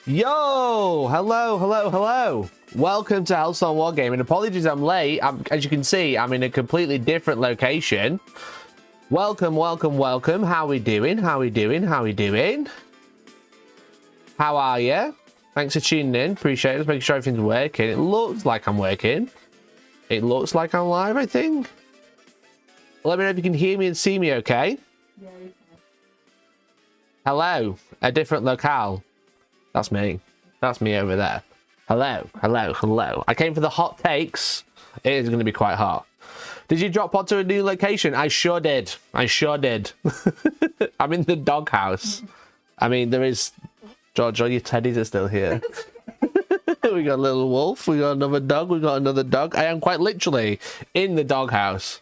Yo! Hello. Welcome to Hellstormwargaming. Apologies I'm late. As you can see, I'm in a completely different location. Welcome. How we doing? How are you? Thanks for tuning in. Appreciate it. Just making sure everything's working. It looks like I'm working. It looks like I'm live, I think. Let me know if you can hear me and see me okay. Yeah, you can. Hello. A different locale. That's me. That's me over there. Hello. I came for the hot takes. It is going to be quite hot. Did you drop pod to a new location? I sure did. I'm in the doghouse. I mean, there is... George, all your teddies are still here. We got a little wolf. We got another dog. We got another dog. I am quite literally in the doghouse.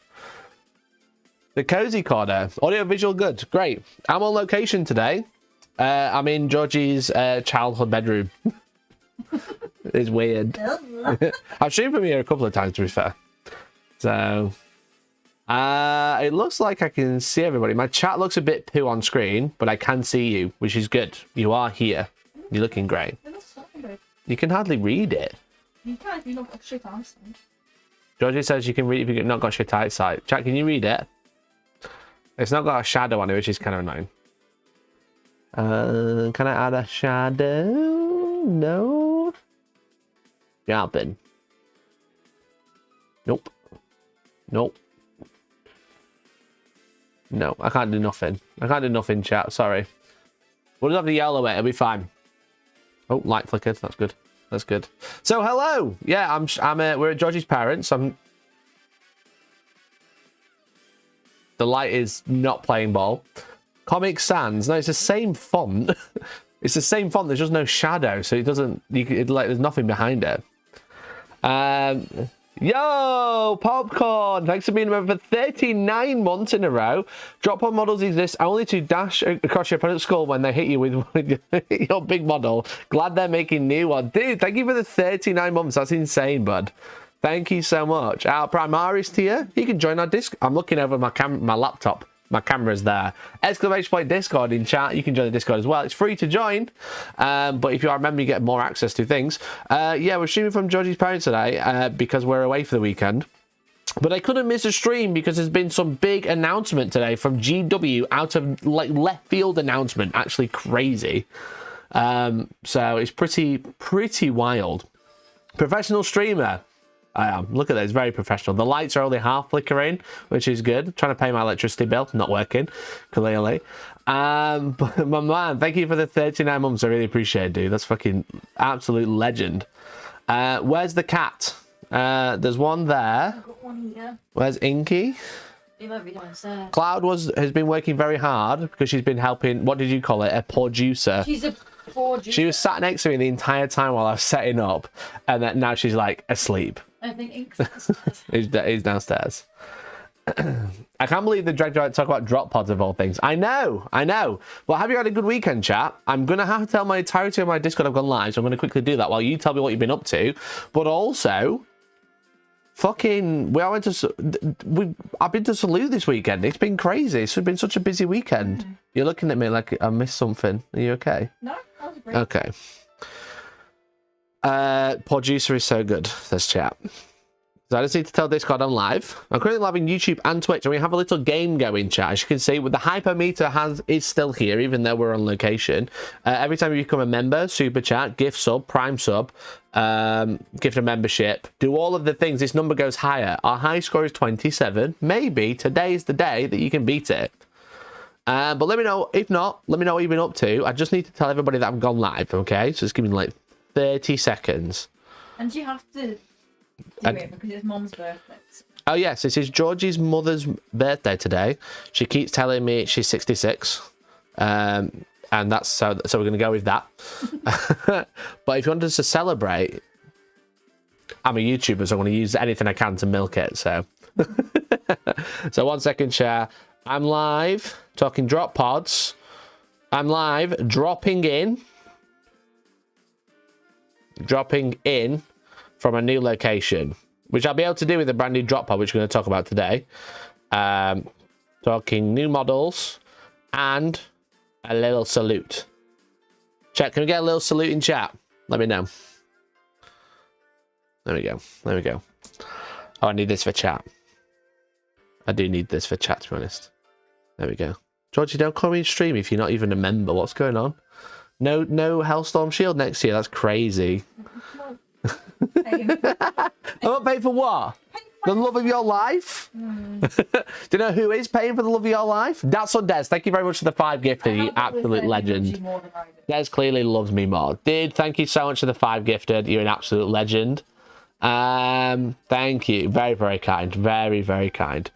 The cozy corner. Audio visual good. Great. I'm on location today. I'm in Georgie's childhood bedroom. It's weird. I've streamed from here a couple of times, to be fair. So, it looks like I can see everybody. My chat looks a bit poo on screen, but I can see you, which is good. You are here. You're looking great. You can hardly read it. You can if you've not got shit eyesight. Georgie says you can read if you've not got shit eyesight. Chat, can you read it? It's not got a shadow on it, which is kind of annoying. Can I add a shadow? No. Jumping. Nope. No, I can't do nothing. Chat. Sorry. We'll just have to yell away. It'll be fine. Oh, light flickered. That's good. So, hello. Yeah, we're at Georgie's parents. The light is not playing ball. Comic Sans. No, it's the same font. It's the same font. There's just no shadow, so it doesn't. There's nothing behind it. Yo, Popcorn! Thanks for being a member for 39 months in a row. Drop pod models exist only to dash across your opponent's skull when they hit you with your big model. Glad they're making new ones. Dude, thank you for the 39 months. That's insane, bud. Thank you so much. Our Primaris tier, you can join our Discord. I'm looking over my laptop. My camera's there. Exclamation point Discord in chat. You can join the Discord as well. It's free to join. But if you are a member, you get more access to things. Yeah, we're streaming from Georgie's parents today because we're away for the weekend. But I couldn't miss a stream because there's been some big announcement today from GW out of like left field announcement. Actually crazy. So it's pretty wild. Professional streamer. I am. Look at that. It's very professional. The lights are only half flickering, which is good. Trying to pay my electricity bill. Not working, clearly. But my man, thank you for the 39 months. I really appreciate it, dude. That's fucking absolute legend. Where's the cat? There's one there. I've got one here. Where's Inky? He might be downstairs. Cloud has been working very hard because she's been helping. What did you call it? A producer. She's a producer. She was sat next to me the entire time while I was setting up, and then now she's like asleep. I think Ink's downstairs. He's downstairs. I can't believe the dreadnought talk about drop pods of all things. I know. Well, have you had a good weekend, chat? I'm going to have to tell my entirety of my Discord I've gone live, so I'm going to quickly do that while you tell me what you've been up to. But also, I've been to Salute this weekend. It's been crazy. It's been such a busy weekend. You're looking at me like I missed something. Are you okay? No, that was great. Okay. Producer is so good. Let's chat. So I just need to tell Discord I'm live. I'm currently live on YouTube and Twitch, and we have a little game going, chat. As you can see, with the hypermeter is still here, even though we're on location. Every time you become a member, super chat, gift sub, prime sub, gift a membership, do all of the things. This number goes higher. Our high score is 27. Maybe today is the day that you can beat it. But let me know. If not, let me know what you've been up to. I just need to tell everybody that I've gone live. Okay, so just give me like 30 seconds. And you have to do it because it's Mom's birthday. Oh yes, this is Georgie's mother's birthday today. She keeps telling me she's 66. And that's so we're going to go with that. But if you want us to celebrate, I'm a YouTuber, so I'm going to use anything I can to milk it. So, so 1 second, share. I'm live talking drop pods. I'm live dropping in from a new location, which I'll be able to do with a brand new drop pod, which we're going to talk about today. Talking new models and a little salute. Chat, can we get a little salute in chat? Let me know. There we go. There we go. Oh, I need this for chat. I do need this for chat, to be honest. There we go. Georgie, don't call me in stream if you're not even a member. What's going on? No Hellstorm shield next year. That's crazy. I'm not paying for what? The love of your life? Do you know who is paying for the love of your life? That's on Des. Thank you very much for the 5 gifted. You absolute legend. Des clearly loves me more. Dude, thank you so much for the 5 gifted. You're an absolute legend. Thank you. Very, very kind. Very, very kind.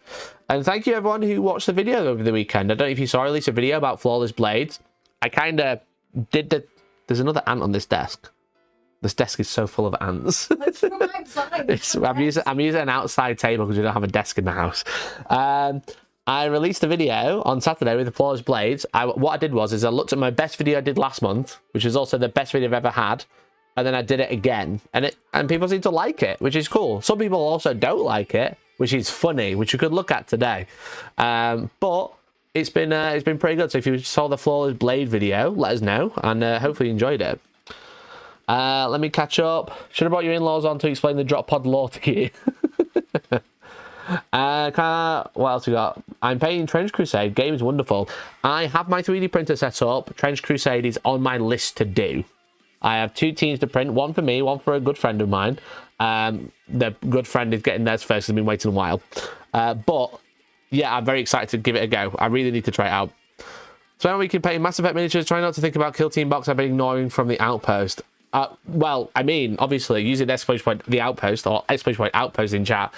And thank you everyone who watched the video over the weekend. I don't know if you saw I released a video about flawless blades. I kind of did the... There's another ant on this desk. This desk is so full of ants. It's from outside. I'm using an outside table because we don't have a desk in the house. I released a video on Saturday with the flawless blades. What I did was I looked at my best video I did last month, which is also the best video I've ever had, and then I did it again, and people seem to like it, which is cool. Some people also don't like it, which is funny, which you could look at today. But it's been pretty good. So if you saw the flawless blade video, let us know, and hopefully you enjoyed it. Let me catch up. Should have brought your in-laws on to explain the drop pod lore to you. What else we got? I'm painting Trench Crusade. Game is wonderful. I have my 3D printer set up. Trench Crusade is on my list to do. I have 2 teams to print. One for me, one for a good friend of mine. The good friend is getting theirs first. I've been waiting a while. But yeah, I'm very excited to give it a go. I really need to try it out. So now we can paint Mass Effect miniatures. Try not to think about Kill Team Box I've been ignoring from the Outpost. Well, I mean, obviously, using exclamation point the Outpost or exclamation point Outpost in chat,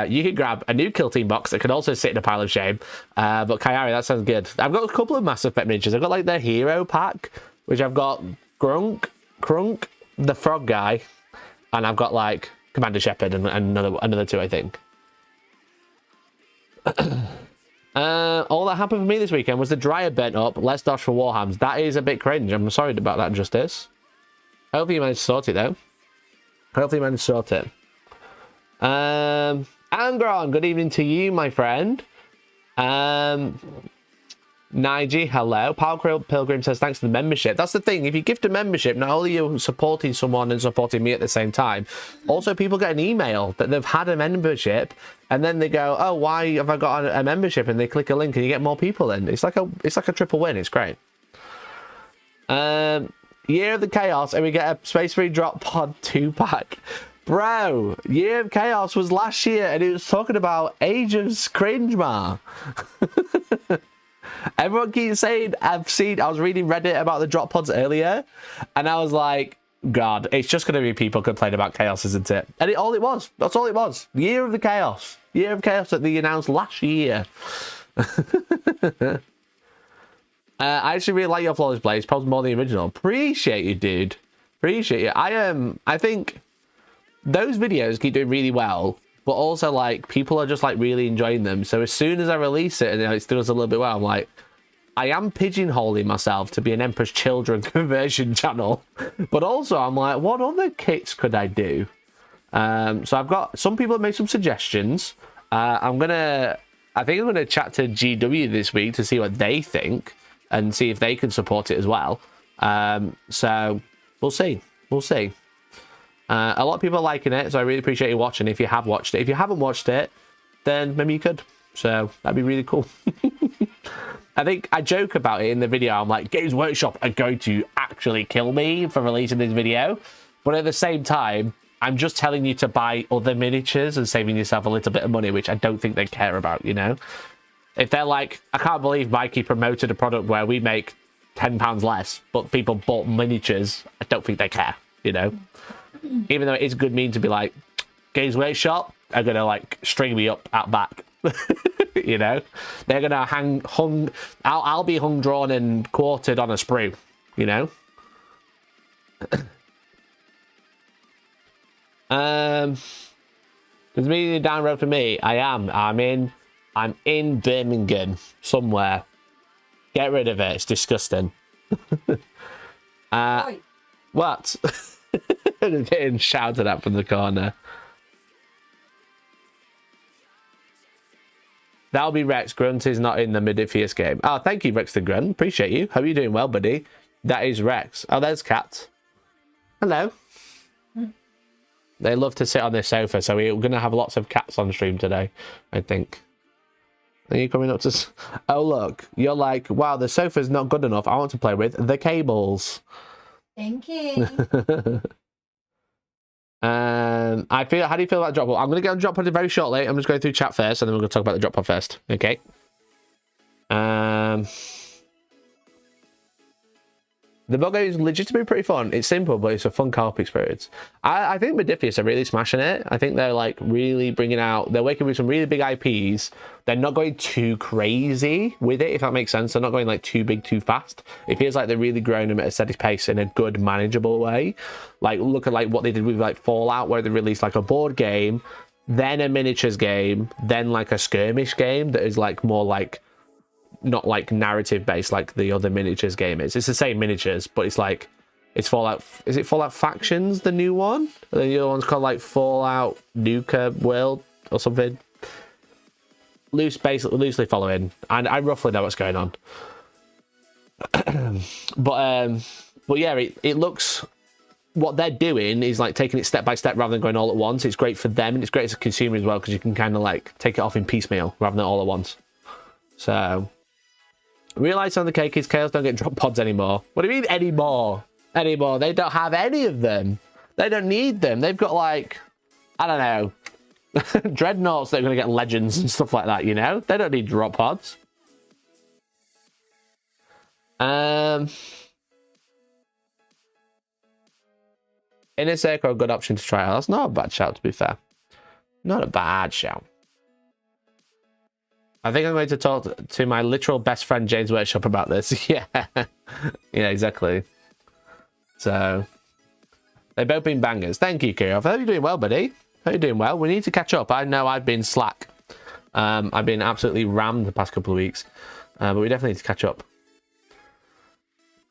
you can grab a new Kill Team box that can also sit in a pile of shame. But Kayari, that sounds good. I've got a couple of Mass Effect miniatures. I've got like the hero pack, which I've got Crunk, the frog guy, and I've got like Commander Shepard and another 2, I think. All that happened for me this weekend was the dryer burnt up. Let's dash for Warhams. That is a bit cringe. I'm sorry about that, Justice. Hopefully you managed to sort it, though. Hopefully you managed to sort it. Angron, good evening to you, my friend. Nige, hello. Power Pilgrim says, thanks for the membership. That's the thing. If you gift a membership, not only are you supporting someone and supporting me at the same time, also people get an email that they've had a membership, and then they go, oh, why have I got a membership? And they click a link and you get more people in. It's like a triple win. It's great. Year of the Chaos, and we get a Space Marine Drop Pod 2-pack. Bro, Year of Chaos was last year, and it was talking about Age of Cringe, man. Everyone keeps saying, I was reading Reddit about the drop pods earlier, and I was like, God, it's just going to be people complaining about Chaos, isn't it? And that's all it was. Year of the Chaos. Year of Chaos that they announced last year. I actually really like your flawless blades, probably more than the original. Appreciate you, dude. Appreciate you. I think those videos keep doing really well, but also like people are just like really enjoying them. So as soon as I release it and it does a little bit well, I'm like, I am pigeonholing myself to be an Emperor's Children conversion channel, but also I'm like, what other kits could I do? So I've got some people have made some suggestions. I think I'm gonna chat to GW this week to see what they think and see if they can support it as well. So we'll see. A lot of people are liking it, so I really appreciate you watching if you have watched it. If you haven't watched it, then maybe you could. So that'd be really cool. I think I joke about it in the video. I'm like, Games Workshop are going to actually kill me for releasing this video. But at the same time, I'm just telling you to buy other miniatures and saving yourself a little bit of money, which I don't think they care about, you know? If they're like, I can't believe Mikey promoted a product where we make £10 less, but people bought miniatures, I don't think they care, you know? Even though it is a good mean to be like, Games Workshop are going to like string me up out back. You know? They're going to I'll be hung, drawn and quartered on a sprue, you know? There's a meeting down the road for me. I'm in Birmingham somewhere. Get rid of it. It's disgusting. What? Getting shouted at from the corner. That'll be Rex. Grunt is not in the Mid-Fierce game. Oh, thank you, Rex the Grunt. Appreciate you. Hope you're doing well, buddy. That is Rex. Oh, there's Cat. Hello. They love to sit on this sofa, so we're going to have lots of cats on stream today, I think. Are you coming up to... Oh, look. You're like, wow, the sofa's not good enough. I want to play with the cables. Thank you. I feel... How do you feel about drop pod? I'm going to get on drop pod very shortly. I'm just going through chat first, and then we're going to talk about the drop pod first. Okay. The bug game is legitimately pretty fun. It's simple, but it's a fun co-op experience. I think Modifius are really smashing it. I think they're like really bringing out... They're working with some really big IPs. They're not going too crazy with it, if that makes sense. They're not going like too big, too fast. It feels like they're really growing them at a steady pace in a good, manageable way. Like, look at like what they did with like Fallout, where they released like a board game, then a miniatures game, then like a skirmish game that is like more like... not like narrative based like the other miniatures game is. It's the same miniatures, but it's like it's Fallout. Is it Fallout Factions, the new one? And the other one's called like Fallout Nuka World or something. Loosely following, and I roughly know what's going on. but yeah, it looks. What they're doing is like taking it step by step rather than going all at once. It's great for them, and it's great as a consumer as well because you can kind of like take it off in piecemeal rather than all at once. So. Realize on the cake is Chaos don't get drop pods anymore. What do you mean anymore? Anymore? They don't have any of them. They don't need them. They've got like, I don't know, dreadnoughts that are going to get legends and stuff like that, you know? They don't need drop pods. Inner Circle, a good option to try out. That's not a bad shout, to be fair. Not a bad shout. I think I'm going to talk to my literal best friend James Workshop about this. Yeah. Yeah, exactly. So, they've both been bangers. Thank you, Kirill. I hope you're doing well, buddy. I hope you're doing well. We need to catch up. I know I've been slack. I've been absolutely rammed the past couple of weeks. But we definitely need to catch up.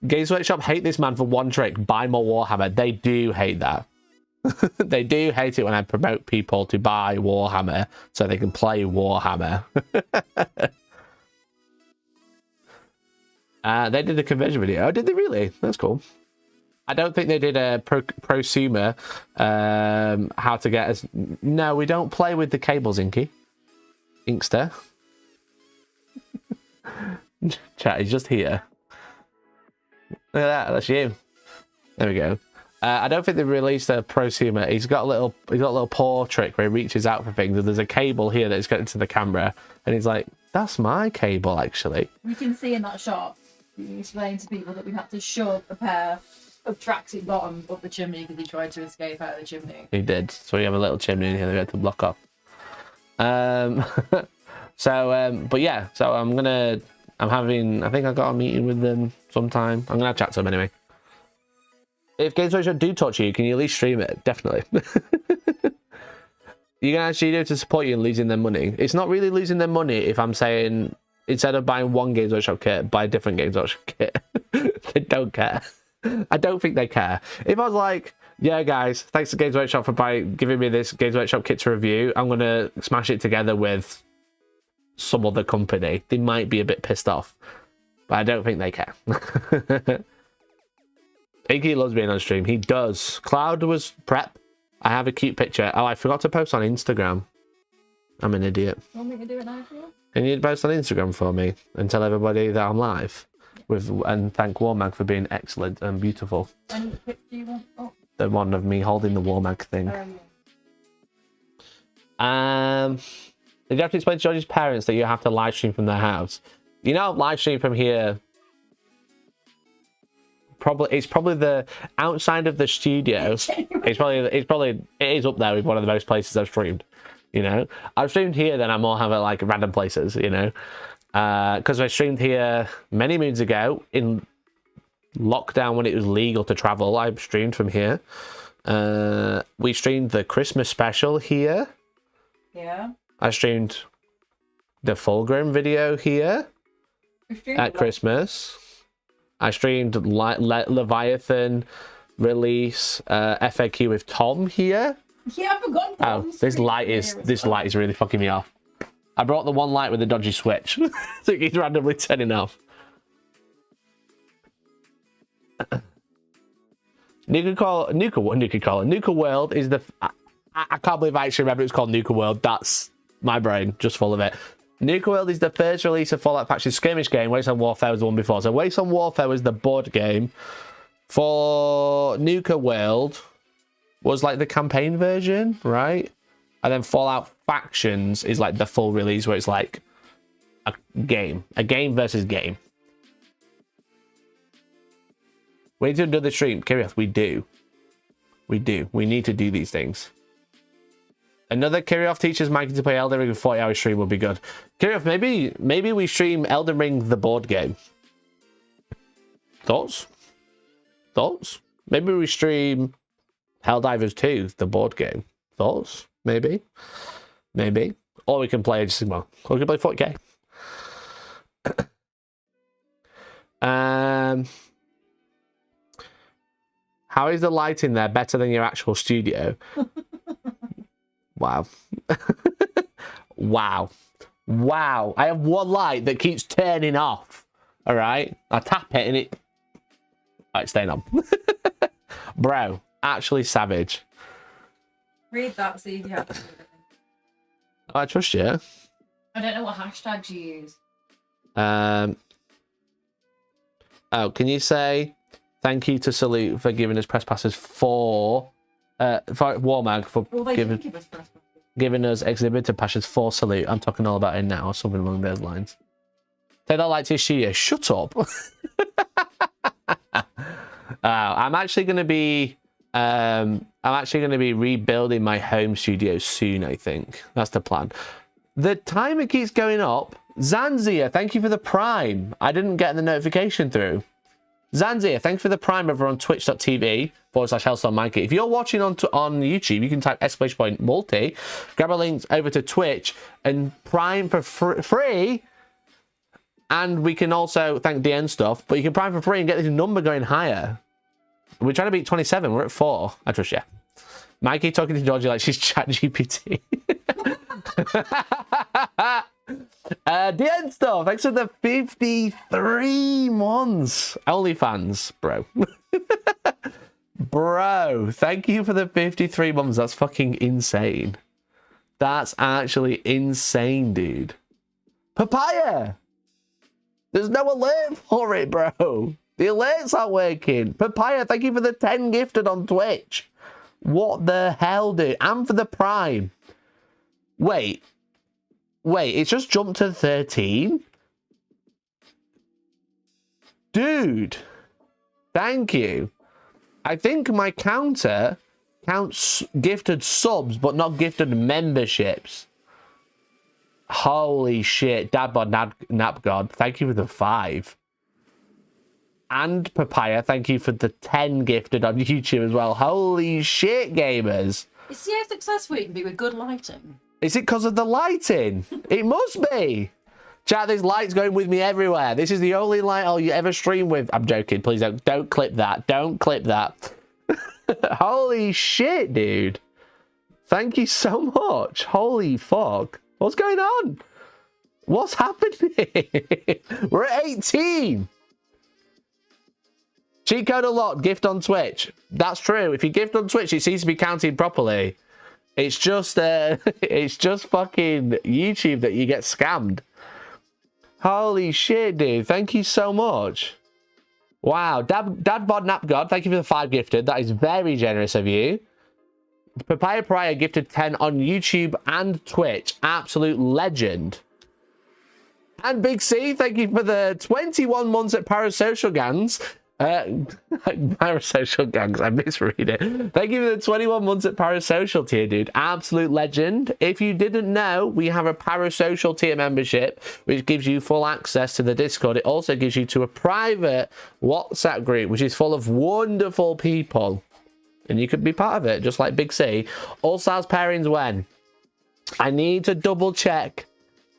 Games Workshop hate this man for one trick. Buy more Warhammer. They do hate that. They do hate it when I promote people to buy Warhammer so they can play Warhammer. They did a conversion video. Oh, did they really? That's cool. I don't think they did a prosumer how to get us. No, we don't play with the cables, Inky. Inkster. Chat is just here. Look at that. That's you. There we go. I don't think they've released a prosumer. He's got a little paw trick where he reaches out for things, and there's a cable here that's getting to the camera, and he's like, "That's my cable, actually." We can see in that shot. You explain to people that we had to shove a pair of tracksuit bottoms up the chimney because he tried to escape out of the chimney. He did. So we have a little chimney in here that we had to block off. But yeah. So I think I got a meeting with them sometime. I'm gonna have a chat to them anyway. If Games Workshop do touch you, can you at least stream it? Definitely. You can actually do it to support you in losing their money. It's not really losing their money if I'm saying, instead of buying one Games Workshop kit, buy a different Games Workshop kit. They don't care. I don't think they care. If I was like, yeah, guys, thanks to Games Workshop for giving me this Games Workshop kit to review, I'm going to smash it together with some other company, they might be a bit pissed off. But I don't think they care. Iggy loves being on stream. He does. Cloud was prep. I have a cute picture. Oh, I forgot to post on Instagram. I'm an idiot. You want me to do it now for you? Can you post on Instagram for me and tell everybody that I'm live? And thank Warmag for being excellent and beautiful. And which picture do you want? Oh. The one of me holding the Warmag thing. Did you have to explain to George's parents that you have to live stream from their house? You know, live stream from here. It's probably the outside of the studio. It is up there with one of the most places I've streamed. You know, I've streamed here, then I more have it like random places. You know, because I streamed here many moons ago in lockdown when it was legal to travel. I streamed from here. We streamed the Christmas special here. Yeah. I streamed the Fulgrim video here at Christmas. I streamed Leviathan release FAQ with Tom here. Yeah, I forgot. Oh, this light is really fucking me off. I brought the one light with the dodgy switch, so it keeps randomly turning off. Nuka World is the... I can't believe I actually remember it's called Nuka World. That's my brain, just full of it. Nuka World is the first release of Fallout Patch's skirmish game. Wasteland Warfare was the one before. So Wasteland Warfare was the board game. For Nuka World was like the campaign version, right? And then Fallout Factions is like the full release where it's like a game versus game. We need to do the stream. Kiriath, we do. We need to do these things. Another Kiriath teaches Mikey to play Elden Ring. A 40-hour stream would be good. Kiriath, maybe we stream Elden Ring the board game. Thoughts? Maybe we stream Helldivers 2 the board game. Thoughts? Maybe. Or we can play just well. Or we can play 40k. How is the lighting there better than your actual studio? Wow. Wow. I have one light that keeps turning off. All right. I tap it and it... All right, staying on. Bro, actually savage. Read that, see if you have to do it. I trust you. I don't know what hashtags you use. Oh, can you say thank you to Salute for giving us press passes for Warmag for giving us exhibitor passes for Salute. I'm talking all about it now, or something along those lines. Take that light to your studio. Shut up. I'm actually going to be rebuilding my home studio soon. I think that's the plan. The timer keeps going up. Zanzia, thank you for the prime. I didn't get the notification through. Zanzia, thanks for the prime over on twitch.tv/Hellstormwargaming. If you're watching on YouTube, you can type !multi, grab a link over to Twitch and prime for free. And we can also thank DN stuff, but you can prime for free and get this number going higher. We're trying to beat 27. We're at 4. I trust you. Mikey talking to Georgie like she's ChatGPT. DN stuff. Thanks for the 53 months. OnlyFans, bro. Bro, thank you for the 53 months. That's fucking insane. That's actually insane, dude. Papaya. There's no alert for it, bro. The alerts aren't working. Papaya, thank you for the 10 gifted on Twitch. What the hell, dude? And for the prime. Wait, it's just jumped to 13? Dude, thank you. I think my counter counts gifted subs, but not gifted memberships. Holy shit. Dadbod Napgod, thank you for the 5. And Papaya, thank you for the 10 gifted on YouTube as well. Holy shit, gamers. See how successful you can be with good lighting. Is it because of the lighting? It must be. Chat, there's lights going with me everywhere. This is the only light I'll ever stream with. I'm joking. Please don't clip that. Don't clip that. Holy shit, dude. Thank you so much. Holy fuck. What's going on? What's happening? We're at 18. Cheat code unlocked. Gift on Twitch. That's true. If you gift on Twitch, it seems to be counting properly. It's just fucking YouTube that you get scammed. Holy shit, dude. Thank you so much. Wow. Dadbod Napgod, thank you for the 5 gifted. That is very generous of you. Papaya Pariah gifted 10 on YouTube and Twitch. Absolute legend. And Big C, thank you for the 21 months at Parasocial Gangs. Parasocial Gangs, I misread it. Thank you for the 21 months at Parasocial tier, dude. Absolute legend. If you didn't know, we have a Parasocial tier membership, which gives you full access to the Discord. It also gives you to a private WhatsApp group, which is full of wonderful people. And you could be part of it, just like Big C. All Stars pairings when? I need to double check.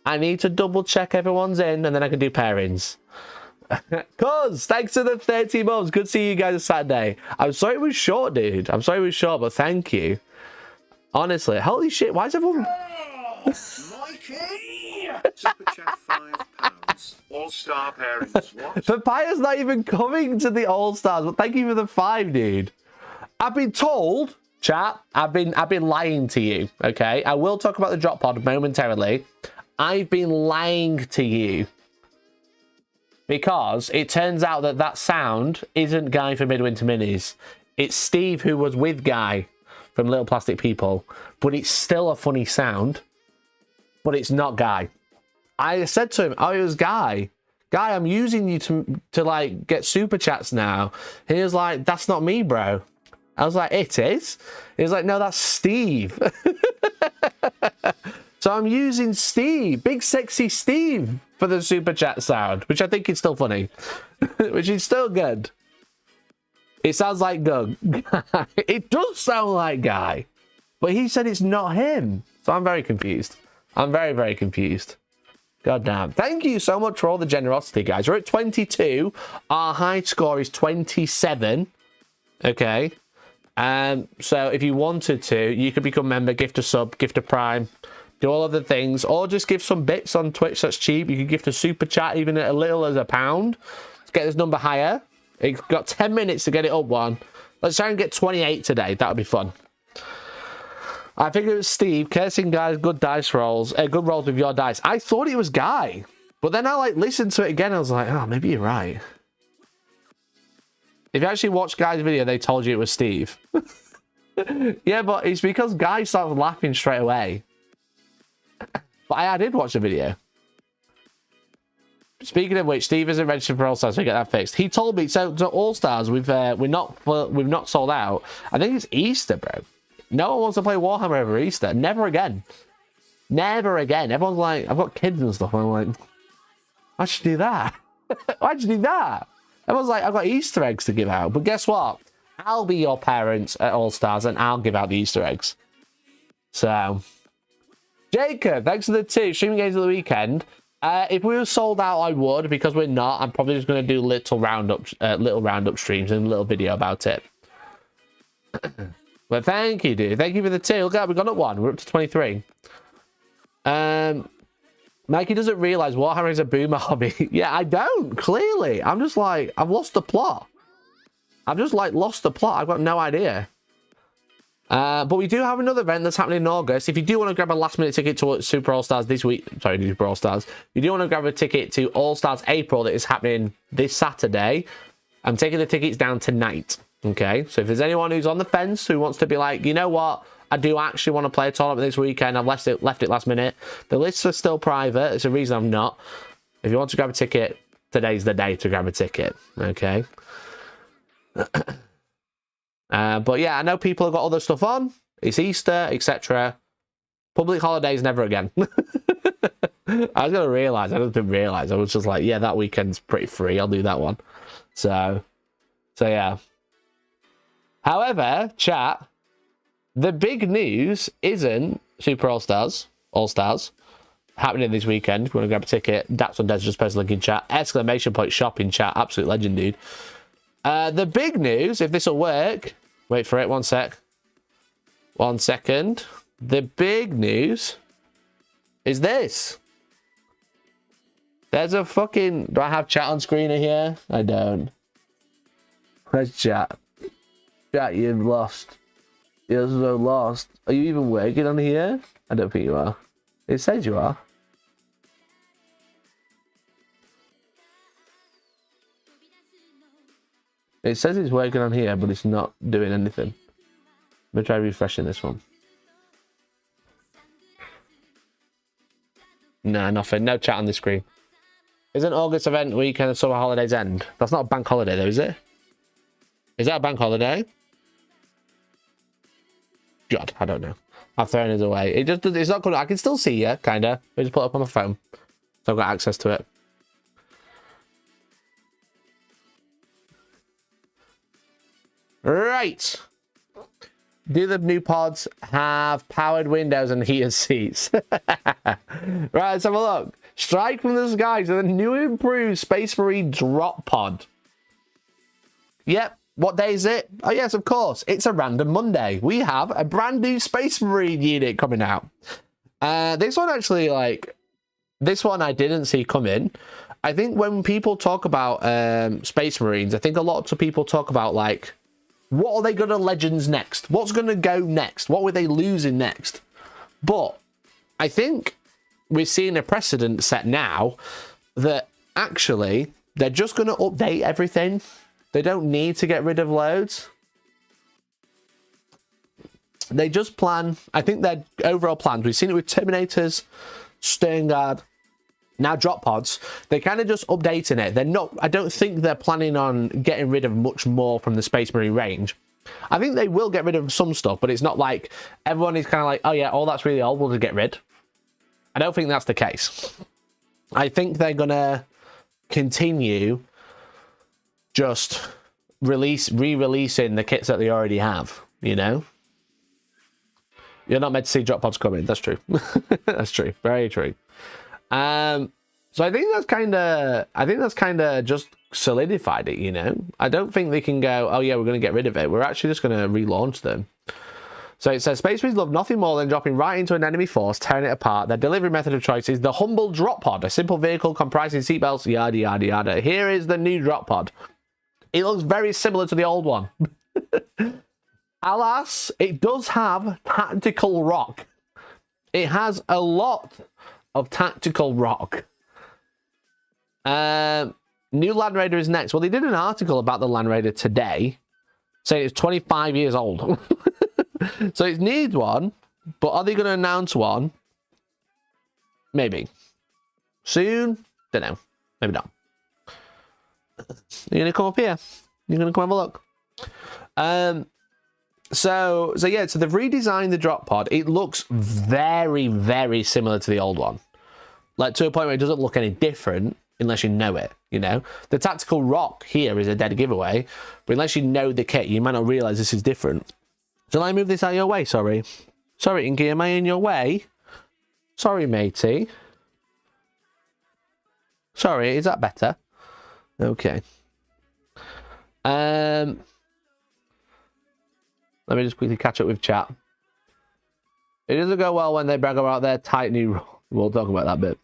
Everyone's in, and then I can do pairings. Cuz, thanks to the 30 months. Good to see you guys on Saturday. I'm sorry it was short, dude. I'm sorry it was short, but thank you. Honestly, holy shit, why is everyone... Mikey! Super chat £5. All-star pairings. What? Papaya's not even coming to the All-Stars, but thank you for the 5, dude. I've been told, chat, I've been lying to you, okay? I will talk about the drop pod momentarily. I've been lying to you. Because it turns out that that sound isn't Guy from Midwinter Minis. It's Steve who was with Guy from Little Plastic People. But it's still a funny sound. But it's not Guy. I said to him, oh, it was Guy. Guy, I'm using you to like, get super chats now. He was like, that's not me, bro. I was like, it is? He was like, no, that's Steve. So I'm using Steve, big sexy Steve, for the super chat sound, which I think is still funny, which is still good. It sounds like Doug. It does sound like Guy, but he said it's not him. So I'm very confused. I'm very, very confused. God damn. Thank you so much for all the generosity, guys. We're at 22. Our high score is 27. Okay. So if you wanted to, you could become member, gift a sub, gift a prime, do all of the things, or just give some bits on Twitch. That's cheap. You can gift a super chat even at as little as £1 to get this number higher. It's got 10 minutes to get it up one. Let's try and get 28 today. That would be fun. I think it was Steve cursing guys. Good dice rolls. Good rolls with your dice. I thought it was Guy, but then I like listened to it again. I was like, oh, maybe you're right. If you actually watched Guy's video, they told you it was Steve. Yeah, but it's because Guy started laughing straight away. But I did watch the video. Speaking of which, Steve isn't registered for All Stars. So we get that fixed. He told me so. To All Stars, we've not sold out. I think it's Easter, bro. No one wants to play Warhammer over Easter. Never again. Never again. Everyone's like, I've got kids and stuff. And I'm like, why'd you do that? Why'd you do that? Everyone's like, I've got Easter eggs to give out. But guess what? I'll be your parents at All Stars and I'll give out the Easter eggs. So, Jacob, thanks for the 2. Streaming games of the weekend. If we were sold out, I would. Because we're not, I'm probably just going to do little roundup streams and a little video about it. But thank you, dude. Thank you for the 2. Look at that, we've gone up 1. We're up to 23. Mikey doesn't realize Warhammer is a boomer hobby. Yeah, I don't, clearly. I'm just like, I've lost the plot. I've just like lost the plot. I've got no idea. But we do have another event that's happening in August. If you do want to grab a last minute ticket to Super All Stars this week, sorry, Super All Stars. If you do want to grab a ticket to All Stars April that is happening this Saturday, I'm taking the tickets down tonight. Okay, so if there's anyone who's on the fence who wants to be like, you know what, I do actually want to play a tournament this weekend, I've left it last minute. The lists are still private. It's a reason I'm not. If you want to grab a ticket, today's the day to grab a ticket. Okay. But yeah, I know people have got other stuff on. It's Easter, etc. Public holidays, never again. I was gonna realize. I didn't realize. I was just like, yeah, that weekend's pretty free. I'll do that one. So yeah. However, chat, the big news isn't Super All Stars happening this weekend. If you want to grab a ticket, Dax on Des just post a link in chat. Exclamation point shop in chat. Absolute legend, dude. The big news, if this will work, wait for it, 1 sec. 1 second. The big news is this. There's a fucking... Do I have chat on screen here? I don't. Where's chat? Chat, you've lost. You're so lost. Are you even working on here? I don't think you are. It says you are. It says it's working on here, but it's not doing anything. Let me try refreshing this one. Nah, nothing. No chat on the screen. Isn't August event weekend and summer holidays end? That's not a bank holiday though, is it? Is that a bank holiday? God, I don't know. I've thrown it away. It's not good. I can still see you, kinda. I just put it up on the phone. So I've got access to it. Right. Do the new pods have powered windows and heated seats? Right, let's have a look. Strike from the skies with a new improved Space Marine drop pod. Yep. What day is it? Oh, yes, of course. It's a random Monday. We have a brand new Space Marine unit coming out. This one actually, like... This one I didn't see coming. I think when people talk about Space Marines, I think a lot of people talk about, like, what are they going to Legends next? What's going to go next? What were they losing next? But I think we're seeing a precedent set now that actually they're just going to update everything. They don't need to get rid of loads. They just plan, I think their overall plans, we've seen it with Terminators, Sternguard, now drop pods. They're kind of just updating it. They're not, I don't think they're planning on getting rid of much more from the Space Marine range. I think they will get rid of some stuff, but it's not like everyone is kind of like, oh yeah, all that's really old, we'll just get rid. I don't think that's the case. I think they're going to continue just re-releasing the kits that they already have, you know? You're not meant to see drop pods coming. That's true. That's true. Very true. So I think that's kind of just solidified it, you know? I don't think they can go, oh yeah, we're going to get rid of it. We're actually just going to relaunch them. So it says, Space Marines love nothing more than dropping right into an enemy force, tearing it apart. Their delivery method of choice is the humble drop pod, a simple vehicle comprising seatbelts, yada, yada, yada. Here is the new drop pod. It looks very similar to the old one. Alas, it does have tactical rock. It has a lot of tactical rock. New Land Raider is next. Well, they did an article about the Land Raider today, saying it's 25 years old. So it needs one, but are they going to announce one? Maybe. Soon? Don't know. Maybe not. You're going to come up here. You're going to come have a look. So yeah, so they've redesigned the drop pod. It looks very, very similar to the old one. Like, to a point where it doesn't look any different unless you know it, you know? The tactical rock here is a dead giveaway, but unless you know the kit, you might not realize this is different. Shall I move this out of your way? Sorry. Sorry, Inky, am I in your way? Sorry, matey. Sorry, is that better? Okay. Let me just quickly catch up with chat. It doesn't go well when they brag about their tight new role. We'll talk about that bit.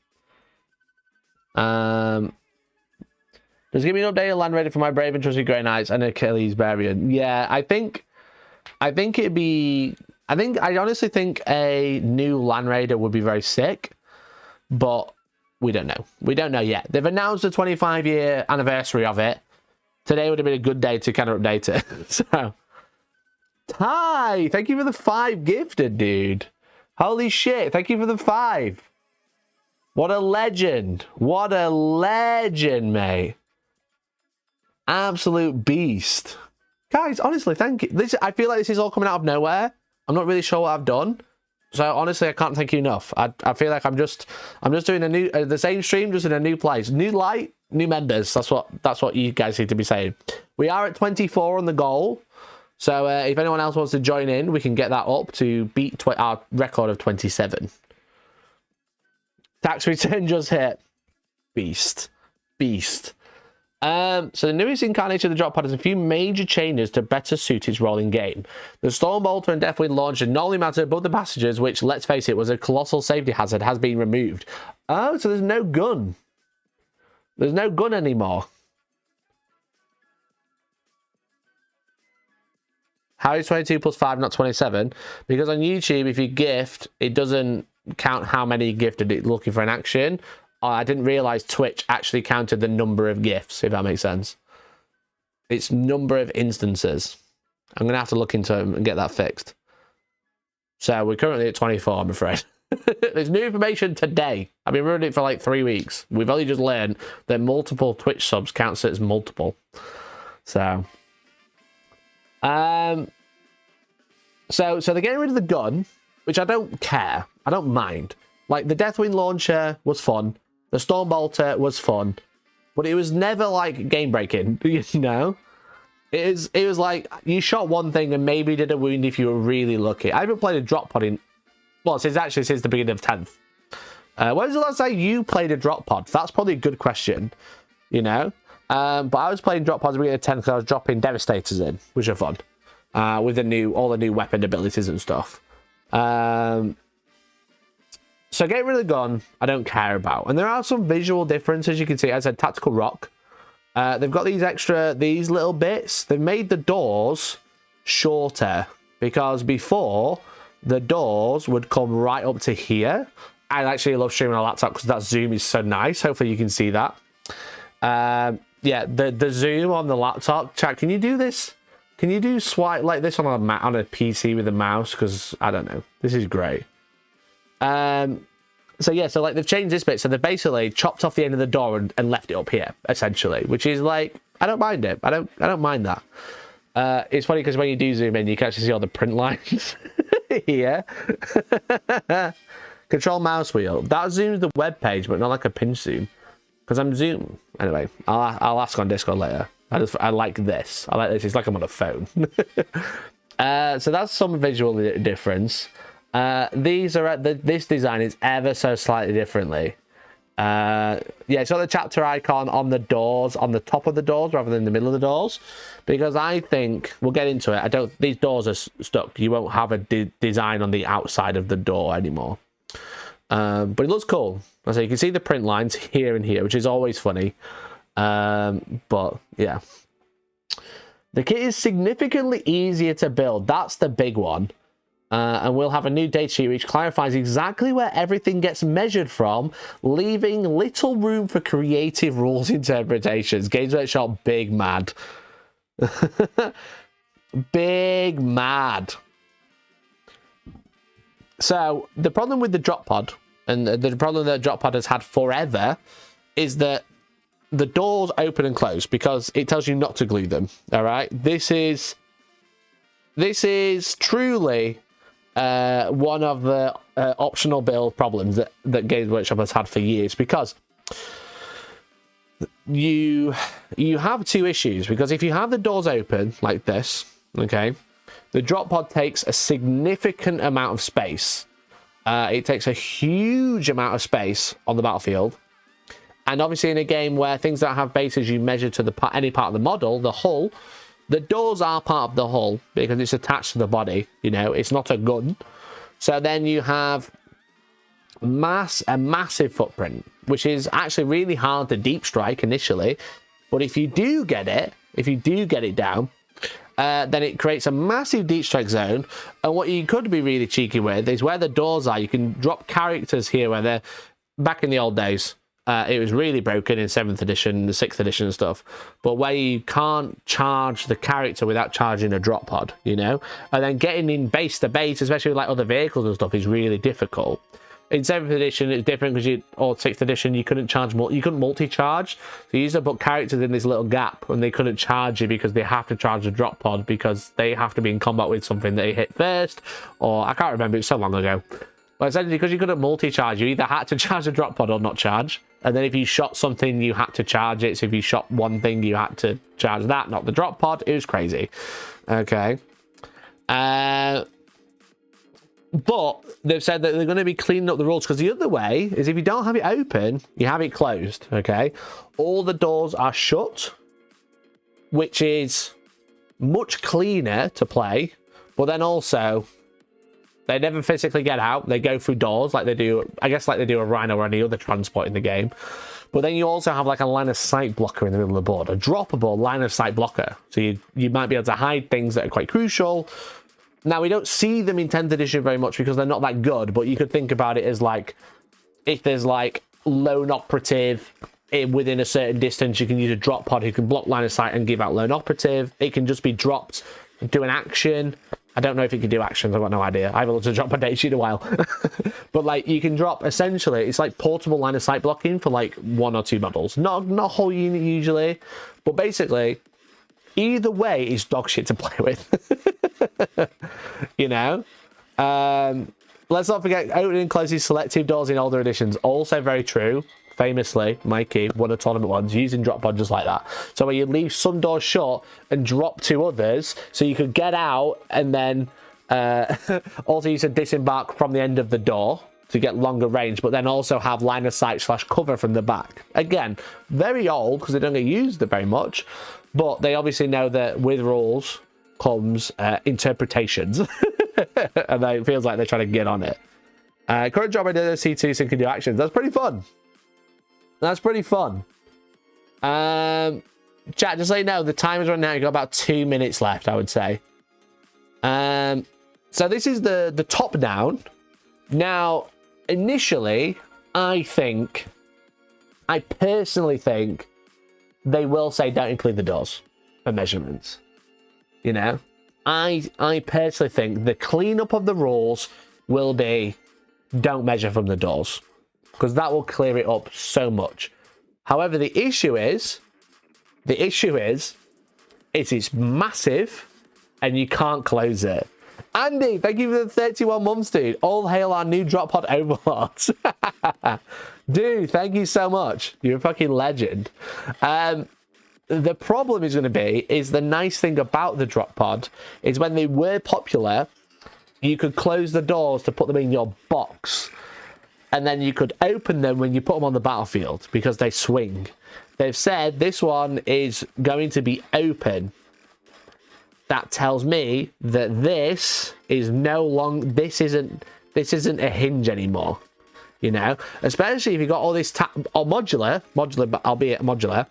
Just give me an update on Land Raider for my brave and trusty Grey Knights and Achilles Variant. Yeah, I it'd be... I honestly think a new Land Raider would be very sick, but we don't know. We don't know yet. They've announced the 25-year anniversary of it. Today would have been a good day to kind of update it. So, Ty, thank you for the 5 gifted, dude. Holy shit, thank you for the 5. What a legend. What a legend, mate. Absolute beast. Guys, honestly, thank you. I feel like this is all coming out of nowhere. I'm not really sure what I've done. So honestly, I can't thank you enough. I feel like I'm just doing a new the same stream, just in a new place. New light, new members. That's what you guys need to be saying. We are at 24 on the goal. So if anyone else wants to join in, we can get that up to beat our record of 27. Tax return just hit. Beast. Beast. So the newest incarnation of the drop pod has a few major changes to better suit its role in game. The Stormbolter and Deathwind launcher not only matter above the passages, which, let's face it, was a colossal safety hazard, has been removed. Oh, so there's no gun. There's no gun anymore. How is 22 plus 5 not 27? Because on YouTube, if you gift, it doesn't count how many you gifted it looking for an action. I didn't realize Twitch actually counted the number of gifts, if that makes sense. It's number of instances. I'm going to have to look into it and get that fixed. So we're currently at 24, I'm afraid. There's new information today. I've been running it for like 3 weeks. We've only just learned that multiple Twitch subs counts as multiple. So... So they're getting rid of the gun, which I don't care. I don't mind. Like, the Deathwind launcher was fun. The Stormbolter was fun. But it was never, like, game-breaking, you know? It was like, you shot one thing and maybe did a wound if you were really lucky. I haven't played a drop pod in... Well, since the beginning of 10th. When was the last time you played a drop pod? That's probably a good question, you know? But I was playing drop pods at the beginning of 10th because I was dropping Devastators in, which are fun. With all the new weapon abilities and stuff. So So getting rid of the gun, I don't care about. And there are some visual differences. You can see, as I said, tactical rock. They've got these little bits. They've made the doors shorter because before the doors would come right up to here. I actually love streaming on a laptop because that zoom is so nice. Hopefully you can see that. Yeah, the zoom on the laptop. Chat, can you do this? Can you do swipe like this on a PC with a mouse? Because I don't know. This is great. So yeah, so like they've changed this bit. So they've basically chopped off the end of the door and left it up here, essentially, which is like, I don't mind it. I don't mind that. It's funny because when you do zoom in, you can actually see all the print lines here. Control mouse wheel. That zooms the web page, but not like a pinch zoom. Because I'm zoom. Anyway, I'll ask on Discord later. I like this. I like this. It's like I'm on a phone. So that's some visual difference. These are this design is ever so slightly differently. Yeah, it's got the chapter icon on the doors, on the top of the doors rather than the middle of the doors, because I think we'll get into it. These doors are stuck. You won't have a design on the outside of the door anymore. But it looks cool. So you can see the print lines here and here, which is always funny. But yeah, the kit is significantly easier to build. That's the big one. And we'll have a new data sheet which clarifies exactly where everything gets measured from, leaving little room for creative rules interpretations. Games Workshop, big mad. Big mad. So the problem with the drop pod, and the problem that drop pod has had forever, is that the doors open and close because it tells you not to glue them. All right, this is truly one of the optional build problems that Games Workshop has had for years, because you have two issues. Because if you have the doors open like this, okay, the drop pod takes a significant amount of space. It takes a huge amount of space on the battlefield. And obviously in a game where things don't have bases, you measure to any part of the model, the hull. The doors are part of the hull because it's attached to the body. You know, it's not a gun. So then you have a massive footprint, which is actually really hard to deep strike initially. But if you do get it down, then it creates a massive deep strike zone. And what you could be really cheeky with is where the doors are. You can drop characters here where they're back in the old days. It was really broken in 7th edition, the 6th edition and stuff. But where you can't charge the character without charging a drop pod, you know? And then getting in base to base, especially with like other vehicles and stuff, is really difficult. In 7th edition, it's different because or 6th edition, you couldn't charge you couldn't multi-charge. So you used to put characters in this little gap and they couldn't charge you because they have to charge a drop pod because they have to be in combat with something that they hit first. Or I can't remember, it's so long ago. But essentially, because you couldn't multi-charge, you either had to charge a drop pod or not charge. And then if you shot something, you had to charge it. So if you shot one thing, you had to charge that, not the drop pod. It was crazy. Okay. But they've said that they're going to be cleaning up the rules, because the other way is if you don't have it open, you have it closed. Okay. All the doors are shut, which is much cleaner to play. But then also, they never physically get out. They go through doors like they do, I guess, like they do a Rhino or any other transport in the game. But then you also have like a line of sight blocker in the middle of the board, a droppable line of sight blocker. So you might be able to hide things that are quite crucial. Now, we don't see them in 10th edition very much because they're not that good, but you could think about it as like, if there's like lone operative within a certain distance, you can use a drop pod who can block line of sight and give out lone operative. It can just be dropped, do an action. I don't know if it can do actions. I've got no idea. I haven't looked at drop a data sheet in a while. But like, you can drop, essentially, it's like portable line of sight blocking for like 1 or 2 models. Not a whole unit usually, but basically, either way is dog shit to play with. You know? Let's not forget, opening and closing selective doors in older editions. Also very true. Famously, Mikey won a tournament once using drop pod just like that. So where you leave some doors shut and drop 2 others, so you could get out and then also use a disembark from the end of the door to get longer range, but then also have line of sight / cover from the back. Again, very old because they don't get used very much, but they obviously know that with rules comes interpretations, and it feels like they're trying to get on it. Current drop radius C2 so you can do actions. That's pretty fun. That's pretty fun. Chat, just so you know, the time is running out. You've got about 2 minutes left, I would say. So this is the top down. Now, initially, I personally think they will say don't include the doors for measurements. You know, I personally think the cleanup of the rules will be don't measure from the doors, because that will clear it up so much. However, the issue is it's massive and you can't close it. Andy, thank you for the 31 months, dude. All hail our new drop pod overlords. Dude, thank you so much. You're a fucking legend. The problem is going to be, is the nice thing about the drop pod is when they were popular, you could close the doors to put them in your box. And then you could open them when you put them on the battlefield because they swing. They've said this one is going to be open. That tells me that this is no longer, this isn't a hinge anymore. You know, especially if you got all this modular, but albeit modular.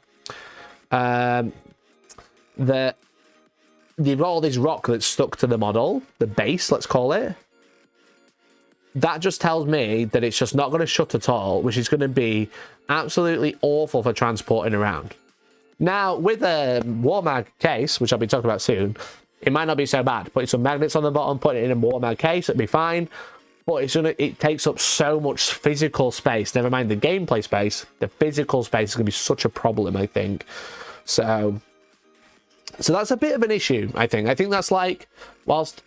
You've got all this rock that's stuck to the model, the base, let's call it. That just tells me that it's just not going to shut at all, which is going to be absolutely awful for transporting around. Now, with a war mag case, which I'll be talking about soon, it might not be so bad. Putting some magnets on the bottom, putting it in a war mag case, it'll be fine. But it takes up so much physical space. Never mind the gameplay space. The physical space is going to be such a problem, I think. So that's a bit of an issue, I think. I think that's like, whilst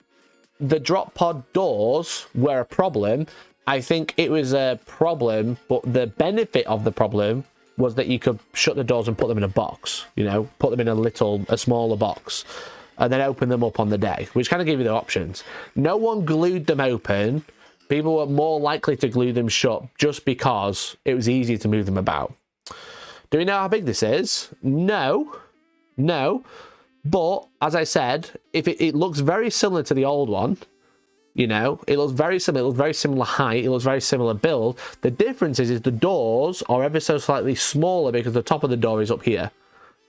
the drop pod doors were a problem, I think it was a problem, but the benefit of the problem was that you could shut the doors and put them in a box, you know, put them in a smaller box, and then open them up on the day, which kind of gave you the options. No one glued them open. People were more likely to glue them shut just because it was easy to move them about. Do we know how big this is? No. But, as I said, if it looks very similar to the old one, you know, it looks very similar. It looks very similar height. It looks very similar build. The difference is the doors are ever so slightly smaller because the top of the door is up here.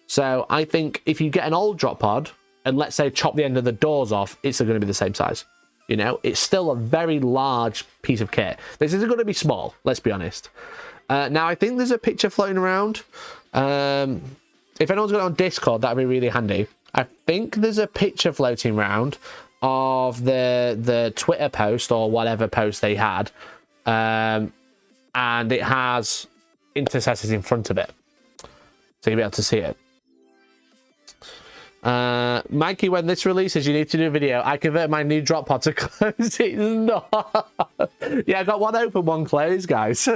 So I think if you get an old drop pod and let's say chop the end of the doors off, it's going to be the same size. You know, it's still a very large piece of kit. This isn't going to be small, let's be honest. Now, I think there's a picture floating around. If anyone's got it on Discord, that'd be really handy. I think there's a picture floating around of the Twitter post or whatever post they had. And it has intercessors in front of it. So you'll be able to see it. Mikey, when this releases, you need to do a video. I convert my new drop pod to close it. No. Yeah, I got one open, one closed, guys.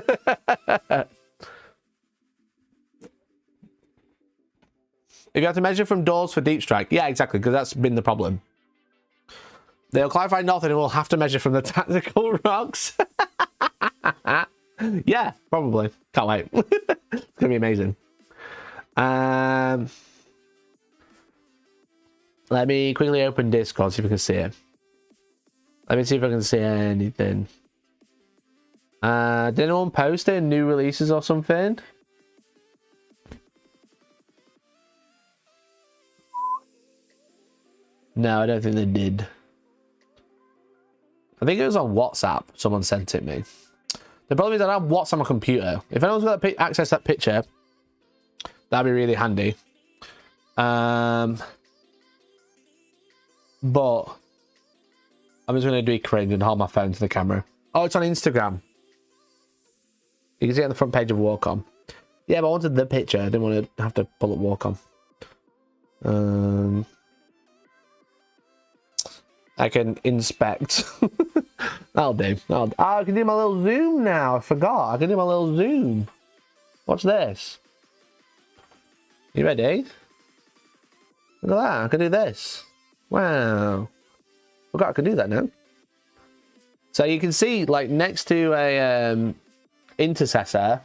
If you have to measure from doors for deep strike, yeah, exactly, because that's been the problem. They'll clarify nothing and we'll have to measure from the tactical rocks. Yeah, probably. Can't wait. It's gonna be amazing. Let me quickly open Discord, see if we can see it. Let me see if I can see anything. Did anyone post it? New releases or something? No, I don't think they did. I think it was on WhatsApp. Someone sent it me. The problem is I don't have WhatsApp on my computer. If anyone's got access to that picture, that'd be really handy. But I'm just going to do it cringe and hold my phone to the camera. Oh, it's on Instagram. You can see it on the front page of Warcom. Yeah, but I wanted the picture. I didn't want to have to pull up Warcom. I can inspect. That'll do. Oh, I can do my little zoom now. I forgot. I can do my little zoom. What's this? You ready? Look at that. I can do this. Wow. Forgot I can do that now. So you can see, like, next to a intercessor,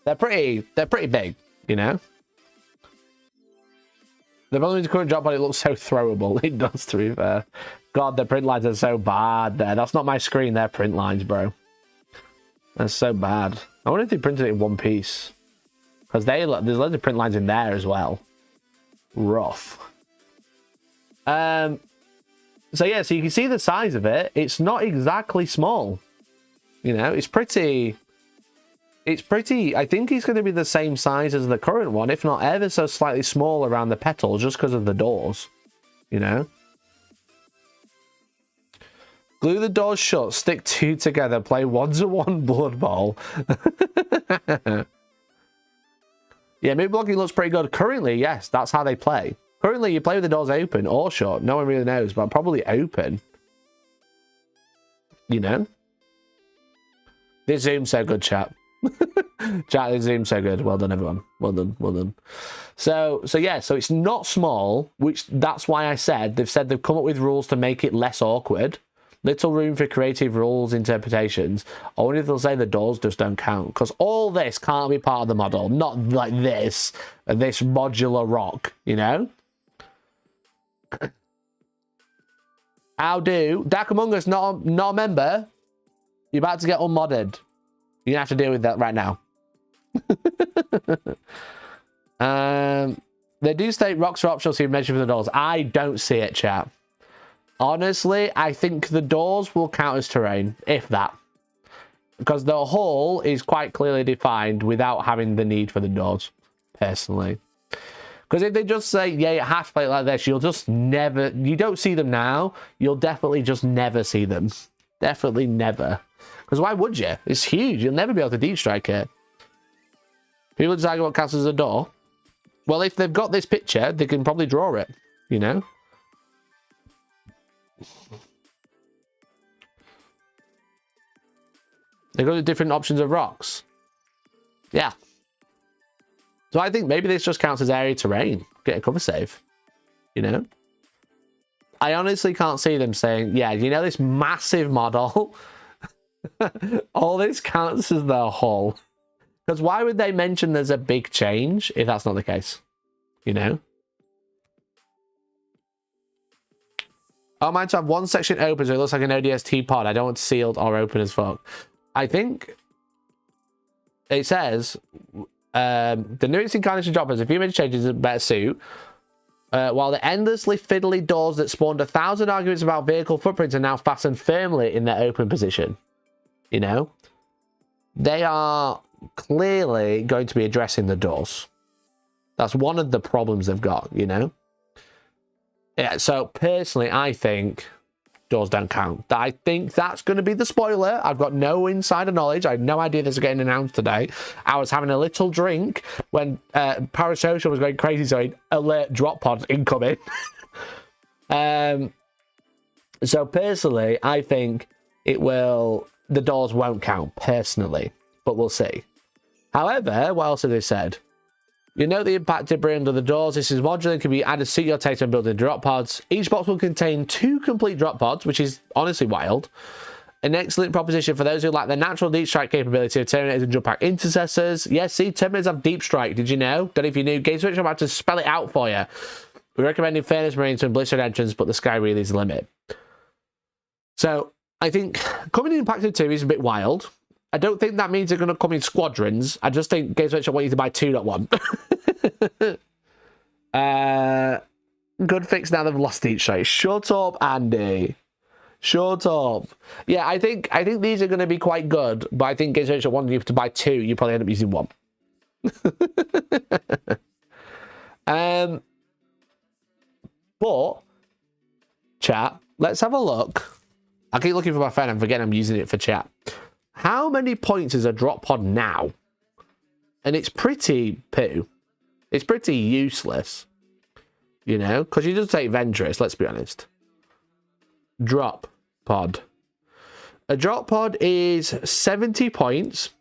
they're pretty big, you know. The problem with the current drop pod, it looks so throwable. It does, to be fair. God, the print lines are so bad there. That's not my screen, they're print lines, bro. That's so bad. I wonder if they printed it in one piece. Because there's loads of print lines in there as well. Rough. So yeah, so you can see the size of it. It's not exactly small. You know, it's pretty... I think it's going to be the same size as the current one, if not ever so slightly small around the petals, just because of the doors. You know? Glue the doors shut, stick 2 together, play 1-to-1 Blood Bowl. Yeah, mood blocking looks pretty good. Currently, yes, that's how they play. Currently, you play with the doors open or shut. No one really knows, but probably open. You know? This zoom's so good, chat. Chat, this zoom's so good. Well done, everyone. Well done, well done. So yeah, so it's not small, which that's why I said they've come up with rules to make it less awkward. Little room for creative rules interpretations. I wonder if they'll say the doors just don't count, because all this can't be part of the model. Not like this modular rock, you know? How do? Dark Among Us, not a member. You're about to get unmodded. You're gonna have to deal with that right now. They do state rocks are optional, so you mentioned for the doors. I don't see it, chat. Honestly, I think the doors will count as terrain, if that. Because the hall is quite clearly defined without having the need for the doors, personally. Because if they just say, yeah, you have to play it like this, you'll just never... You don't see them now, you'll definitely just never see them. Definitely never. Because why would you? It's huge. You'll never be able to deep strike it. People decide what counts as a door. Well, if they've got this picture, they can probably draw it, you know? They've got the different options of rocks. Yeah. So I think maybe this just counts as area terrain. Get a cover save. You know? I honestly can't see them saying, yeah, you know this massive model? All this counts as the hull. Because why would they mention there's a big change if that's not the case? You know? I might have one section open so it looks like an ODST pod. I don't want sealed or open as fuck. I think it says the newest incarnation droppers, a few major changes in better suit. While the endlessly fiddly doors that spawned 1,000 arguments about vehicle footprints are now fastened firmly in their open position. You know? They are clearly going to be addressing the doors. That's one of the problems they've got, you know? Yeah, so personally, I think doors don't count. I think that's going to be the spoiler. I've got no insider knowledge. I had no idea this was getting announced today. I was having a little drink when Parasocial was going crazy, so alert drop pod incoming. So personally, I think the doors won't count, personally, but we'll see. However, what else have they said? You know the impact debris under the doors. This is modular and can be added to suit your taste when building drop pods. Each box will contain 2 complete drop pods, which is honestly wild. An excellent proposition for those who like the natural deep strike capability of Terminators and jump pack intercessors. Yes, see, Terminators have deep strike. Did you know? Don't know if you knew. Games Workshop about to spell it out for you. We recommend in fairness Marines and Blizzard entrance, but the sky really is the limit. So I think coming in Impacted 2 is a bit wild. I don't think that means they're going to come in squadrons. I just think Games Workshop want you to buy 2, not 1. Good fix now they've lost each strike. Shut up, Andy. Shut up. Yeah, I think these are going to be quite good, but I think Games Workshop want you to buy 2. You probably end up using 1. But chat, let's have a look. I keep looking for my phone. I'm forgetting I'm using it for chat. How many points is a drop pod now? And it's pretty poo. It's pretty useless. You know? Because you just take Ventress, let's be honest. Drop pod. A drop pod is 70 points.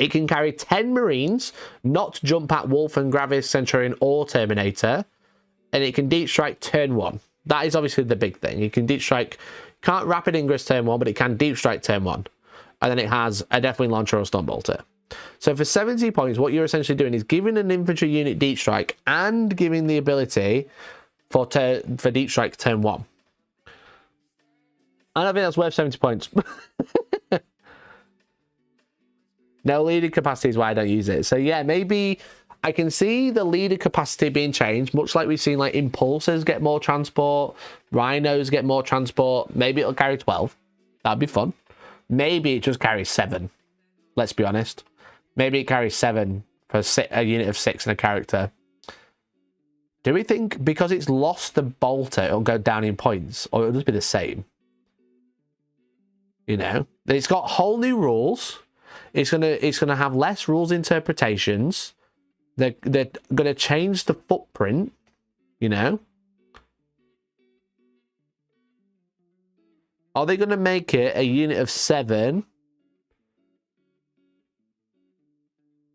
It can carry 10 Marines, not jump at Wolf and Gravis, Centurion, or Terminator. And it can deep strike turn 1. That is obviously the big thing. You can deep strike, can't rapid ingress turn 1, but it can deep strike turn 1. And then it has a Deathwing Launcher or Storm Bolter. So for 70 points, what you're essentially doing is giving an infantry unit deep strike and giving the ability for deep strike turn 1. I don't think that's worth 70 points. No leader capacity is why I don't use it. So yeah, maybe I can see the leader capacity being changed, much like we've seen like impulsors get more transport, rhinos get more transport. Maybe it'll carry 12. That'd be fun. Maybe it just carries 7. Let's be honest. Maybe it carries 7 for a unit of 6 in a character. Do we think because it's lost the bolter, it'll go down in points, or it'll just be the same? You know, it's got whole new rules. It's gonna have less rules interpretations. They're gonna change the footprint. You know, are they gonna make it a unit of 7?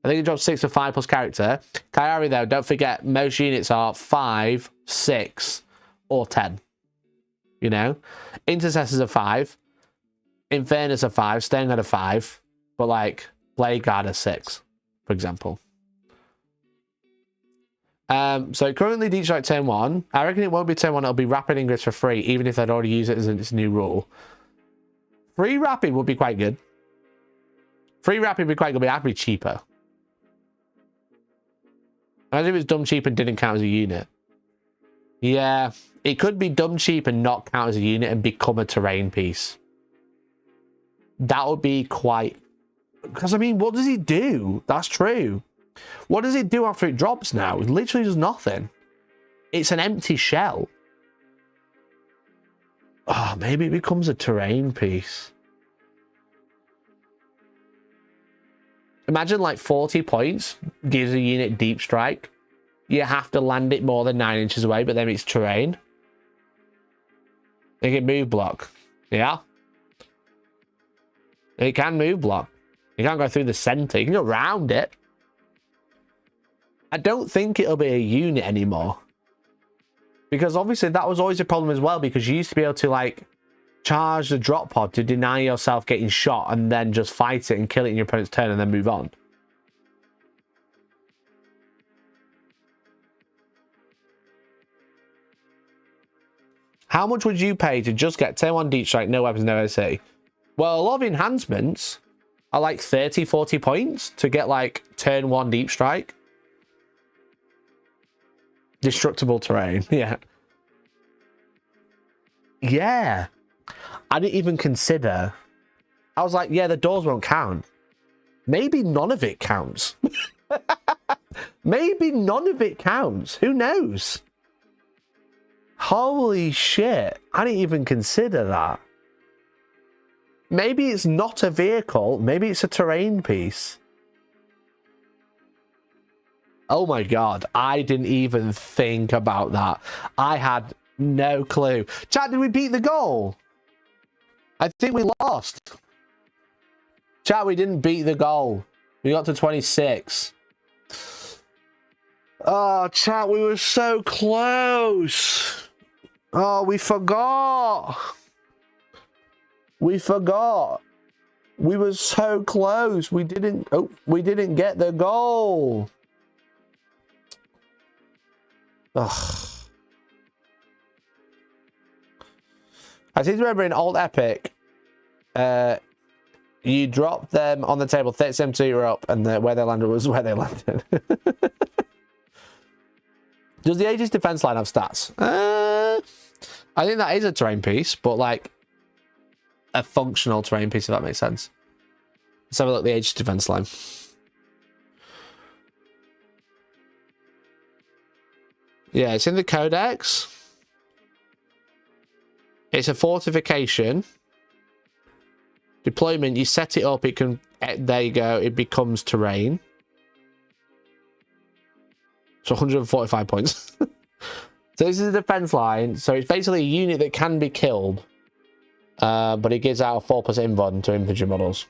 I think it drops 6 for 5 plus character. Kayari though, don't forget most units are 5, 6, or 10. You know, intercessors are 5, Infernus are 5, Staying Guard are 5, but like Blade Guard are 6, for example. So currently Deep Strike turn 1. I reckon it won't be turn 1, it'll be Rapid Ingress for free, even if they'd already use it as its new rule. Free Rapid would be quite good. Free Rapid would be quite good, but it'd have to be cheaper. Imagine if it's dumb cheap and didn't count as a unit. Yeah, it could be dumb cheap and not count as a unit and become a terrain piece. That would be quite... Because, I mean, what does it do? That's true. What does it do after it drops now? It literally does nothing. It's an empty shell. Oh, maybe it becomes a terrain piece. Imagine like 40 points gives a unit deep strike. You have to land it more than 9 inches away, but then it's terrain. It can move block. Yeah. It can move block. You can't go through the center. You can go around it. I don't think it'll be a unit anymore. Because obviously that was always a problem as well, because you used to be able to like charge the drop pod to deny yourself getting shot and then just fight it and kill it in your opponent's turn and then move on. How much would you pay to just get turn 1 deep strike, no weapons, no AC? Well, a lot of enhancements are like 30, 40 points to get like turn 1 deep strike. Destructible terrain, yeah. Yeah. I didn't even consider. I was like, yeah, the doors won't count. Maybe none of it counts. Maybe none of it counts. Who knows? Holy shit. I didn't even consider that. Maybe it's not a vehicle. Maybe it's a terrain piece. Oh my god. I didn't even think about that. I had no clue. Chat, did we beat the goal? I think we lost. Chat, we didn't beat the goal. We got to 26. Oh, chat, we were so close. Oh, we forgot. We forgot. We were so close. We didn't get the goal. Ugh. I seem to remember in Old Epic, you drop them on the table, 30 centimeters up, and where they landed was where they landed. Does the Aegis defense line have stats? I think that is a terrain piece, but like a functional terrain piece, if that makes sense. Let's have a look at the Aegis defense line. Yeah, it's in the Codex. It's a fortification. Deployment, you set it up, it can... There you go, it becomes terrain. So 145 points. So this is a defense line. So it's basically a unit that can be killed. But it gives out a 4+ invuln to infantry models.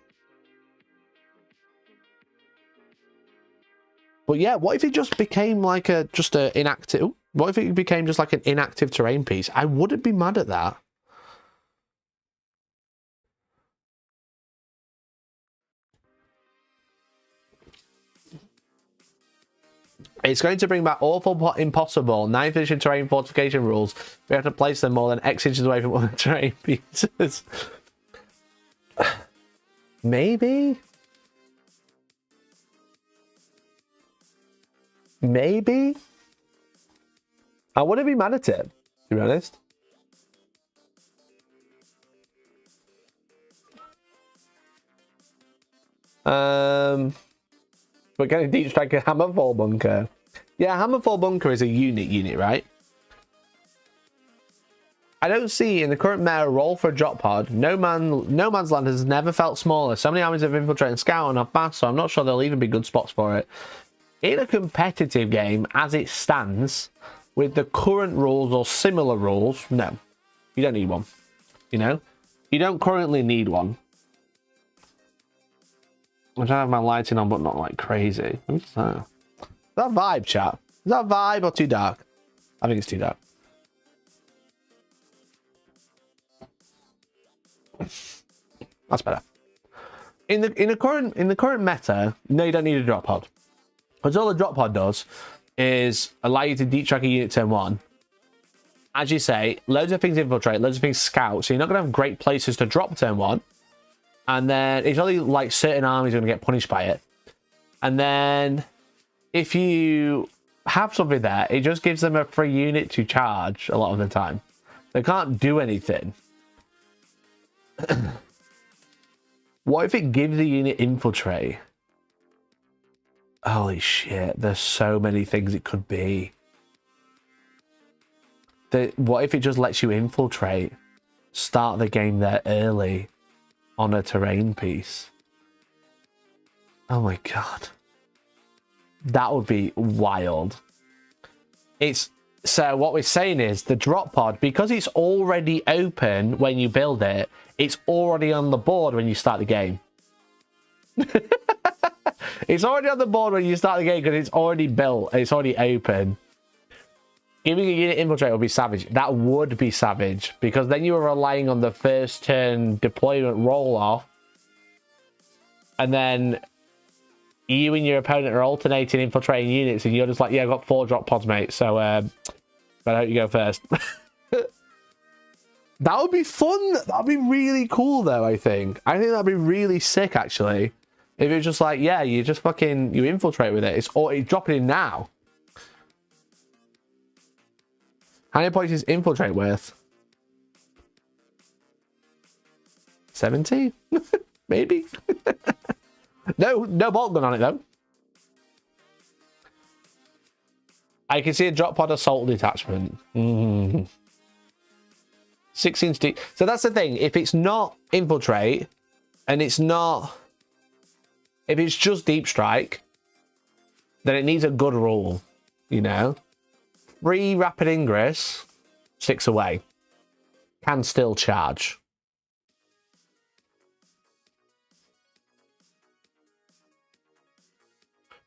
But yeah, what if it just became like just a inactive... What if it became just like an inactive terrain piece? I wouldn't be mad at that. It's going to bring back awful impossible 9th edition terrain fortification rules. We have to place them more than X inches away from other terrain pieces. Maybe? Maybe. I wouldn't be mad at it, to be honest. We're getting deep strike a hammerfall bunker. Yeah, hammerfall bunker is a unit, right? I don't see in the current meta a role for a drop pod. No man's land has never felt smaller. So many armies have infiltrated and scout and are fast, so I'm not sure there'll even be good spots for it. In a competitive game, as it stands, with the current rules or similar rules, no. You don't need one. You know? You don't currently need one. I'm trying to have my lighting on, but not like crazy. What's that? Is that vibe, chat? Is that vibe or too dark? I think it's too dark. That's better. In the current meta, no, you don't need a drop pod. Because all the drop pod does is allow you to deep track a unit turn 1. As you say, loads of things infiltrate, loads of things scout, so you're not going to have great places to drop turn 1. And then it's only like certain armies are going to get punished by it. And then if you have something there, it just gives them a free unit to charge a lot of the time. They can't do anything. What if it gives the unit infiltrate? Holy shit, there's so many things it could be. What if it just lets you infiltrate? Start the game there early on a terrain piece. Oh my god. That would be wild. So what we're saying is the drop pod, because it's already open when you build it, it's already on the board when you start the game. It's already on the board when you start the game because it's already built. It's already open. Giving a unit infiltrate would be savage. That would be savage because then you are relying on the first turn deployment roll off. And then you and your opponent are alternating infiltrating units and you're just like, yeah, I've got 4 drop pods, mate. So I hope you go first. That would be fun. That'd be really cool though, I think. I think that'd be really sick actually. If it's just like, yeah, you just fucking, you infiltrate with it. It's dropping in now. How many points is infiltrate worth? 70? Maybe? No bolt gun on it though. I can see a drop pod assault detachment. 16 deep. So that's the thing. If it's not infiltrate and it's not, if it's just deep strike, then it needs a good rule, you know? 3 rapid ingress, 6 away. Can still charge.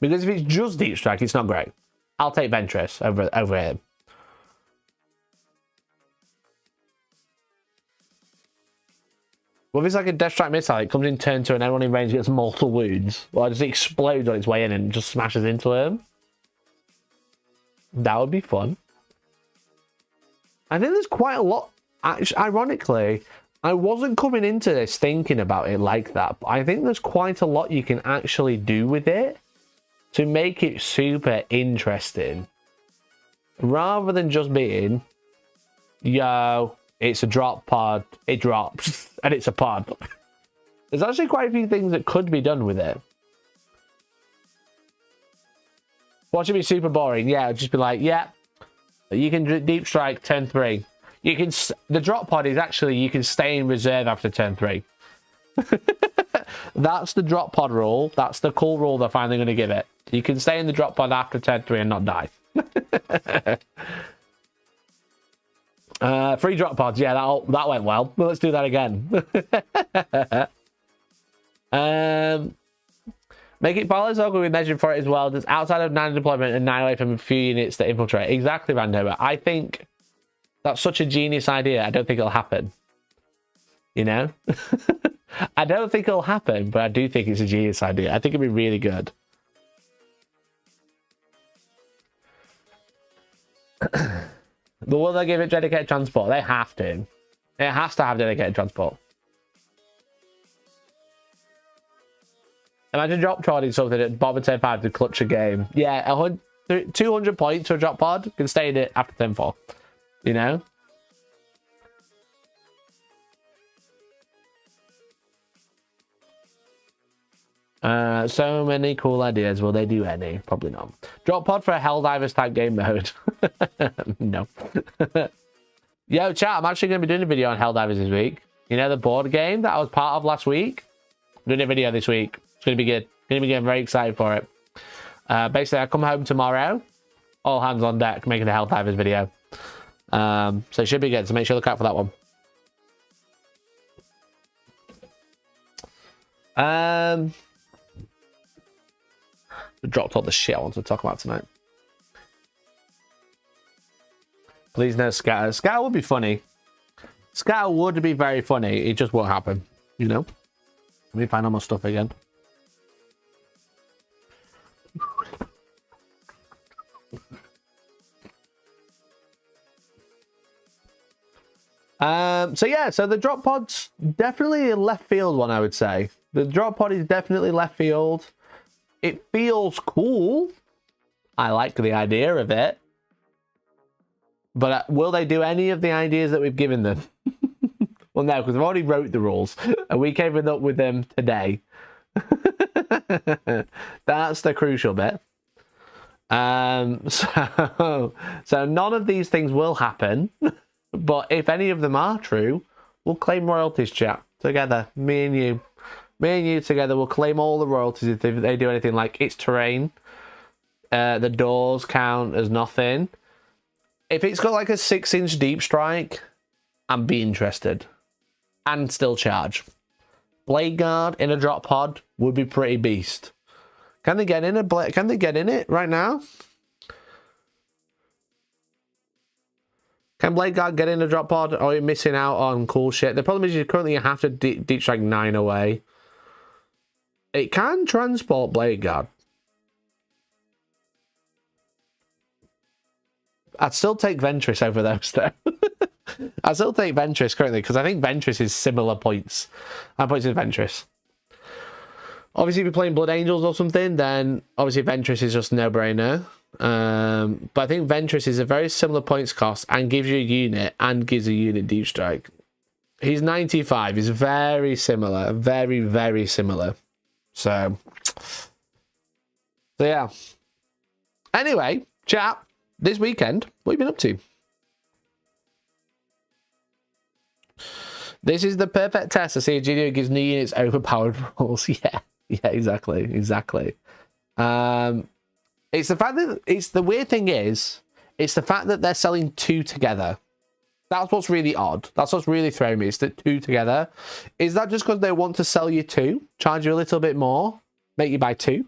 Because if it's just deep strike, it's not great. I'll take Ventress over him. Well, if it's like a Death Strike missile, it comes in turn 2 and everyone in range gets mortal wounds. Well, it just explodes on its way in and just smashes into him. That would be fun. I think there's quite a lot. Actually, ironically, I wasn't coming into this thinking about it like that, but I think there's quite a lot you can actually do with it to make it super interesting. Rather than just being, yo, it's a drop pod, it drops, and it's a pod. There's actually quite a few things that could be done with it. Watch it be super boring. Yeah, it'd just be like, yeah, you can deep strike turn 3. You can, the drop pod is actually, you can stay in reserve after turn 3. That's the drop pod rule. That's the cool rule they're finally going to give it. You can stay in the drop pod after turn 3 and not die. 3 drop pods. Yeah, that went well. Let's do that again. Make it follow so we measured for it as well. Just outside of 9 deployment and 9 away from a few units that infiltrate. Exactly, Vandover. I think that's such a genius idea. I don't think it'll happen. You know? I don't think it'll happen, but I do think it's a genius idea. I think it'd be really good. But will they give it dedicated transport? They have to. It has to have dedicated transport. Imagine drop trotting something at bottom of turn 5 to clutch a game. Yeah, 100%. 200 points to a drop pod can stay in it after 10-4. You know? So many cool ideas. Will they do any? Probably not. Drop pod for a Helldivers type game mode. No. Yo, chat, I'm actually going to be doing a video on Helldivers this week. You know, the board game that I was part of last week? I'm doing a video this week. It's going to be good. Going to be good. I'm very excited for it. Basically, I come home tomorrow. All hands on deck making a Helldivers video. So it should be good. So make sure to look out for that one. Dropped all the shit I wanted to talk about tonight. Please no scatter. Scatter would be funny. Scatter would be very funny. It just won't happen. You know? Let me find all my stuff again. So yeah, so the drop pod's definitely a left field one, I would say. The drop pod is definitely left field. It feels cool. I like the idea of it. But will they do any of the ideas that we've given them? Well, no, because I've already wrote the rules. And we came up with them today. That's the crucial bit. So none of these things will happen. But if any of them are true, we'll claim royalties, chat. Together. Me and you. Me and you together will claim all the royalties if they do anything like its terrain. The doors count as nothing. If it's got like a 6-inch deep strike, I'd be interested. And still charge. Blade guard in a drop pod would be pretty beast. Can they get in Can they get in it right now? Can Blade Guard get in a drop pod? Or are you missing out on cool shit? The problem is you currently have to deep strike 9 away. It can transport Blade Guard. I'd still take Ventress over those though. I'd still take Ventress currently because I think Ventress is similar points. I points in Ventress. Obviously, if you're playing Blood Angels or something, then obviously Ventress is just no-brainer. But I think Ventress is a very similar points cost and gives you a unit and gives a unit deep strike. He's 95. He's very similar. Very, very similar. So yeah. Anyway, chat, this weekend, what have you been up to? This is the perfect test to see if GDO gives new units overpowered rules. Yeah, exactly. It's the fact that the weird thing is, it's the fact that they're selling 2 together. That's what's really odd. That's what's really throwing me. Is that 2 together? Is that just because they want to sell you 2, charge you a little bit more, make you buy 2,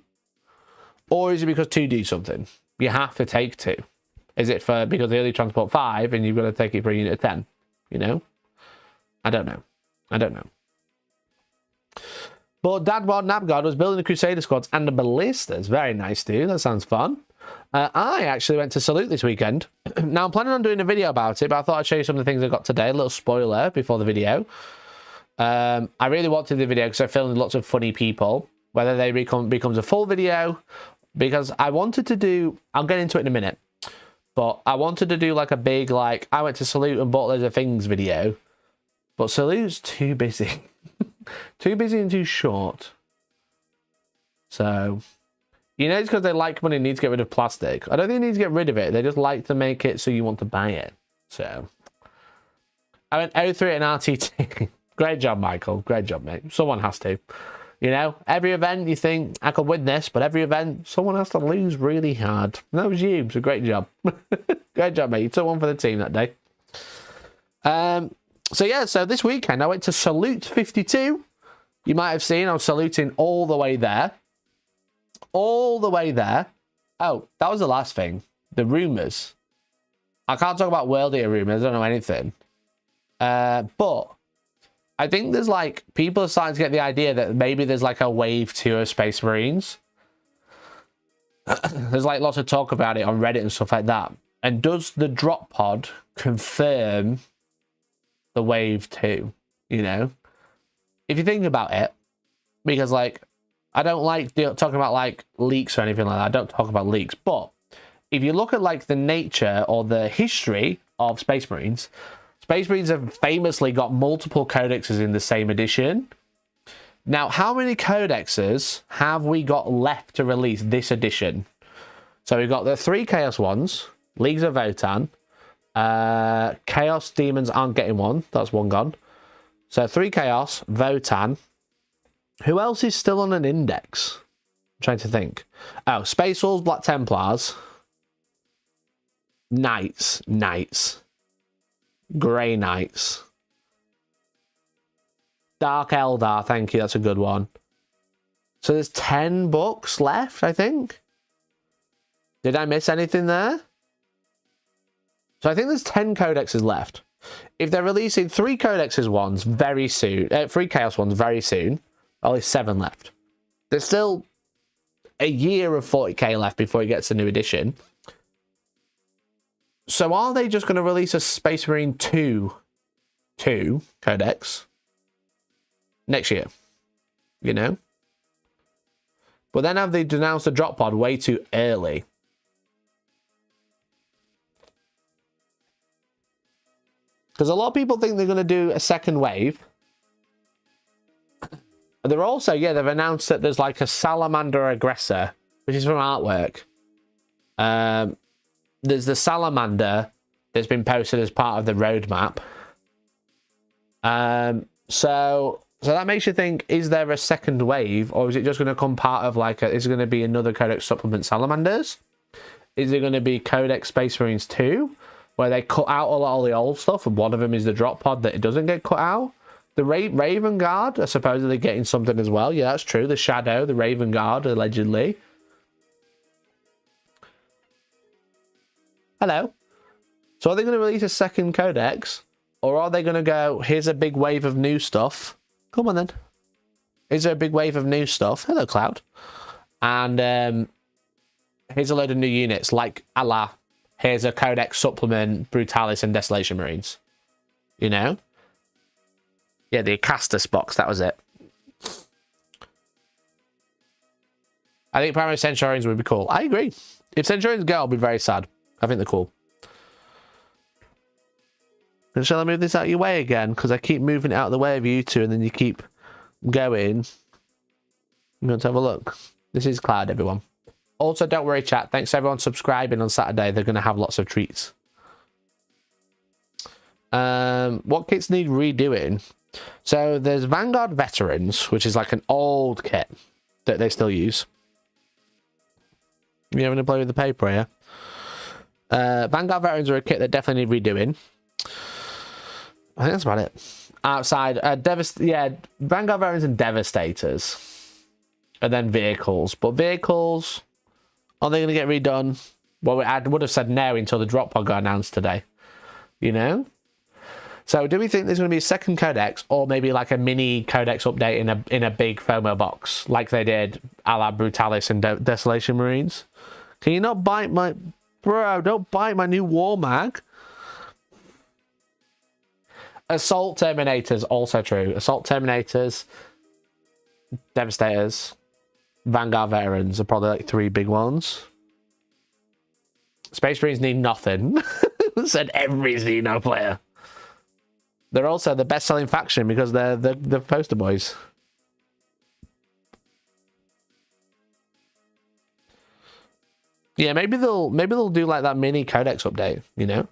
or is it because 2 do something? You have to take 2. Is it because they only transport 5 and you've got to take it for a unit of 10? You know, I don't know. But Dadwad Nabgard was building the Crusader squads and the ballistas. Very nice, dude. That sounds fun. I actually went to Salute this weekend. Now, I'm planning on doing a video about it, but I thought I'd show you some of the things I got today. A little spoiler before the video. I really wanted the video because I filmed lots of funny people. Whether they becomes a full video, because I wanted to do... I'll get into it in a minute. But I wanted to do like a big, like, I went to Salute and bought loads of things video. But Salute's too busy. Too busy and too short. So, you know, it's because they like money and need to get rid of plastic. I don't think they need to get rid of it. They just like to make it so you want to buy it. So, I went 0-3 and RTT. Great job, Michael. Great job, mate. Someone has to. You know, every event you think, I could win this, but every event, someone has to lose really hard. And that was you. So, great job. Great job, mate. You took one for the team that day. So yeah, so this weekend I went to Salute 52. You might have seen I was saluting all the way there. All the way there. Oh, that was the last thing. The rumours. I can't talk about World Eater rumours. I don't know anything. But I think there's like, people are starting to get the idea that maybe there's like a wave 2 of Space Marines. There's like lots of talk about it on Reddit and stuff like that. And does the drop pod confirm the wave 2, you know? If you think about it, because like, I don't like talking about like leaks or anything like that. I don't talk about leaks, but if you look at like the nature or the history of Space Marines, Space Marines have famously got multiple codexes in the same edition. Now, how many codexes have we got left to release this edition? So we've got the 3 Chaos ones, Leagues of Votann. Chaos Demons aren't getting one. That's one gone. So 3 Chaos, Votann. Who else is still on an index? I'm trying to think. Oh, Space Wolves, Black Templars. Knights. Grey Knights. Dark Eldar, thank you. That's a good one. So there's 10 books left, I think. Did I miss anything there? So I think there's 10 codexes left. If they're releasing 3 codexes ones very soon, 3 Chaos ones very soon, only 7 left. There's still a year of 40k left before it gets a new edition. So are they just going to release a Space Marine 2 codex next year? You know? But then have they denounced the drop pod way too early? Because a lot of people think they're going to do a second wave. They're also, yeah, they've announced that there's like a Salamander Aggressor, which is from Artwork. There's the Salamander that's been posted as part of the roadmap. So that makes you think, is there a second wave, or is it just going to come part of like is it going to be another Codex Supplement Salamanders? Is it going to be Codex Space Marines 2, where they cut out a lot of the old stuff, and one of them is the drop pod that it doesn't get cut out? The Raven Guard are supposedly getting something as well. Yeah, that's true. The Shadow, the Raven Guard, allegedly. Hello. So are they going to release a second codex? Or are they going to go, here's a big wave of new stuff? Come on then. Is there a big wave of new stuff? Hello, Cloud. And here's a load of new units, like Allah. Here's a Codex Supplement, Brutalis, and Desolation Marines. You know? Yeah, the Acastus box, that was it. I think Primary Centurions would be cool. I agree. If Centurions go, I'll be very sad. I think they're cool. And shall I move this out of your way again? Because I keep moving it out of the way of you two, and then you keep going. I'm going to have a look. This is Cloud, everyone. Also, don't worry, chat. Thanks to everyone subscribing on Saturday. They're going to have lots of treats. What kits need redoing? So there's Vanguard Veterans, which is like an old kit that they still use. You having to play with the paper, yeah? Vanguard Veterans are a kit that definitely need redoing. I think that's about it. Outside, Vanguard Veterans and Devastators. And then vehicles. But vehicles, are they going to get redone? Well, I would have said no until the drop pod got announced today. You know? So do we think there's going to be a second codex, or maybe like a mini codex update in a big FOMO box, like they did a la Brutalis and Desolation Marines? Can you not bite my... Bro, don't bite my new war mag. Assault Terminators, also true. Assault Terminators, Devastators, Vanguard Veterans are probably like 3 big ones. Space Marines need nothing. Said every Xeno player. They're also the best-selling faction because they're the poster boys. Yeah, maybe they'll do like that mini codex update, you know?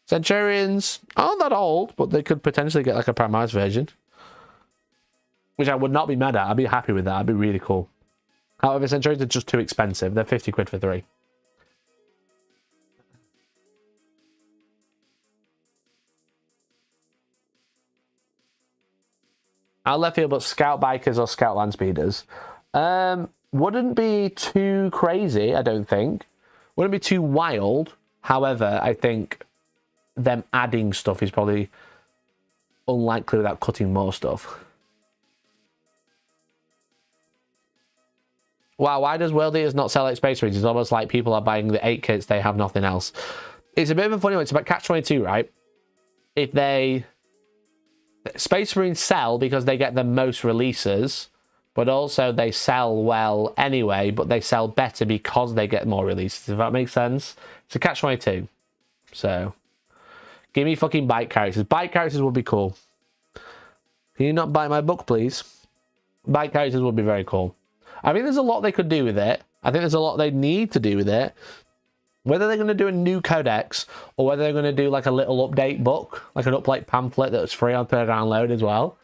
Centurions aren't that old, but they could potentially get like a Primaris version. Which I would not be mad at. I'd be happy with that. That'd be really cool. However, Centurions are just too expensive. They're 50 quid for 3. I'll left field, but Scout Bikers or Scout Land Speeders. Wouldn't be too crazy, I don't think. Wouldn't be too wild. However, I think them adding stuff is probably unlikely without cutting more stuff. Wow, why does World Eaters not sell like Space Marines? It's almost like people are buying the 8 kits, they have nothing else. It's a bit of a funny one. It's about Catch-22, right? If they... Space Marines sell because they get the most releases, but also they sell well anyway, but they sell better because they get more releases, if that makes sense. It's a catch-22. So, give me fucking bite characters. Bite characters would be cool. Can you not bite my book, please? Bite characters would be very cool. I think there's a lot they could do with it. I think there's a lot they need to do with it. Whether they're going to do a new codex or whether they're going to do like a little update book, like an update pamphlet that's free on per download as well.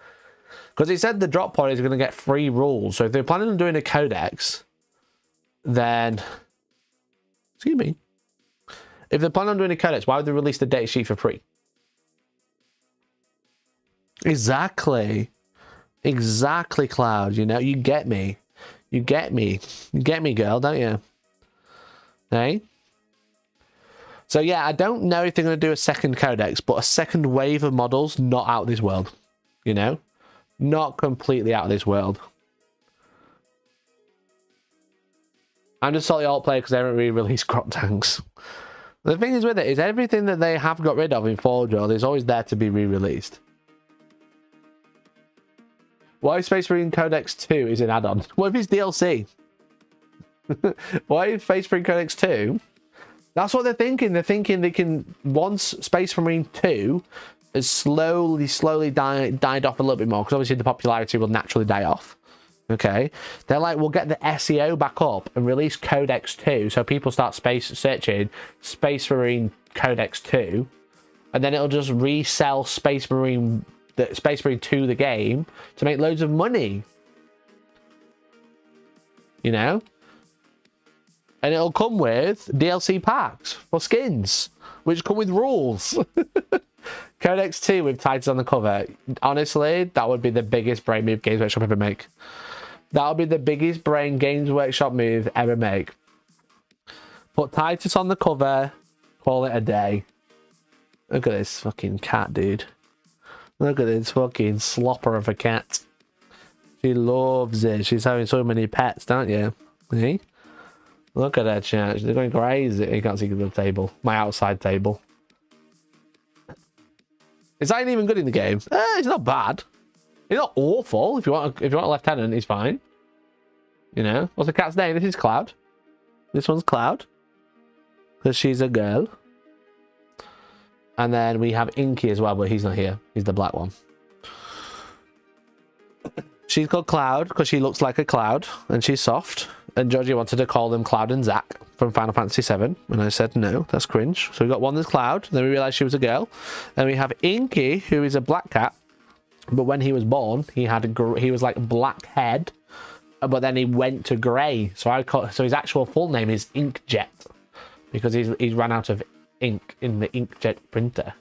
Because he said the drop pod is going to get free rules. So if they're planning on doing a codex, then... Excuse me. If they're planning on doing a codex, why would they release the data sheet for free? Exactly. Exactly, Cloud. You know, you get me. You get me. You get me, girl, don't you? Hey? So yeah, I don't know if they're going to do a second codex, but a second wave of models, not out of this world. You know? Not completely out of this world. I'm just salty alt player because they haven't really released crop tanks. The thing is with it is everything that they have got rid of in Forge World is always there to be re-released. Why Space Marine Codex 2 is an add-on? What if it's DLC? Why is Space Marine Codex 2? That's what they're thinking. They're thinking they can, once Space Marine 2 has slowly died off a little bit more, because obviously the popularity will naturally die off. Okay, they're like, we'll get the SEO back up and release Codex 2, so people start searching Space Marine Codex 2, and then it'll just resell Space Marine 2 the game to make loads of money. You know? And it'll come with DLC packs for skins, which come with rules. Codex 2 with Titans on the cover. Honestly, that would be the biggest brain move Games Workshop ever make. That would be the biggest brain Games Workshop move ever make. Put Titus on the cover, call it a day. Look at this fucking cat, dude. Look at this fucking slopper of a cat. She loves it. She's having so many pets, don't you? See? Look at her chat. She's going crazy. You can't see the table. My outside table. It's not even good in the game. It's not bad. It's not awful. If you want a lieutenant, he's fine. You know? What's the cat's name? This is Cloud. This one's Cloud. Because she's a girl. And then we have Inky as well, but he's not here. He's the black one. She's called Cloud because she looks like a cloud and she's soft. And Georgie wanted to call them Cloud and Zack from Final Fantasy VII. And I said, no, that's cringe. So we got one that's Cloud. Then we realized she was a girl. And we have Inky, who is a black cat. But when he was born, he was like black head. But then he went to grey. So his actual full name is Inkjet. Because he's run out of ink in the inkjet printer.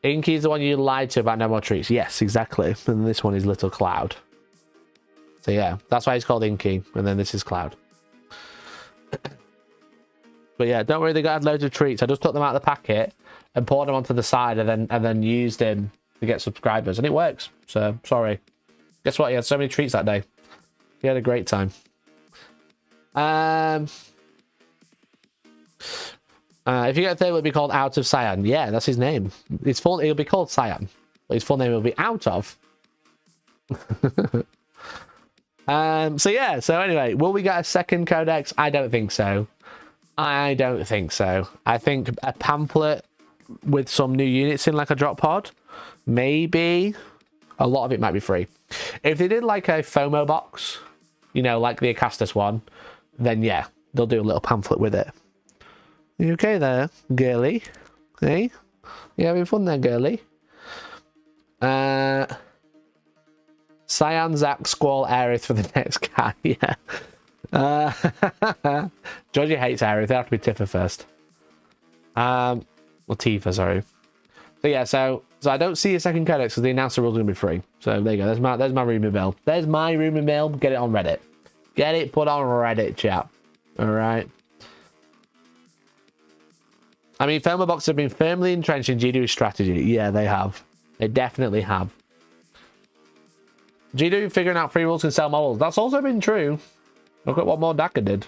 Inky's the one you lied to about no more treats. Yes, exactly. And this one is Little Cloud. So yeah, that's why he's called Inky. And then this is Cloud. But yeah, don't worry, they got loads of treats. I just took them out of the packet and poured them onto the side and then used him to get subscribers. And it works. So sorry. Guess what? He had so many treats that day. He had a great time. If you get a third, it'll be called Out of Cyan. Yeah, that's his name. It'll be called Cyan, but his full name will be Out of. So yeah. So anyway, will we get a second codex? I don't think so. I don't think so. I think a pamphlet with some new units in, like a drop pod, maybe. A lot of it might be free. If they did like a FOMO box, you know, like the Astartes one, then yeah, they'll do a little pamphlet with it. You okay there, girly? Hey? You having fun there, girly? Cyan, Zack, Squall, Aerith for the next guy, yeah. Georgie hates Aerith, they have to be Tifa first. Well, Tifa, sorry. So yeah, so I don't see a second codex because the announcer rules are going to be free. So there you go, there's my rumour mill. There's my rumour mill, get it on Reddit. Get it put on Reddit, chap. Alright. I mean, FOMO boxes have been firmly entrenched in GW's strategy. Yeah, they have. They definitely have. GW figuring out free rules can sell models. That's also been true. Look at what Mordaka did.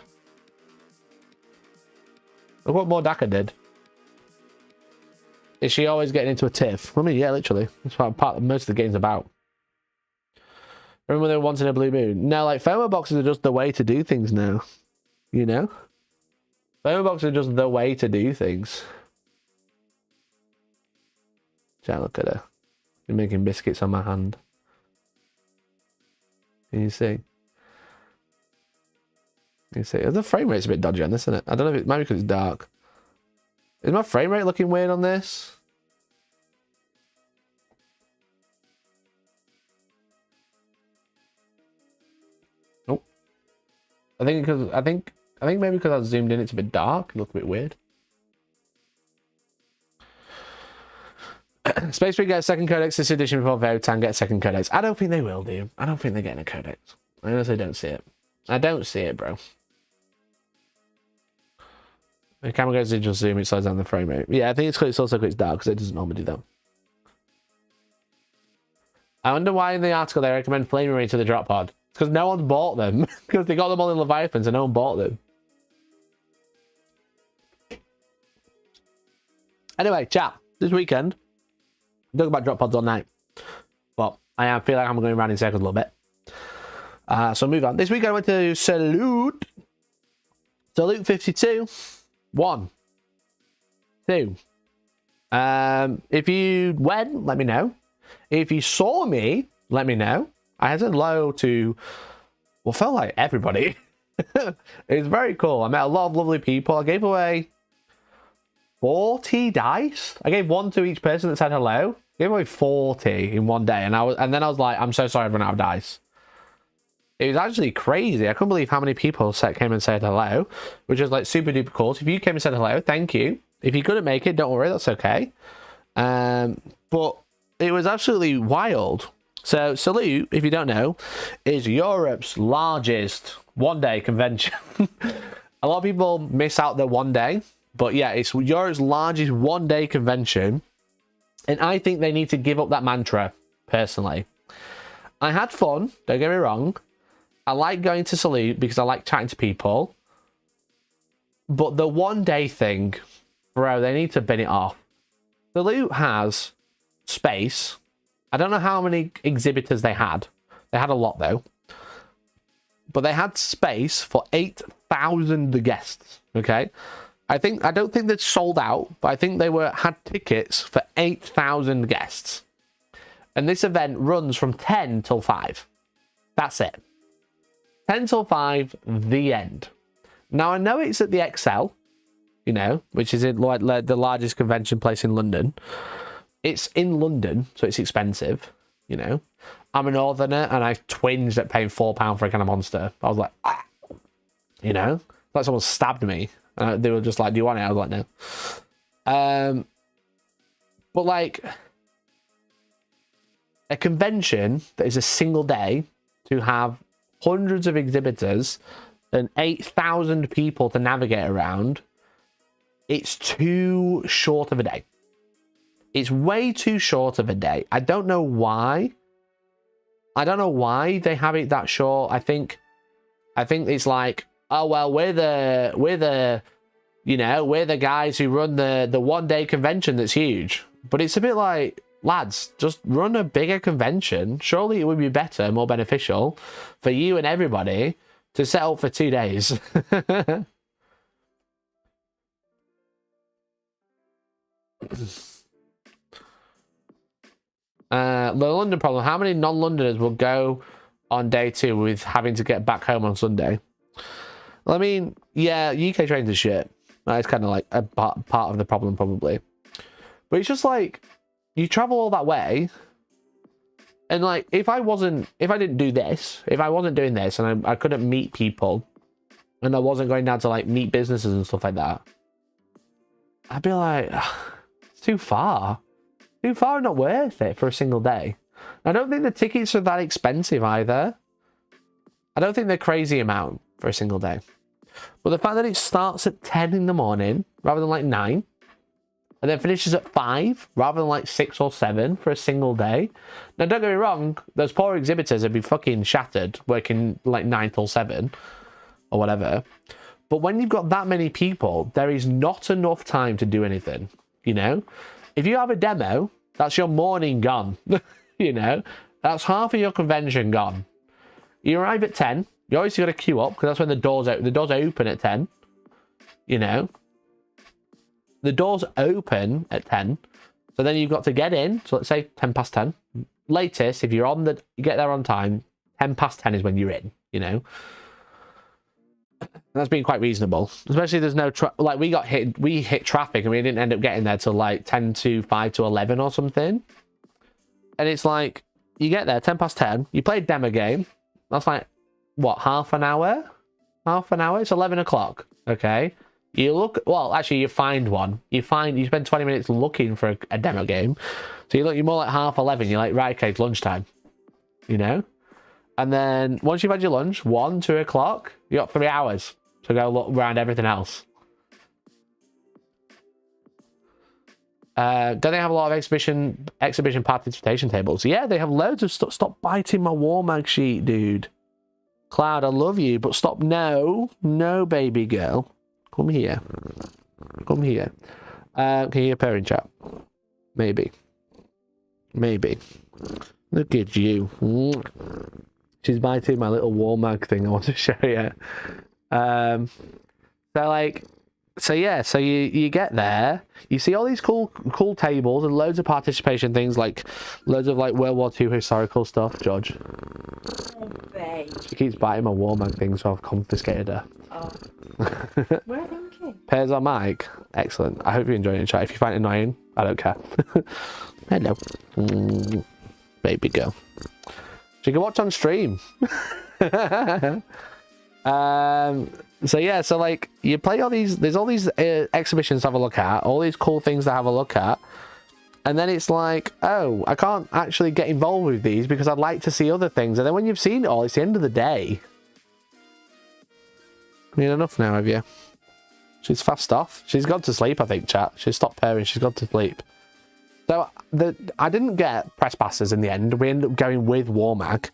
Look what Mordaka did. Is she always getting into a tiff? I mean, yeah, literally. That's what part of most of the game's about. Remember when they were wanting a blue moon? No, like, FOMO boxes are just the way to do things now. You know? FOMO boxes are just the way to do things. Chat, look at her. You're making biscuits on my hand. Can you see? You see? The frame rate's a bit dodgy on this, isn't it? I don't know if it might be because it's dark. Is my frame rate looking weird on this? Nope. I think maybe because I zoomed in, it's a bit dark. It looks a bit weird. Space Marine get a second codex this edition before Votan get a second codex. I don't think they will do. I don't think they're getting a codex. I honestly don't see it. I don't see it, bro. The camera goes digital zoom, it slows down the frame rate. Yeah, I think it's also because it's dark, because it doesn't normally do that. I wonder why in the article they recommend Flame Marine to the drop pod. It's because no one's bought them. Because they got them all in Leviathan, so no one bought them. Anyway, chat. This weekend, I'm talking about drop pods all night. But I feel like I'm going around in circles a little bit. So move on. This weekend I went to Salute. Salute 52. 1, 2. If you went, let me know. If you saw me, let me know. I said hello to, well, felt like everybody. It's very cool. I met a lot of lovely people. I gave away 40 dice. I gave one to each person that said hello. I gave away 40 in one day, and then I was like, I'm so sorry I've run out of dice. It was actually crazy. I couldn't believe how many people came and said hello, which was like super duper cool. So if you came and said hello, thank you. If you couldn't make it, don't worry, that's okay. But it was absolutely wild. So Salute, if you don't know, is Europe's largest one-day convention. A lot of people miss out the one day, but yeah, it's Europe's largest one-day convention. And I think they need to give up that mantra, personally. I had fun, don't get me wrong. I like going to Salute because I like chatting to people. But the one day thing, bro, they need to bin it off. Salute has space. I don't know how many exhibitors they had. They had a lot though. But they had space for 8,000 guests. Okay. I don't think they'd sold out, but I think they had tickets for 8,000 guests. And this event runs from 10 till 5. That's it. 10 till 5, the end. Now, I know it's at the XL, you know, which is in like the largest convention place in London. It's in London, so it's expensive, you know. I'm a northerner, and I twinged at paying £4 for a can of Monster. I was like, ah, you know, like someone stabbed me. They were just like, do you want it? I was like, no. But like, a convention that is a single day to have hundreds of exhibitors and 8,000 people to navigate around, it's too short of a day. It's way too short of a day. I don't know why. I don't know why they have it that short. I think it's like, oh well, we're the guys who run the one day convention that's huge. But it's a bit like, lads, just run a bigger convention. Surely it would be better, more beneficial for you and everybody to set up for 2 days. The London problem. How many non-Londoners will go on day 2 with having to get back home on Sunday? Well, I mean, yeah, UK trains are shit. That's kind of like a part of the problem, probably. But it's just like, you travel all that way, and like, if I didn't do this, if I wasn't doing this, and I couldn't meet people, and I wasn't going down to like meet businesses and stuff like that, I'd be like, it's too far. Too far, not worth it for a single day. I don't think the tickets are that expensive either. I don't think they're crazy amount for a single day. But the fact that it starts at 10 in the morning rather than like 9, and then finishes at 5 rather than like 6 or 7 for a single day. Now, don't get me wrong, those poor exhibitors would be fucking shattered working like 9 till 7 or whatever. But when you've got that many people, there is not enough time to do anything, you know? If you have a demo, that's your morning gone, you know? That's half of your convention gone. You arrive at 10. You always got to queue up because that's when the doors open. The doors open at 10. You know, the doors open at 10. So then you've got to get in. So let's say 10 past 10. Latest, if you're on the, you get there on time. 10 past 10 is when you're in. You know, that's been quite reasonable. Especially there's no like we hit traffic and we didn't end up getting there till like 10 to 5 to 11 or something. And it's like you get there 10 past 10. You play a demo game. That's like what, half an hour? Half an hour? It's 11 o'clock. Okay. You look, well, actually, you find one. You spend 20 minutes looking for a demo game. So you're more like half 11. You're like, right, okay, it's lunchtime. You know? And then once you've had your lunch, 1, 2 o'clock, you got 3 hours to go look around everything else. Don't they have a lot of exhibition participation tables? Yeah, they have loads of stuff. Stop biting my war mag sheet, dude. Cloud, I love you, but stop. No, baby girl. Come here. Come here. Can you hear purring, chat? Maybe. Look at you. She's biting my little war mag thing I want to show you. So you get there, you see all these cool tables and loads of participation things, like loads of like World War II historical stuff. George. Oh, babe. She keeps biting my war mag thing, so I've confiscated her. Oh. Where are they? Pairs on mic. Excellent. I hope you're enjoying it, chat. If you find it annoying, I don't care. Hello. Baby girl. She can watch on stream. So yeah, so like you play all these, there's all these exhibitions to have a look at, all these cool things to have a look at, and then it's like, oh, I can't actually get involved with these because I'd like to see other things. And then when you've seen it all, it's the end of the day. I mean, enough now, have you? She's fast off. She's gone to sleep, I think, chat. She's stopped pairing. She's gone to sleep. So I didn't get press passes in the end. We ended up going with Warmag.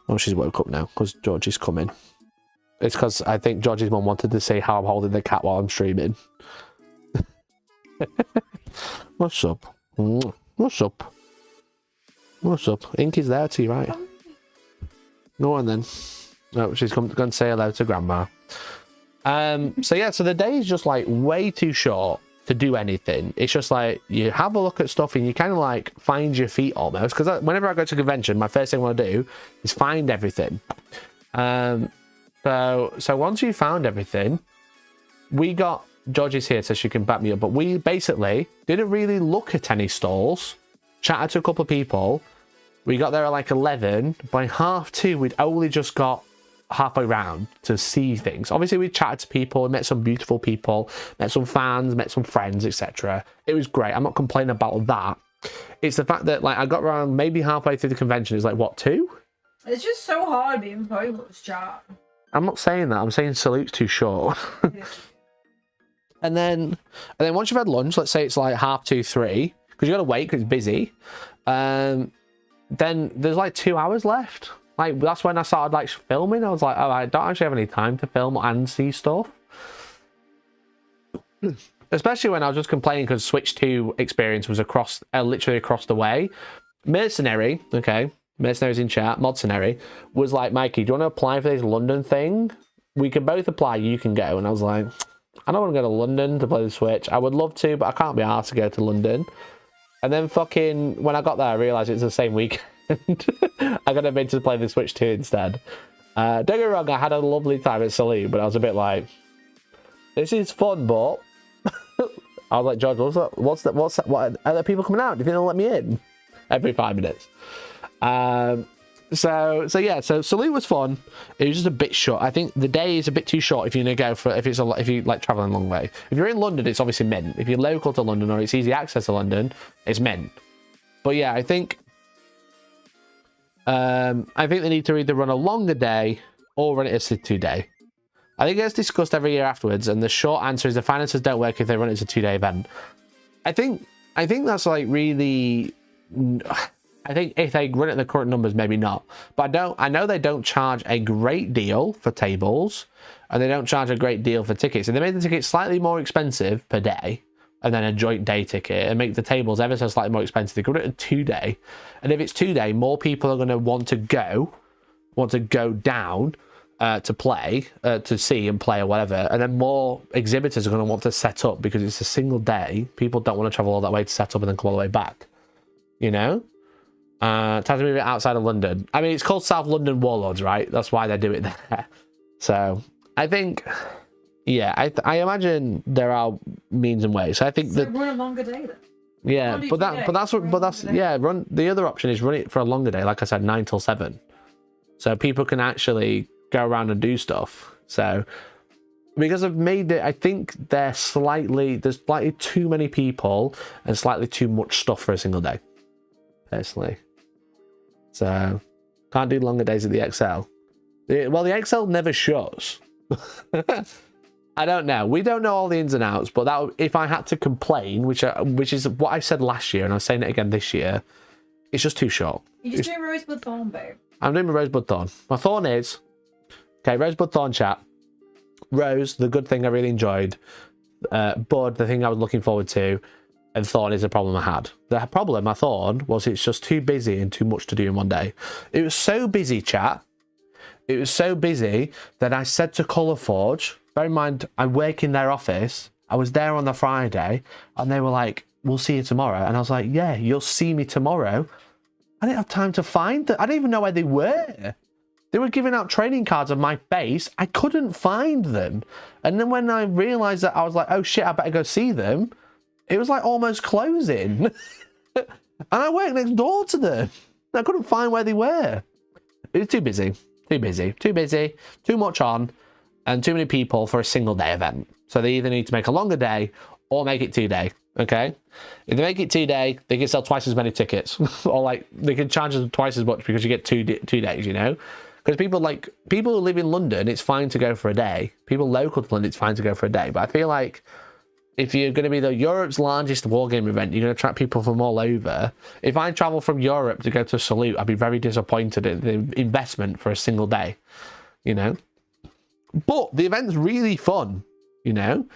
Oh, she's woke up now because George is coming. It's because I think George's mum wanted to see how I'm holding the cat while I'm streaming. What's up? What's up? What's up? Inky's there to you, right? Go on then. No, she's going to say hello to Grandma. So yeah, so the day is just like way too short to do anything. It's just like you have a look at stuff and you kind of like find your feet almost. Because whenever I go to a convention, my first thing I want to do is find everything. So once you found everything, we got Georgie's here so she can back me up. But we basically didn't really look at any stalls. Chatted to a couple of people. We got there at like 11. By 2:30, we'd only just got halfway round to see things. Obviously, we chatted to people, met some beautiful people, met some fans, met some friends, etc. It was great. I'm not complaining about that. It's the fact that like I got around maybe halfway through the convention. It's like what, 2? It's just so hard being focused, chat. I'm not saying that. I'm saying salute's too short. Yeah. and then once you've had lunch, let's say it's like 2:30, 3, because you got to wait because it's busy. Then there's like 2 hours left. Like that's when I started like filming. I was like, oh, I don't actually have any time to film and see stuff. Especially when I was just complaining because Switch 2 experience was literally across the way. Mercenary, okay. Mercenaries in chat, Modcenary, was like, Mikey, do you want to apply for this London thing? We can both apply, you can go. And I was like, I don't want to go to London to play the Switch. I would love to, but I can't be arsed to go to London. And then fucking, when I got there, I realised it's the same weekend. I got admitted to play the Switch 2 instead. Don't get me wrong, I had a lovely time at Salute, but I was a bit like, this is fun, but... I was like, George, what's that? What are there people coming out? Do you think they'll let me in? Every 5 minutes. So Salute was fun. It was just a bit short. I think the day is a bit too short if you're gonna go for if you like traveling a long way. If you're in London, it's obviously mint. If you're local to London or it's easy access to London, it's mint. But yeah, I think they need to either run a longer day or run it as a 2-day. I think it gets discussed every year afterwards, and the short answer is the finances don't work if they run it as a 2-day event. I think that's like really. I think if they run it in the current numbers, maybe not. But I know they don't charge a great deal for tables, and they don't charge a great deal for tickets. And they made the tickets slightly more expensive per day, and then a joint day ticket, and make the tables ever so slightly more expensive. They could run it a 2-day, and if it's 2-day, more people are going to want to go want to go down to play, to see and play or whatever, and then more exhibitors are going to want to set up because it's a single day. People don't want to travel all that way to set up and then come all the way back, you know. Time to move it outside of London. I mean, it's called South London Warlords, right? That's why they do it there. So I think, yeah, I imagine there are means and ways. So I think that run a longer day then. Yeah, but that's yeah. Run the other option is run it for a longer day, like I said, 9 till 7, so people can actually go around and do stuff. So because I've made it, I think there's slightly too many people and slightly too much stuff for a single day, personally. So can't do longer days at the XL. Well, the XL never shuts. I don't know. We don't know all the ins and outs, but that if I had to complain, which is what I said last year, and I'm saying it again this year, it's just too short. You're just doing rosebud thorn, babe. I'm doing my rosebud thorn. My thorn is okay. Rosebud thorn chat. Rose, the good thing I really enjoyed. Bud, the thing I was looking forward to, and thorn is the problem I had. The problem I thought was it's just too busy and too much to do in one day. It was so busy, chat. It was so busy that I said to Colourforge. Bear in mind, I work in their office. I was there on the Friday, and they were like, "We'll see you tomorrow." And I was like, "Yeah, you'll see me tomorrow." I didn't have time to find them. I didn't even know where they were. They were giving out training cards of my base. I couldn't find them. And then when I realised that, I was like, "Oh shit, I better go see them." It was like almost closing. And I worked next door to them. I couldn't find where they were. It was too busy. Too busy. Too busy. Too much on. And too many people for a single day event. So they either need to make a longer day or make it 2 day. Okay? If they make it 2 day, they can sell twice as many tickets. Or like they can charge us twice as much because you get 2 days, you know? Because people who live in London, it's fine to go for a day. People local to London, it's fine to go for a day. But I feel like if you're going to be Europe's largest wargame event, you're going to attract people from all over. If I travel from Europe to go to Salute, I'd be very disappointed in the investment for a single day, you know? But the event's really fun, you know?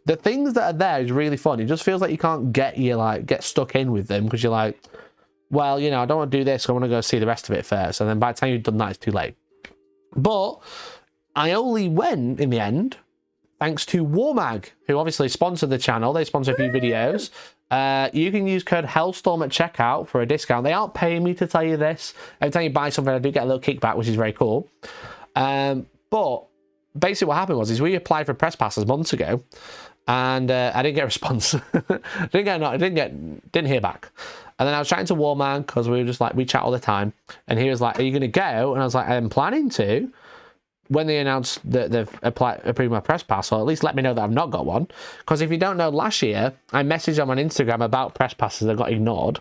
The things that are there is really fun. It just feels like you can't get stuck in with them because you're like, well, you know, I don't want to do this. I want to go see the rest of it first. And then by the time you've done that, it's too late. But I only went in the end thanks to Warmag, who obviously sponsored the channel. They sponsor a few videos. You can use code Hellstorm at checkout for a discount. They aren't paying me to tell you this. Every time you buy something, I do get a little kickback, which is very cool. But basically what happened was we applied for press passes months ago, and I didn't get a response. Didn't hear back. And then I was chatting to Warman because we were just like, we chat all the time, and he was like, "Are you going to go?" And I was like, "I'm planning to." When they announced that they've approved my press pass, or at least let me know that I've not got one. Because if you don't know, last year I messaged them on Instagram about press passes that got ignored.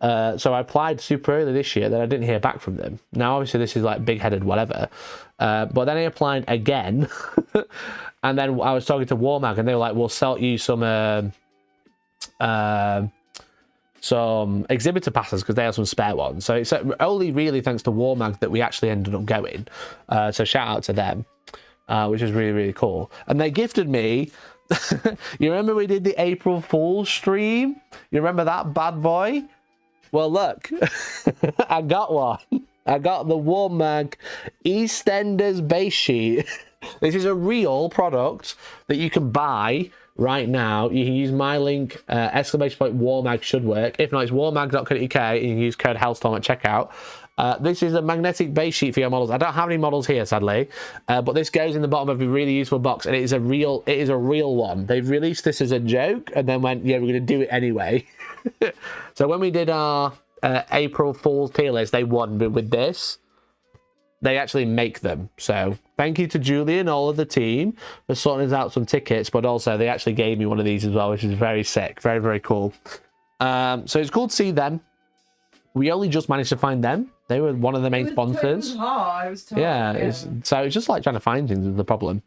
So I applied super early this year that I didn't hear back from them. Now obviously this is like big-headed whatever. But then I applied again. And then I was talking to Warmag and they were like, "We'll sell you some exhibitor passes because they have some spare ones." So it's only really thanks to Warmag that we actually ended up going. So shout out to them, which is really, really cool. And they gifted me, you remember we did the April Fool's stream? You remember that bad boy? Well, look, I got one. I got the Warmag EastEnders base sheet. This is a real product that you can buy right now. You can use my link, !Warmag should work. If not, it's warmag.co.uk and you can use code Hellstorm at checkout. This is a magnetic base sheet for your models. I don't have any models here, sadly, but this goes in the bottom of a really useful box, and it is a real one. They've released this as a joke and then went, "Yeah, we're going to do it anyway." So when we did our April Fool's tier list, they won with this. They actually make them. So thank you to Julie and all of the team for sorting us out some tickets, but also they actually gave me one of these as well, which is very sick. Very, very cool. So it's cool to see them. We only just managed to find them. They were one of the main sponsors. It was hard. It was tough. Yeah. So it's just like trying to find things is the problem.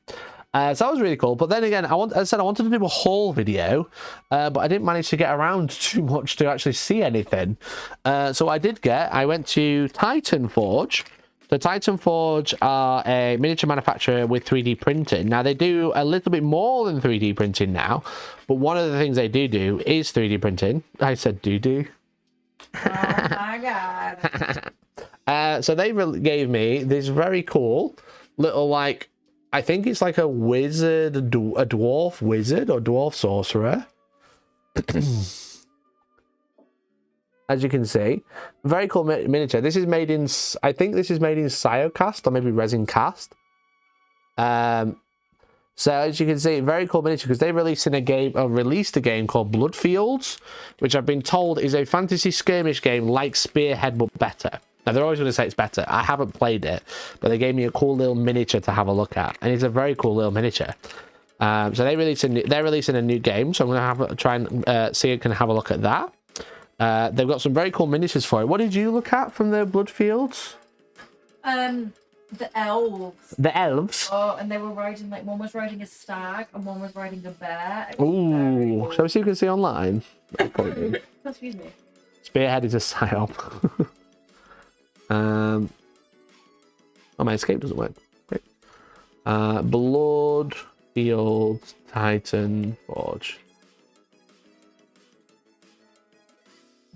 So that was really cool. But then again, as I said, I wanted to do a haul video, but I didn't manage to get around too much to actually see anything. So I went to Titan Forge. So Titan Forge are a miniature manufacturer with 3D printing. Now, they do a little bit more than 3D printing now, but one of the things they do is 3D printing. I said do. Oh my god. So they gave me this very cool little, like, I think it's like a wizard, a dwarf wizard or dwarf sorcerer. As you can see, very cool miniature. This is made in, I think this is made in Cyocast or maybe resin cast. So as you can see, very cool miniature because they released a game called Bloodfields, which I've been told is a fantasy skirmish game like Spearhead but better. Now they're always going to say it's better. I haven't played it, but they gave me a cool little miniature to have a look at, and it's a very cool little miniature. So they're releasing a new game, so I'm going to try and see if I can have a look at that. They've got some very cool miniatures for it. What did you look at from the Bloodfields? The elves. The elves? Oh, and they were riding, like, one was riding a stag and one was riding a bear. Ooh, cool. shall we see if we can see online? Excuse me. Spearhead is a psyop. Oh, my escape doesn't work. Great. Bloodfield, Titan, Forge.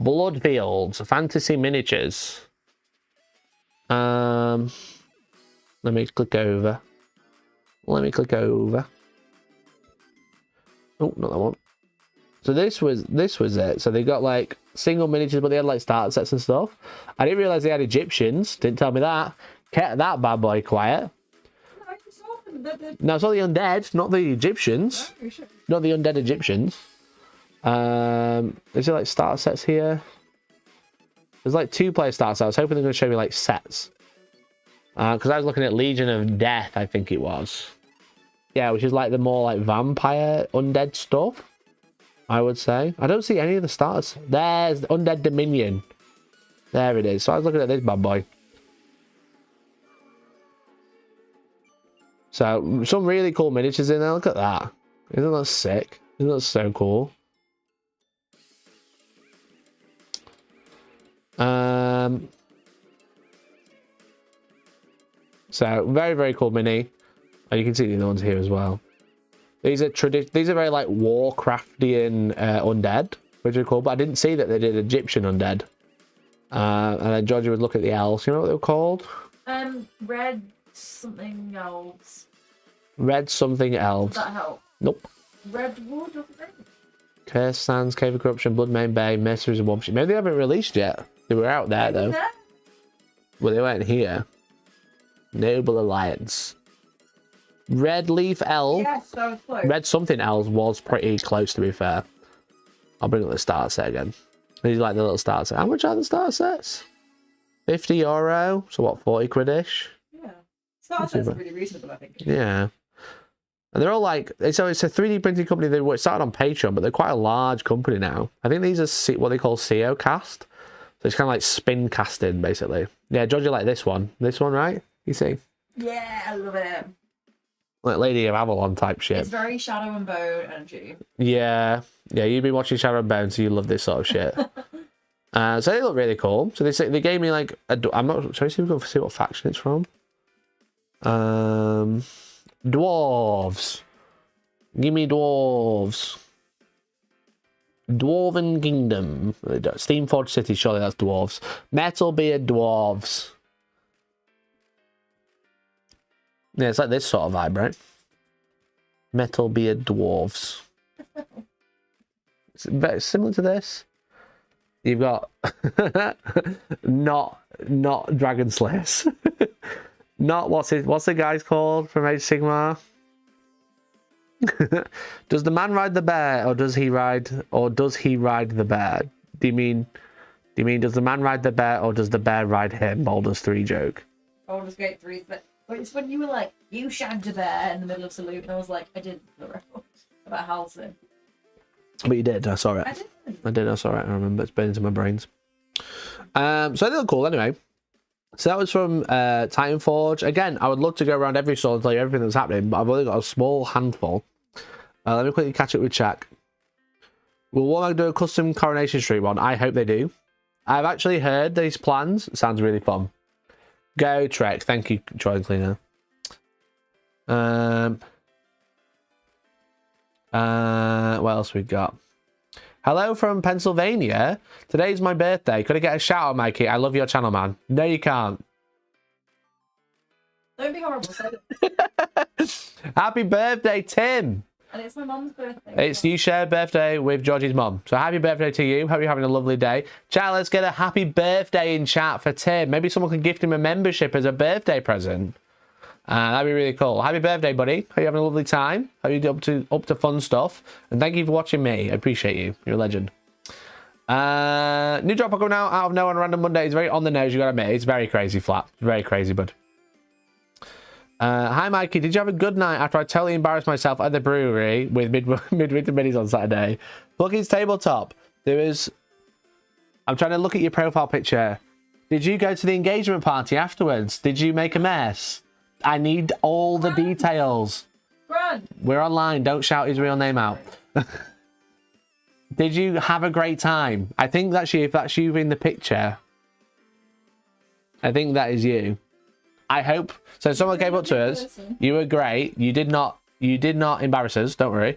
Bloodfields, fantasy miniatures. Let me click over. Oh, not that one. So this was it. So they got like single miniatures, but they had like starter sets and stuff. I didn't realize they had Egyptians. Didn't tell me that. Kept that bad boy quiet. No, it's all the undead, not the Egyptians. Not the undead Egyptians. Is there like starter sets here? There's like 2-player starter sets. I was hoping they're going to show me like sets. Because I was looking at Legion of Death, I think it was. Yeah, which is like the more like vampire undead stuff, I would say. I don't see any of the starters. There's the Undead Dominion. There it is. So I was looking at this bad boy. So some really cool miniatures in there. Look at that. Isn't that sick? Isn't that so cool? So very, very cool mini. And you can see the other ones here as well. These are very like Warcraftian undead, which are cool. But I didn't see that they did Egyptian undead. And then Georgia would look at the elves. You know what they were called? Red something elves. Red something elves. Does that help? Nope. Redwood or something? Curse Sands, Cave of Corruption, Bloodmane Bay, Mercenaries and Warmship. Maybe they haven't released yet. They were out there though. Well, they weren't here. Noble Alliance. Red Leaf Elf. Yes, that was close. Red something elves was pretty close, to be fair. I'll bring up the starter set again. These like the little starter set. How much are the starter sets? €50. So what, 40 quid-ish? Yeah. Starter sets are really reasonable, I think. Yeah. And they're all like, so it's a 3D printing company. They started on Patreon, but they're quite a large company now. I think these are what they call CO cast. So it's kind of like spin casting, basically. Yeah, George, you like this one. This one, right? You see? Yeah, I love it. Like Lady of Avalon type shit. It's very Shadow and Bone energy. Yeah. Yeah, you've been watching Shadow and Bone, so you love this sort of shit. So they look really cool. So they gave me like I'm not. Shall we see if we can see what faction it's from? Dwarves. Give me dwarves. Dwarven Kingdom. Steamforge City. Surely that's dwarves. Metalbeard dwarves. Yeah, it's like this sort of vibe, right? Metalbeard dwarves. It's very similar to this. You've got not Dragon Slayers. Not what's the guy's called from Age of Sigmar? Does the man ride the bear, or does he ride the bear? Do you mean does the man ride the bear, or does the bear ride him? Baldur's 3 joke. Baldur's Gate 3, but it's when you were like, you shagged a bear in the middle of Salute, and I was like, I didn't for the record about Halcyon. But you did. I saw it. I did. I saw it. I remember. It's been into my brains. So they look cool anyway. So that was from Titanforge. Again, I would love to go around every store and tell you everything that's happening, but I've only got a small handful. Let me quickly catch up with Chuck. Will Warhammer do a custom Coronation Street one? I hope they do. I've actually heard these plans. It sounds really fun. Go Trek. Thank you, Troy Cleaner. What else we got? Hello from Pennsylvania. Today's my birthday. Could I get a shout out, Mikey? I love your channel, man. No, you can't. Don't be horrible. Say it. Happy birthday, Tim. And it's my mum's birthday. It's you share birthday with Georgie's mum. So happy birthday to you. Hope you're having a lovely day. Chat, let's get a happy birthday in chat for Tim. Maybe someone can gift him a membership as a birthday present. That'd be really cool. Happy birthday, buddy. Hope you're having a lovely time. Hope you're up to fun stuff. And thank you for watching me. I appreciate you. You're a legend. New drop coming out of nowhere on a random Monday. It's very on the nose, you gotta admit. It's very crazy, Flat. Very crazy, bud. Hi, Mikey. Did you have a good night after I totally embarrassed myself at the brewery with midwinter minis on Saturday? Bucky's tabletop. There was... I'm trying to look at your profile picture. Did you go to the engagement party afterwards? Did you make a mess? I need all the details. Run. We're online. Don't shout his real name out. Did you have a great time? I think that's you. If that's you in the picture, I think that is you. I hope. So someone came up to us. You were great. You did not embarrass us. Don't worry.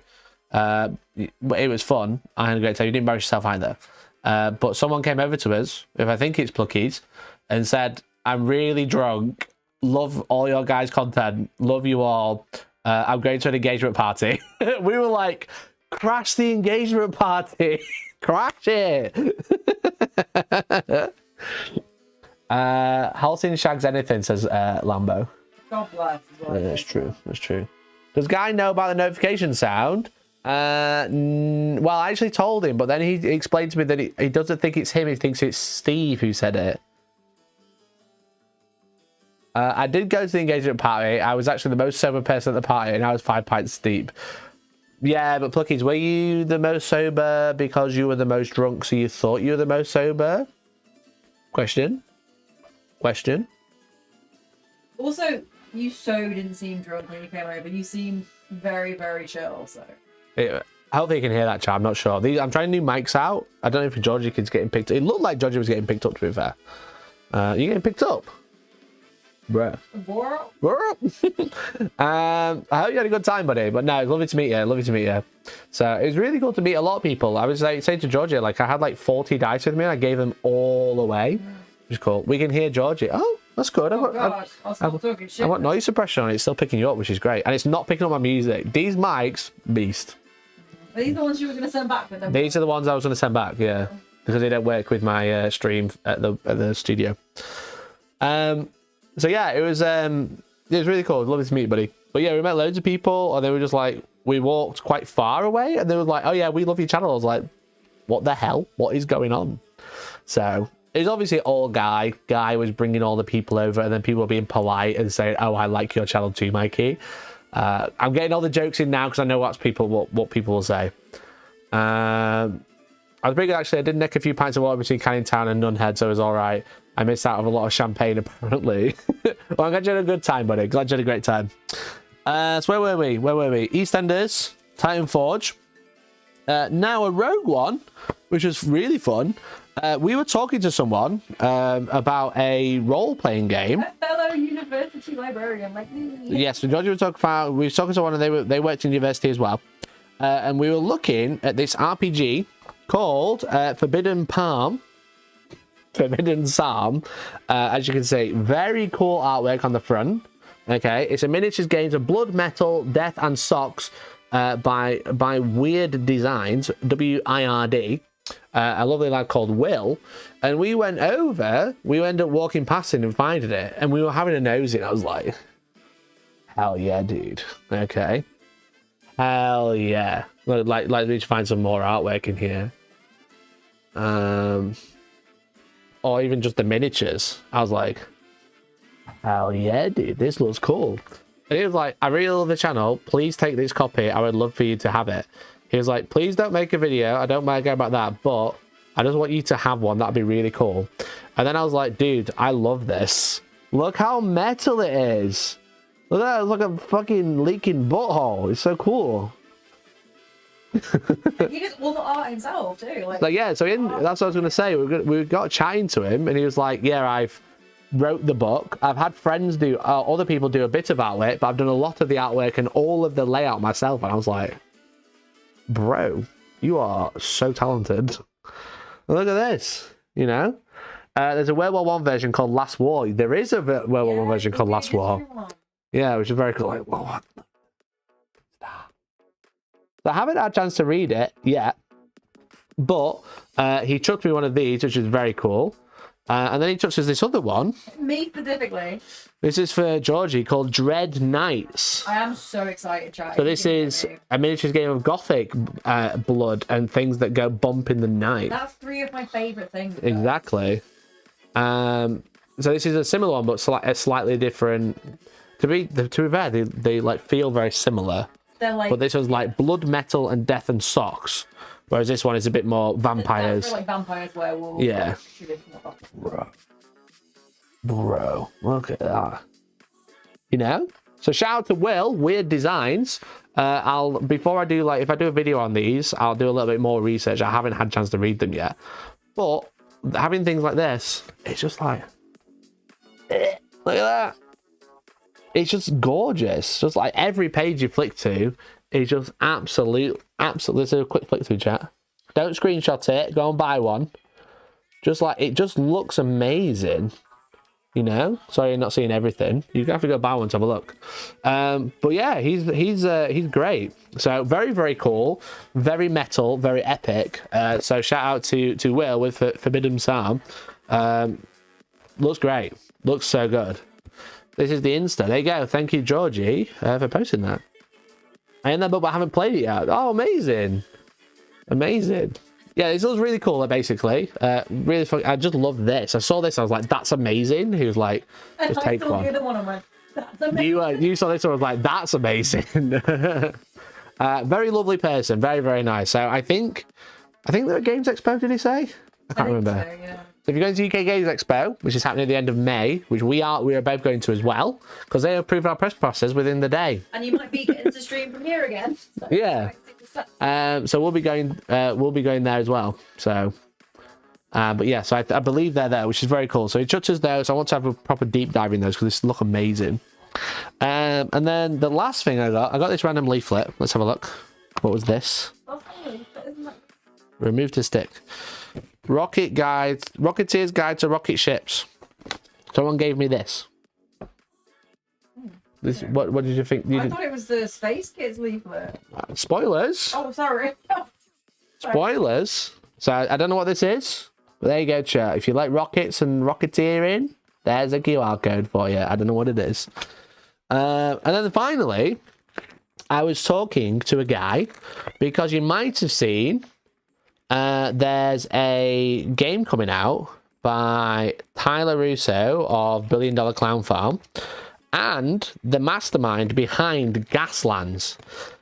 It was fun. I had a great time. You didn't embarrass yourself either. But someone came over to us, if I think it's Pluckies, and said, "I'm really drunk. Love all your guys' content. Love you all. I'm going to an engagement party." We were like, "Crash the engagement party. Crash it." Halcyon shags anything, says Lambo. God bless. That's true. That's true. Does Guy know about the notification sound? Well, I actually told him, but then he explained to me that he doesn't think it's him. He thinks it's Steve who said it. I did go to the engagement party. I was actually the most sober person at the party, and I was 5 pints deep. Yeah, but Pluckies, were you the most sober because you were the most drunk, so you thought you were the most sober? Question. Also, you didn't seem drunk when you came over. You seemed very, very chill. So. I hope you can hear that, chat. I'm not sure. I'm trying new mics out. I don't know if Georgie kid's getting picked up. It looked like Georgie was getting picked up, to be fair. You getting picked up? Bruh. I hope you had a good time, buddy. But no, it's lovely to meet you. Lovely to meet you. So it was really cool to meet a lot of people. I was like saying to Georgia, like I had like 40 dice with me, and I gave them all away. Which is cool. We can hear Georgie. Oh, that's good. I got noise suppression on it. It's still picking you up, which is great. And it's not picking up my music. These mics, beast. Are these the ones you were going to send back with them? These are the ones I was going to send back, yeah. Because they don't work with my stream at the studio. So yeah, it was really cool. Lovely to meet you, buddy. But yeah, we met loads of people, and they were just like, we walked quite far away, and they were like, "Oh yeah, we love your channel." I was like, "What the hell? What is going on?" So it was obviously all Guy. Guy was bringing all the people over, and then people were being polite and saying, "Oh, I like your channel too, Mikey." I'm getting all the jokes in now because I know what people will say. I was pretty good, actually. I did nick a few pints of water between Canning Town and Nunhead, so it was all right. I missed out on a lot of champagne, apparently. Well, I'm glad you had a good time, buddy. Glad you had a great time. So where were we? EastEnders, Titan Forge. Now a Rogue One, which was really fun. We were talking to someone about a role-playing game. A fellow university librarian like me. Yes, so Georgie we were talking to someone, and they worked in university as well. And we were looking at this RPG called Forbidden Psalm. As you can see, very cool artwork on the front. Okay, it's a miniatures game of blood, metal, death, and socks by Weird Designs, WIRD. A lovely lad called Will, and we ended up walking past it and finding it, and we were having a nosy, and I was like, hell yeah, dude. Okay, hell yeah. Like we need to find some more artwork in here. Or even just the miniatures. I was like, hell yeah, dude, this looks cool. And he was like, I really love the channel. Please take this copy. I would love for you to have it. He was like, please don't make a video. I don't mind about that, but I just want you to have one. That'd be really cool. And then I was like, dude, I love this. Look how metal it is. Look at that. It's like a fucking leaking butthole. It's so cool. He does all the art himself too. Like yeah, so that's what I was going to say. We got chatting to him, and he was like, yeah, I've wrote the book. I've had friends do, other people do a bit of artwork, but I've done a lot of the artwork and all of the layout myself. And I was like, bro, You are so talented. Look at this, you know? There's a World War One version called Last War. There is a World War One version called Last War. Yeah, which is very cool. Like, well, what? So I haven't had a chance to read it yet, but he chucked me one of these, which is very cool. And then he chucks us this other one. Me specifically. This is for Georgie, called Dreadknights. I am so excited, chat. So this is a miniatures game of Gothic blood and things that go bump in the night. That's 3 of my favourite things. Exactly. So this is a similar one, but slightly different. To be fair, they like feel very similar. They're like, but this one's like blood, metal, and death and socks. Whereas this one is a bit more vampires. Like vampires, werewolves. Yeah. Like, Bro, look at that. You know? So shout out to Will, Weird Designs. Before I do, like, if I do a video on these, I'll do a little bit more research. I haven't had a chance to read them yet. But having things like this, it's just like, look at that. It's just gorgeous. Just like every page you flick to is just absolute. Let's do a quick flick through, chat. Don't screenshot it. Go and buy one. Just like, it just looks amazing. You know? Sorry, you're not seeing everything. You have to go buy one to have a look. But yeah, he's great. So very, very cool. Very metal. Very epic. So shout out to Will with Forbidden Psalm. Looks great. Looks so good. This is the Insta. There you go. Thank you, Georgie, for posting that. I in that book, but I haven't played it yet. Oh, amazing. Amazing. Yeah, this looks really cool, basically. Really fun. I just love this. I saw this, I was like, that's amazing. He was like, just take one. The other one, I went, that's amazing. You saw this one, I was like, that's amazing. Very lovely person. Very, very nice. So I think they're at Games Expo, did he say? I can't remember. So, yeah. So if you're going to UK Games Expo, which is happening at the end of May, which we are both going to as well, because they approved our press passes within the day. And you might be getting to stream from here again. So Yeah. So we'll be going there as well. So, but yeah, so I believe they're there, which is very cool. So it chucks us there. So I want to have a proper deep dive in those because they look amazing. And then the last thing I got this random leaflet. Let's have a look. What was this? Remove to stick. Rocketeer's Guide to Rocket Ships. Someone gave me this. This what did you think? I thought it was the Space Kids leaflet. Spoilers. Oh, sorry. Spoilers. So I don't know what this is, but there you go, chat. If you like rockets and rocketeering, there's a QR code for you. I don't know what it is. And then finally, I was talking to a guy because you might have seen there's a game coming out by Tyler Russo of $1 Billion Clown Farm and the mastermind behind Gaslands.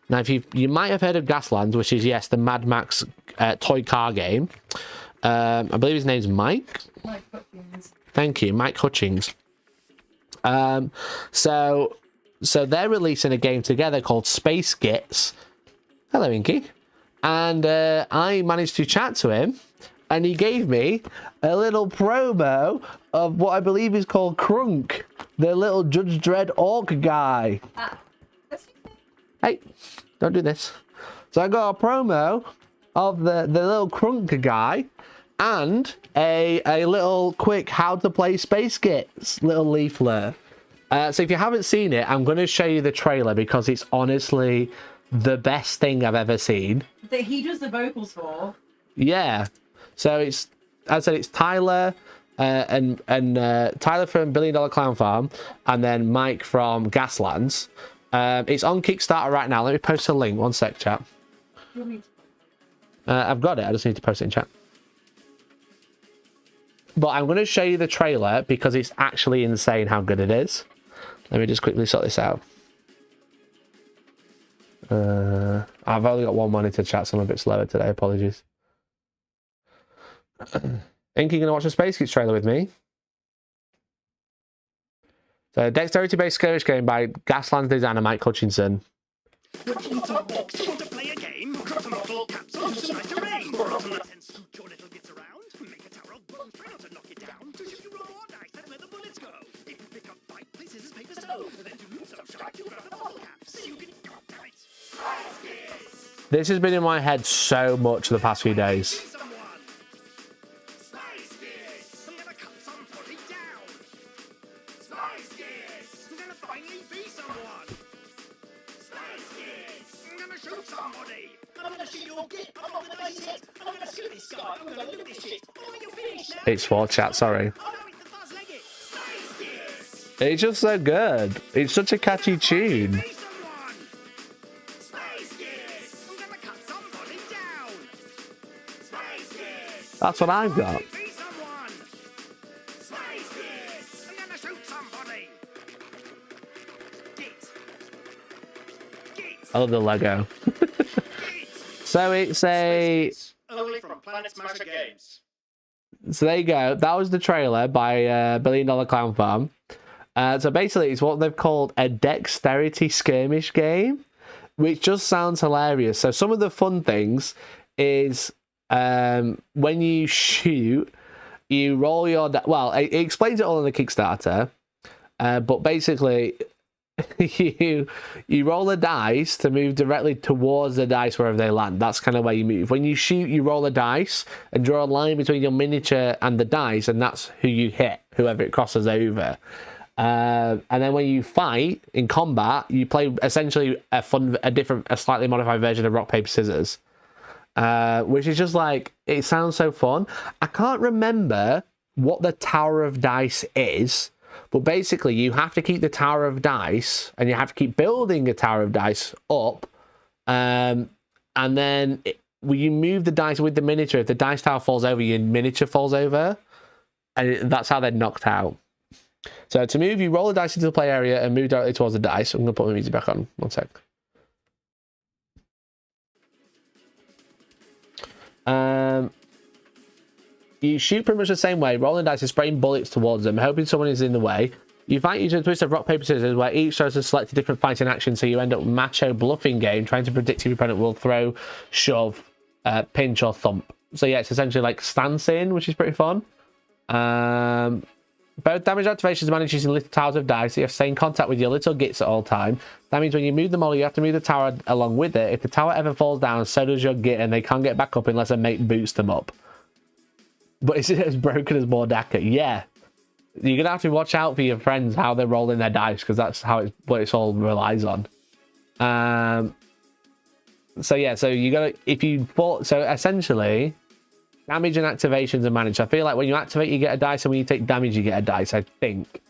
Now, if you might have heard of Gaslands, which is, yes, the Mad Max toy car game. I believe his name's Mike. Mike Hutchings. Thank you, Mike Hutchings. So they're releasing a game together called Space Gits. Hello, Inky. And I managed to chat to him, and he gave me a little promo of what I believe is called Crunk, the little Judge Dredd orc guy. Hey, don't do this. So I got a promo of the little Crunk guy and a little quick how to play Space Gits little leaflet. So if you haven't seen it, I'm going to show you the trailer because it's honestly the best thing I've ever seen. That he does the vocals for. Yeah. So it's, as I said, it's Tyler and Tyler from $1 Billion Clown Farm, and then Mike from Gaslands. It's on Kickstarter right now. Let me post a link. One sec, chat. I've got it. I just need to post it in chat. But I'm going to show you the trailer because it's actually insane how good it is. Let me just quickly sort this out. I've only got one monitor, chat, so I'm a bit slower today. Apologies. Inky, gonna watch a Space Kids trailer with me? So, dexterity-based skirmish game by Gaslands designer Mike Hutchinson. Want to play a game? Cross a model, capsule, decide terrain. Cross on the tent, scoot your little bits around. Make a tower of bone, try not to knock it down. To shoot you roll or dice, that's where the bullets go. If you pick up fight, play scissors, paper, stone. Then to lose some shot, you grab the bottle caps. So you can... God damn it! Space Kids! This has been in my head so much the past few days. Someone. Space gears. I'm gonna cut somebody down. Space gears. I'm gonna finally be someone. Space gears. I'm gonna shoot somebody. I'm gonna shoot your git. I'm not gonna base it. I'm gonna shoot this guy. I'm gonna loot this shit. Oh, you're finished now. It's for chat, sorry. Oh no, it's the fuzz-legged. Space gears. It's just so good. It's such a catchy tune. Be someone. Space gears. I'm gonna cut somebody down. Space gears. That's what I've got. Be someone. Space gears. I'm gonna shoot somebody. Git. Git. I love the Lego. Git. So it's a... Only from Planet Smasher Games. So there you go. That was the trailer by Billion Dollar Clown Farm. So basically, it's what they've called a dexterity skirmish game, which just sounds hilarious. So some of the fun things is when you shoot, you roll your... Well, it explains it all on the Kickstarter, but basically... you roll a dice to move directly towards the dice wherever they land. That's kind of where you move. When you shoot, you roll a dice and draw a line between your miniature and the dice, and that's who you hit, whoever it crosses over. And then when you fight in combat, you play essentially a slightly modified version of rock paper scissors, which is just like, it sounds so fun. I can't remember what the Tower of Dice is. But basically, you have to keep the Tower of Dice, and you have to keep building a Tower of Dice up. And then when you move the dice with the miniature, if the dice tower falls over, your miniature falls over. And that's how they're knocked out. So to move, you roll the dice into the play area and move directly towards the dice. I'm going to put my music back on. One sec. You shoot pretty much the same way, rolling dice and spraying bullets towards them, hoping someone is in the way. You fight using a twist of rock, paper, scissors, where each throws a select different fighting action, so you end up macho bluffing game, trying to predict if your opponent will throw, shove, pinch, or thump. So yeah, it's essentially like stancing, which is pretty fun. Both damage activations are managed using little towers of dice. You have to stay in contact with your little gits at all time. That means when you move the model, you have to move the tower along with it. If the tower ever falls down, so does your git, and they can't get back up unless a mate boots them up. But it's as broken as Mordaka. Yeah. You're going to have to watch out for your friends, how they're rolling their dice, because that's what it's all relies on. So yeah, so you got to, if you fall, so essentially, damage and activations are managed. I feel like when you activate, you get a dice, and when you take damage, you get a dice, I think.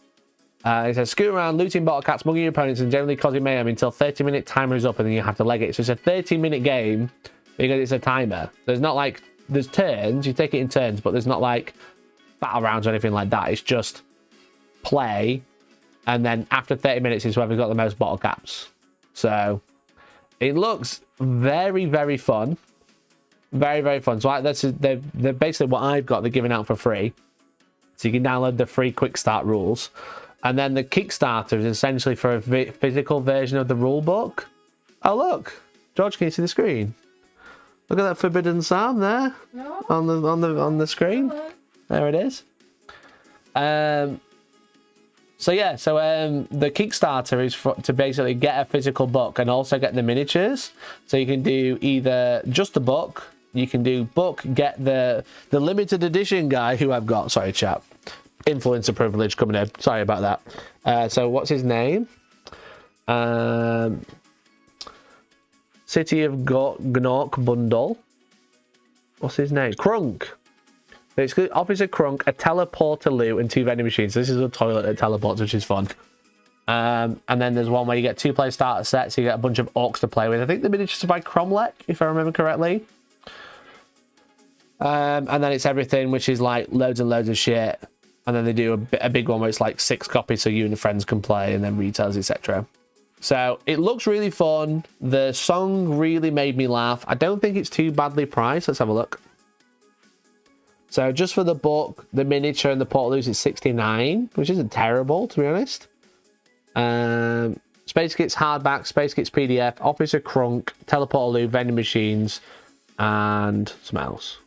It says, scoot around, looting bottle caps, mugging your opponents, and generally causing mayhem until 30-minute timer is up, and then you have to leg it. So it's a 30-minute game, because it's a timer. There's not like, there's turns, you take it in turns, but there's not like battle rounds or anything like that. It's just play, and then after 30 minutes is whoever's got the most bottle caps. So it looks very, very fun. Very, very fun. So they're basically what I've got, they're giving out for free. So you can download the free quick start rules. And then the Kickstarter is essentially for a physical version of the rule book. Oh, look. George, can you see the screen? Look at that Forbidden Psalm there. No. on the screen. There it is. So yeah, the Kickstarter is to basically get a physical book and also get the miniatures. So you can do either just the book, you can do book, get the limited edition guy who I've got. Sorry, chap. Influencer privilege coming in. Sorry about that. So what's his name? City of Gnork bundle. What's his name? Crunk. Basically, Officer Crunk, a teleporter loot, and 2 vending machines. So this is a toilet that teleports, which is fun. And then there's one where you get 2-player starter sets, so you get a bunch of orks to play with. I think the miniatures are by Cromlech, if I remember correctly. And then it's everything, which is like loads and loads of shit. And then they do a big one where it's like 6 copies, so you and your friends can play, and then retails, etc. So it looks really fun. The song really made me laugh. I don't think it's too badly priced. Let's have a look. So just for the book, the miniature, and the portaloos, it's $69, which isn't terrible, to be honest. Space Kits hardback, Space Kits PDF, Officer Crunk, Teleportaloo, vending machines, and something else.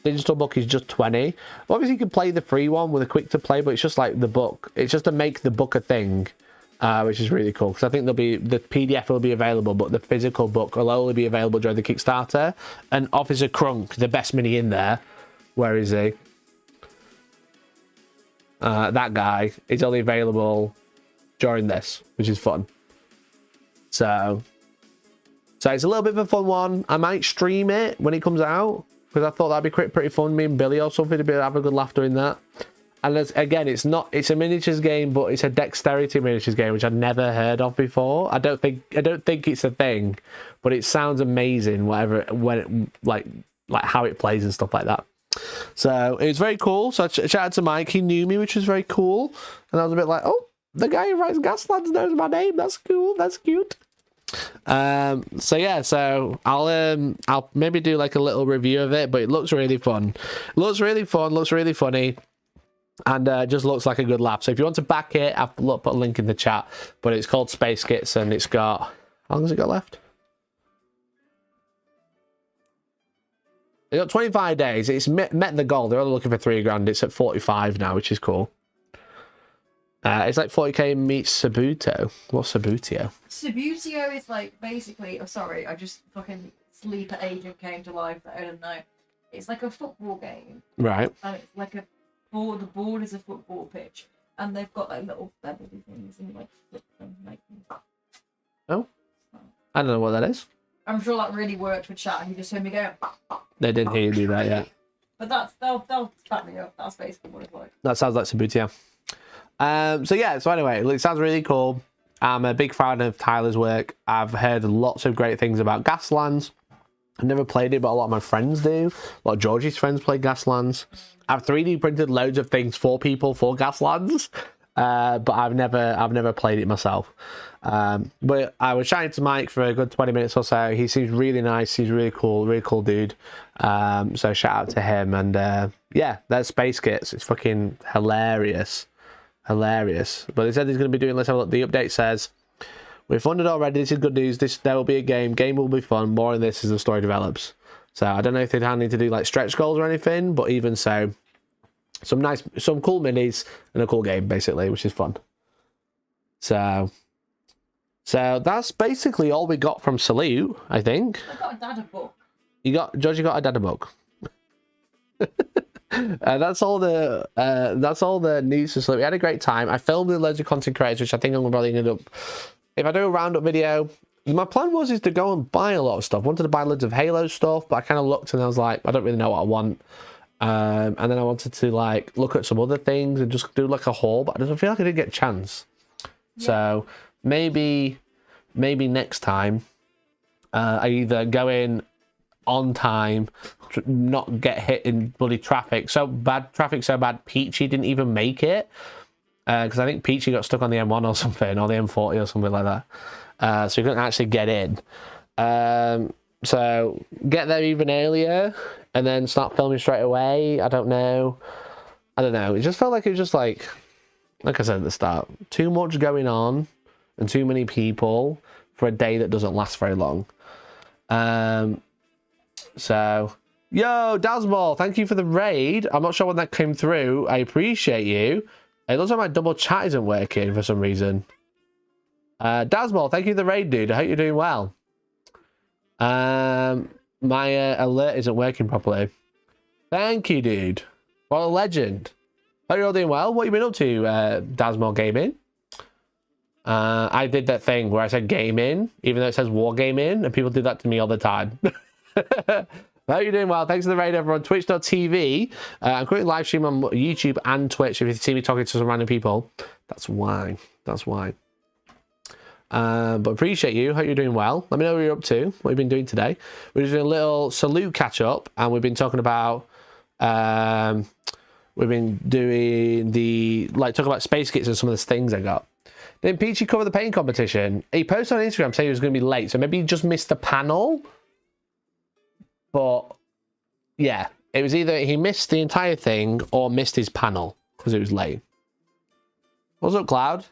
Digital book is just $20. Obviously, you can play the free one with a quick to play, but it's just like the book. It's just to make the book a thing. which is really cool because I think the PDF will be available, but the physical book will only be available during the Kickstarter. And Officer Crunk, the best mini in there, where is he? That guy is only available during this, which is fun. So it's a little bit of a fun one. I might stream it when it comes out because I thought that'd be pretty fun. Me and Billy or something to have a good laugh doing that. And again, it's a miniatures game, but it's a dexterity miniatures game, which I'd never heard of before. I don't think it's a thing, but it sounds amazing. Like how it plays and stuff like that. So it was very cool. So shout out to Mike. He knew me, which was very cool. And I was a bit like, oh, the guy who writes Gaslands knows my name. That's cool. That's cute. So yeah, so I'll maybe do like a little review of it, but it looks really fun. Looks really fun. Looks really funny. And just looks like a good lap. So if you want to back it, I've put a link in the chat. But it's called Space Kits, and it's got... How long has it got left? It got 25 days. It's met the goal. They're only looking for $3,000. It's at 45 now, which is cool. It's like 40k meets Sabuto. What's Sabutio? Sabutio is like basically... Oh, sorry, I just fucking sleeper agent came to life that I don't know. It's like a football game. Right. And it's like a... the board is a football pitch, and they've got like little feathery things and like flip them, make them. Oh, I don't know what that is. I'm sure that really worked with chat. He just heard me go. They didn't hear you do that yet. But they'll back me up. That's basically what it's like. That sounds like Sabutio. So yeah. So anyway, it sounds really cool. I'm a big fan of Tyler's work. I've heard lots of great things about Gaslands. I've never played it, but a lot of my friends do. A lot of Georgie's friends play Gaslands. I've 3D printed loads of things for people for Gaslands, but I've never played it myself. But I was chatting to Mike for a good 20 minutes or so. He seems really nice. He's really cool dude. So shout out to him. And yeah, there's Space Kits. It's fucking hilarious. But they said he's going to be doing, let's have a look. The update says, we're funded already. This is good news. There will be a game. Game will be fun. More on this as the story develops. So I don't know if they'd need to do like stretch goals or anything, but even so, some cool minis and a cool game basically, which is fun. So that's basically all we got from Salute, I think. I got a data book. Georgie got a data book. That's all the news for Salute. We had a great time. I filmed with loads of content creators, which I think I'm probably end up. If I do a roundup video, my plan was to go and buy a lot of stuff. I wanted to buy loads of Halo stuff, but I kind of looked and I was like, I don't really know what I want. And then I wanted to like look at some other things and just do like a haul, but I don't feel like I didn't get a chance. Yeah. So maybe next time I either go in on time, not get hit in bloody traffic. So bad Peachy didn't even make it. Because I think Peachy got stuck on the M1 or something, or the M40 or something like that. So he couldn't actually get in. So get there even earlier and then start filming straight away. I don't know. It just felt like it was just like I said at the start, too much going on and too many people for a day that doesn't last very long. So, yo, Dazball, thank you for the raid. I'm not sure when that came through. I appreciate you. It looks like my double chat isn't working for some reason. Dazball, thank you for the raid, dude. I hope you're doing well. My alert isn't working properly. Thank you, dude. What a legend. Hope you're all doing well. What have you been up to, Dazball Gaming? I did that thing where I said gaming, even though it says wargaming, and people do that to me all the time. I hope you're doing well. Thanks for the raid over on twitch.tv. I'm currently live streaming on YouTube and Twitch. If you see me talking to some random people, that's why. But appreciate you. Hope you're doing well. Let me know what you're up to, what you've been doing today. We're just doing a little Salute catch up, and we've been talking about we've been doing talking about Space Kits and some of the things I got. Didn't Peachy cover the paint competition? He posted on Instagram saying he was going to be late, so maybe he just missed the panel. But yeah, it was either he missed the entire thing or missed his panel because it was late. What's up, Cloud?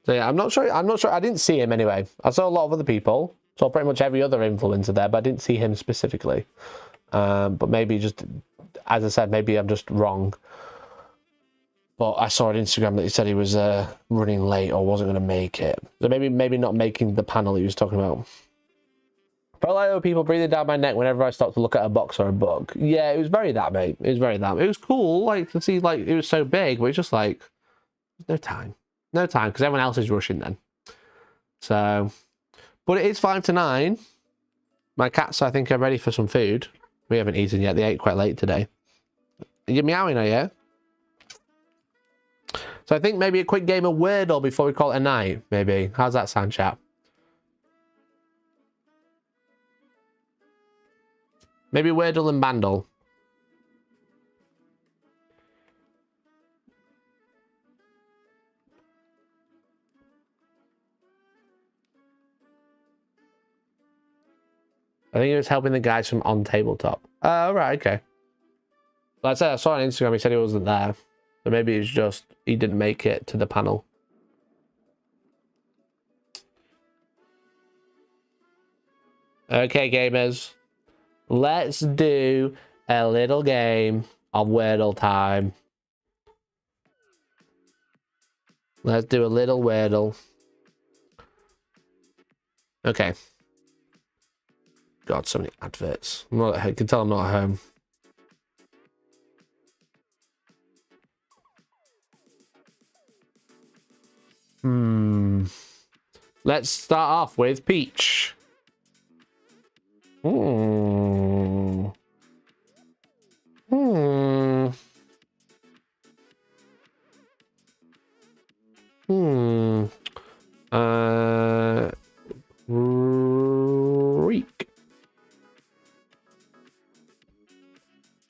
So yeah, I'm not sure. I didn't see him anyway. I saw a lot of other people. Saw pretty much every other influencer there, but I didn't see him specifically. But maybe just as I said, maybe I'm just wrong. But I saw on Instagram that he said he was running late or wasn't going to make it. So maybe not making the panel he was talking about. Felt like there were people breathing down my neck whenever I stopped to look at a box or a book. Yeah, it was very that, mate. It was very that. It was cool, like, to see, like, it was so big, but it's just like, no time. No time, because everyone else is rushing then. So, but it is 5 to 9. My cats, I think, are ready for some food. We haven't eaten yet. They ate quite late today. You're meowing, are you? So I think maybe a quick game of Wordle before we call it a night, maybe. How's that sound, chat? Maybe Wordle and Bandle. I think he was helping the guys from on tabletop. Oh, right, okay. Like I said, I saw on Instagram, he said he wasn't there. So maybe it's just he didn't make it to the panel. Okay, gamers. Let's do a little game of Wordle time. Let's do a little Wordle. Okay. God, so many adverts. I can tell I'm not at home. Let's start off with Peach. Reek.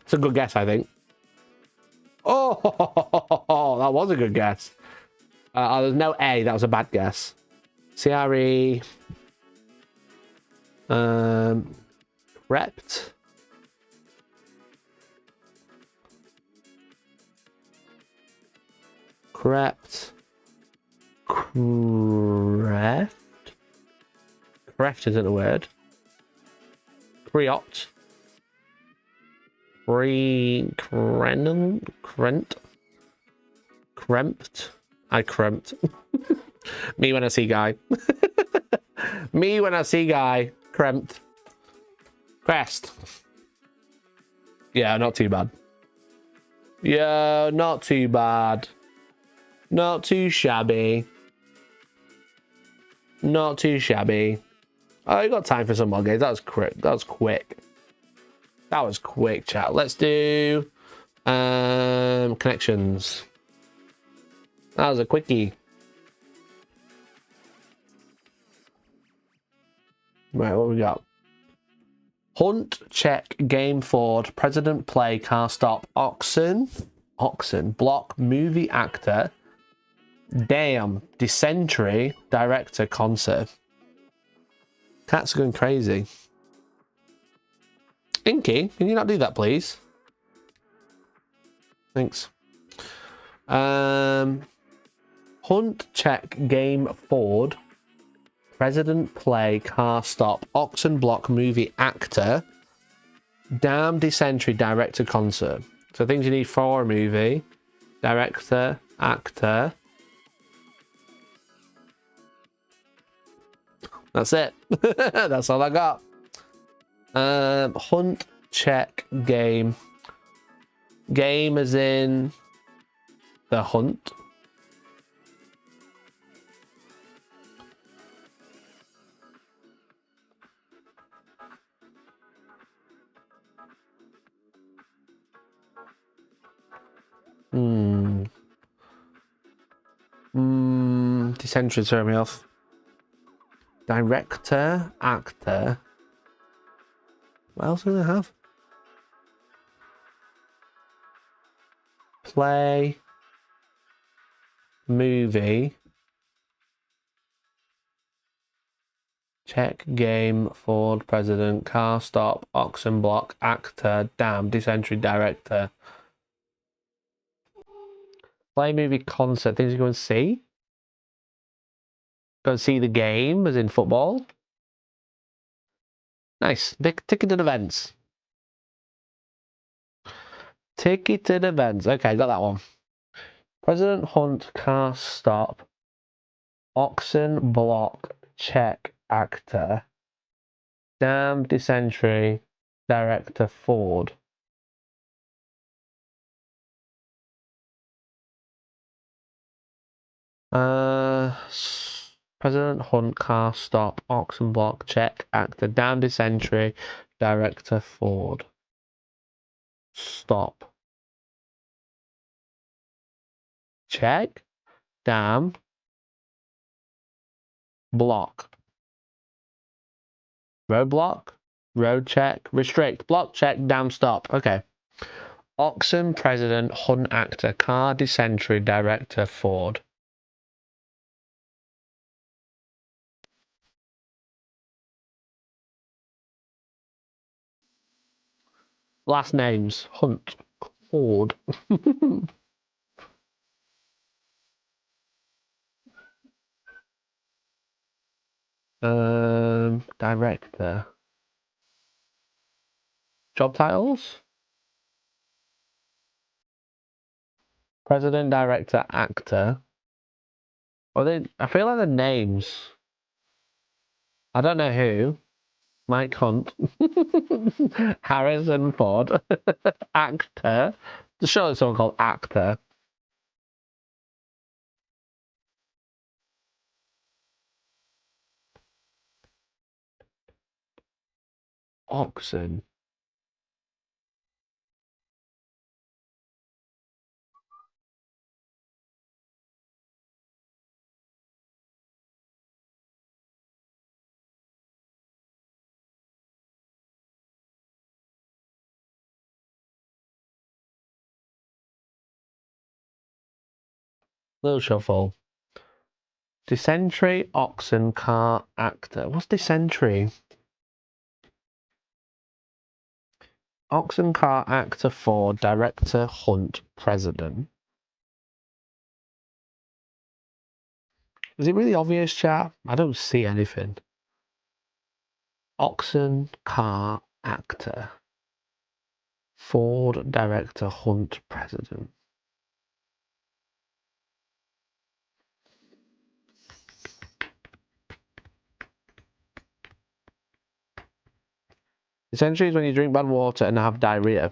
It's a good guess, I think. Oh, that was a good guess. There's no A. That was a bad guess. CRE. Crept. Creft. Creft isn't a word. Creopt. Cremped. I cremped. Me when I see guy. Me when I see guy. Cremped. Crest. Yeah, not too bad. Yeah, not too bad. Not too shabby. Not too shabby. Oh, you got time for some more games. That was quick. That was quick. That was quick, chat. Let's do connections. That was a quickie. Right, what we got? Hunt, check, game forward, president, play, car stop, oxen, block, movie actor, damn, dysentery, director, concert. Cats are going crazy. Inky, can you not do that, please? Thanks. Hunt, check, game, forward, president, play, car stop, oxen, block, movie, actor, damn, dysentery, director, concert. So things you need for a movie: director, actor. That's it. That's all I got. Hunt, check, game. Game as in the hunt. Dysentery throw me off. Director, actor. What else do they have? Play, movie, check, game, forward, president, car stop, oxen block, actor, damn, dysentery, director. Play, movie, concert, things you go and see? Go and see the game, as in football. Nice. Big ticketed events. Ticketed events. Okay, got that one. President Hunt, car stop, oxen block, check, actor, dam, dysentery, director Ford. President Hunt, car stop, oxen block, check, actor, dam, dysentery, director Ford. Stop. Check, dam, block. Roadblock, road check, restrict, block check, dam, stop. Okay. Oxen, president, Hunt, actor, car, dysentery, director Ford. Last names, Hunt, Ford. Director. Job titles? President, director, actor. I feel like the names. I don't know who. Mike Hunt. Harrison Ford. Actor. Surely someone called actor. Oxen. Little shuffle. Dysentery, oxen, car, actor. What's dysentery? Oxen, car, actor, Ford, director, Hunt, president. Is it really obvious, chat? I don't see anything. Oxen, car, actor. Ford, director, Hunt, president. Dysentery is when you drink bad water and have diarrhea.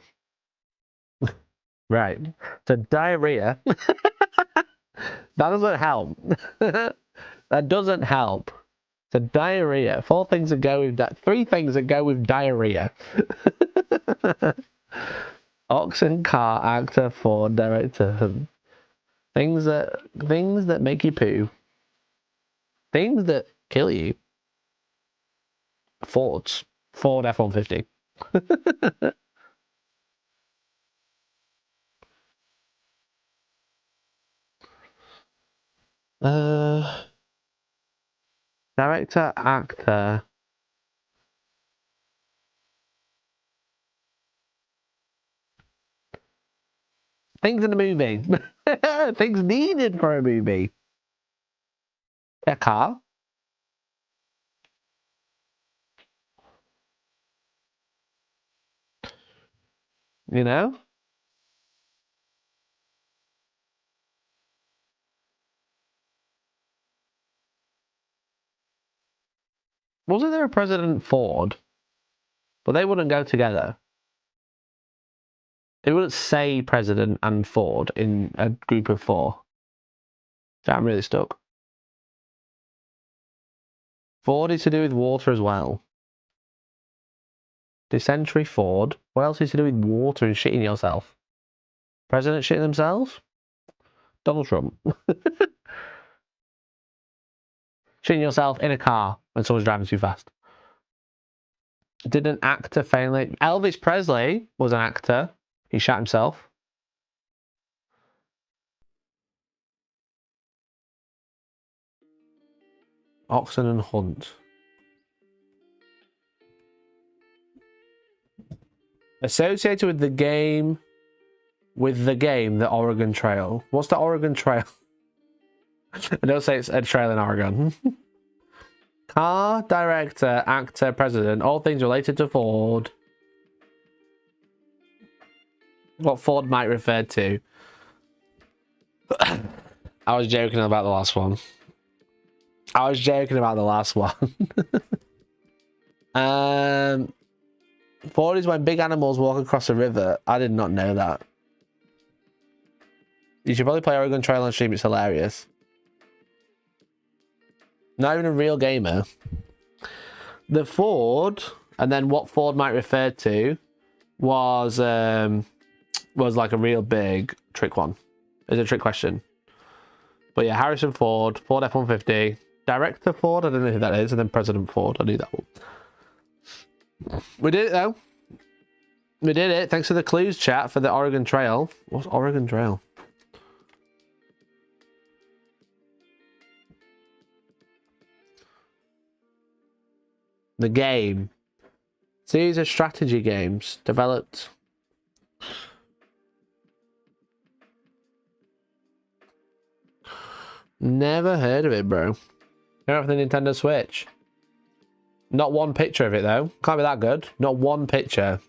Right. So diarrhea. That doesn't help. That doesn't help. So diarrhea. Three things that go with diarrhea. Oxen, car, actor, Ford, director. Things that make you poo. Things that kill you. Fords. Ford F-150. Director, actor. Things in a movie. Things needed for a movie. A car. You know? Wasn't there a President Ford? But they wouldn't go together. They wouldn't say President and Ford in a group of four. So I'm really stuck. Ford is to do with water as well. Dysentery Ford. What else is to do with water and shitting yourself? President shitting themselves? Donald Trump. Shitting yourself in a car when someone's driving too fast. Did an actor famously... Elvis Presley was an actor. He shot himself. Oxen and Hunt. Associated with the game... the Oregon Trail. What's the Oregon Trail? I don't say it's a trail in Oregon. Car, director, actor, president. All things related to Ford. what Ford might refer to. I was joking about the last one. Ford is when big animals walk across a river. I did not know that. You should probably play Oregon Trail on stream. It's hilarious. Not even a real gamer. The Ford, and then what Ford might refer to, was like a real big trick one. It's a trick question. But yeah, Harrison Ford, Ford F-150, Director Ford, I don't know who that is, and then President Ford. I knew that one. We did it though. We did it. Thanks for the clues, chat, for the Oregon Trail. What's Oregon Trail? The game. Series of strategy games developed. Never heard of it, bro. Not for the Nintendo Switch. Not one picture of it though. Can't be that good. Not one picture.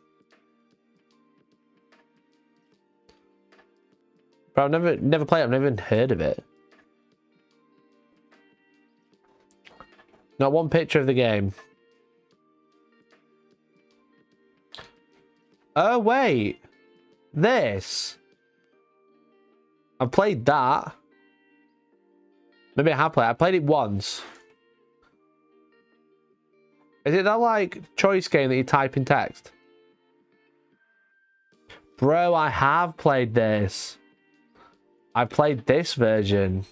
Bro, I've never played it. I've never even heard of it. Not one picture of the game. Oh wait, this. I've played that. Maybe I have played. I played it once. Is it that like choice game that you type in text? Bro, I have played this. I played this version.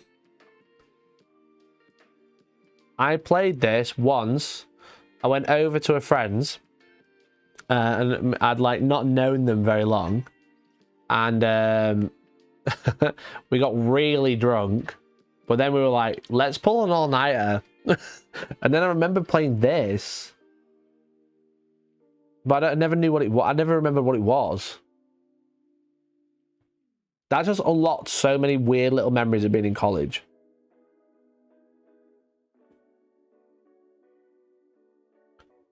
I played this once. I went over to a friend's. And I'd like not known them very long. And we got really drunk. But then we were like, let's pull an all-nighter. And then I remember playing this. But I never knew what it was. I never remember what it was. That just unlocked so many weird little memories of being in college.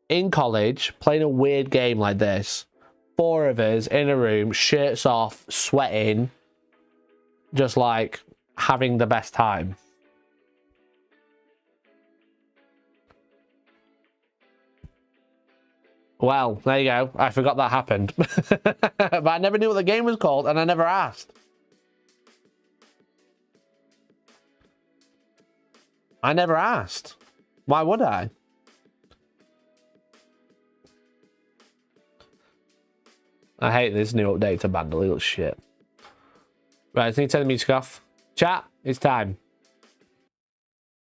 In college, playing a weird game like this. 4 of us in a room, shirts off, sweating. Just like having the best time. Well, there you go. I forgot that happened. But I never knew what the game was called, and I never asked. I never asked. Why would I? I hate this new update to bundle. It looks shit. Right, I need to turn the music off. Chat, it's time.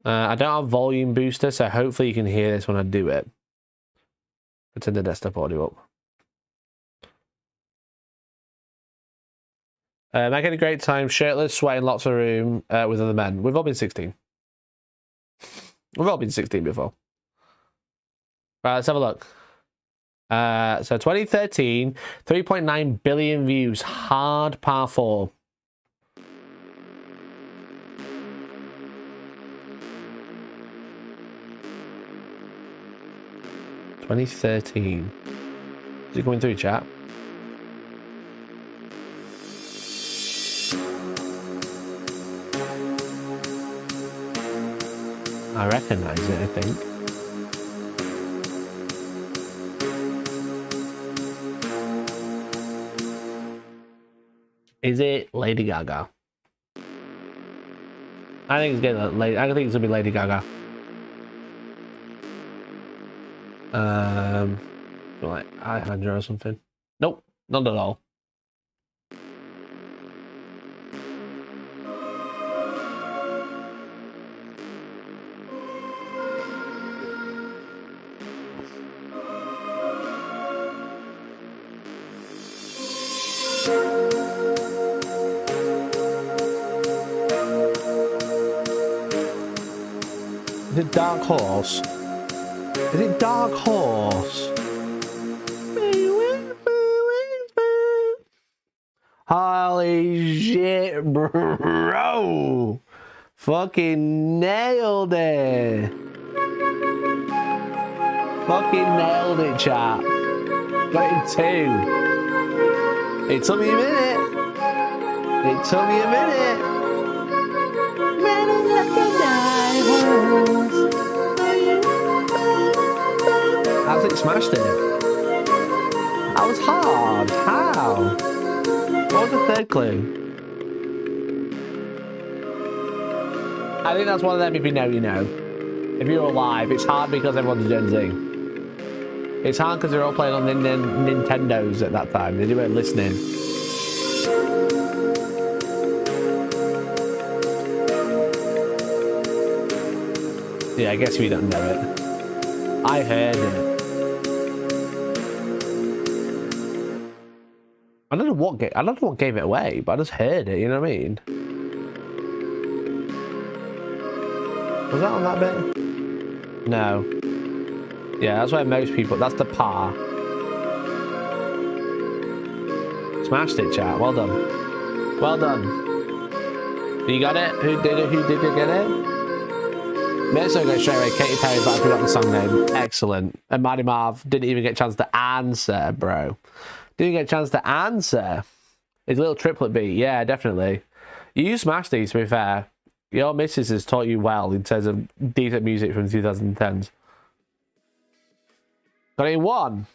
I don't have volume booster, so hopefully you can hear this when I do it. Let's turn the desktop audio up. Making a great time, shirtless, sweating, lots of room with other men. We've all been 16. We've all been 16 before. Right, let's have a look. So 2013, 3.9 billion views, hard par 4. (2013). Is it going through, chat? I recognize it, I think. Is it Lady Gaga? I think it's getting late. I think it's gonna be Lady Gaga. Like Alejandro or something. Nope, not at all. Is it Dark Horse? Is it Dark Horse? Holy shit, bro! Fucking nailed it! Fucking nailed it, chat. Got it in 2. It took me a minute. It took me a minute. Absolutely smashed it. That was hard. How? What was the third clue? I think that's one of them. If you know, you know. If you're alive, it's hard because everyone's Gen Z. It's hard because they're all playing on the Nintendos at that time. They weren't listening. Yeah, I guess we don't know it. I heard it. I don't know what gave it away, but I just heard it. You know what I mean? Was that on that bit? No. Yeah, that's where most people. That's the par. Smashed it, chat. Well done. Well done. You got it? Who did it? Who did you get it? Mercer goes straight away. Katy Perry, but I forgot the song name. Excellent. And Mighty Marv didn't even get a chance to answer, bro. Didn't get a chance to answer. His little triplet beat. Yeah, definitely. You smashed these, to be fair. Your missus has taught you well in terms of decent music from the 2010s. Got it in one.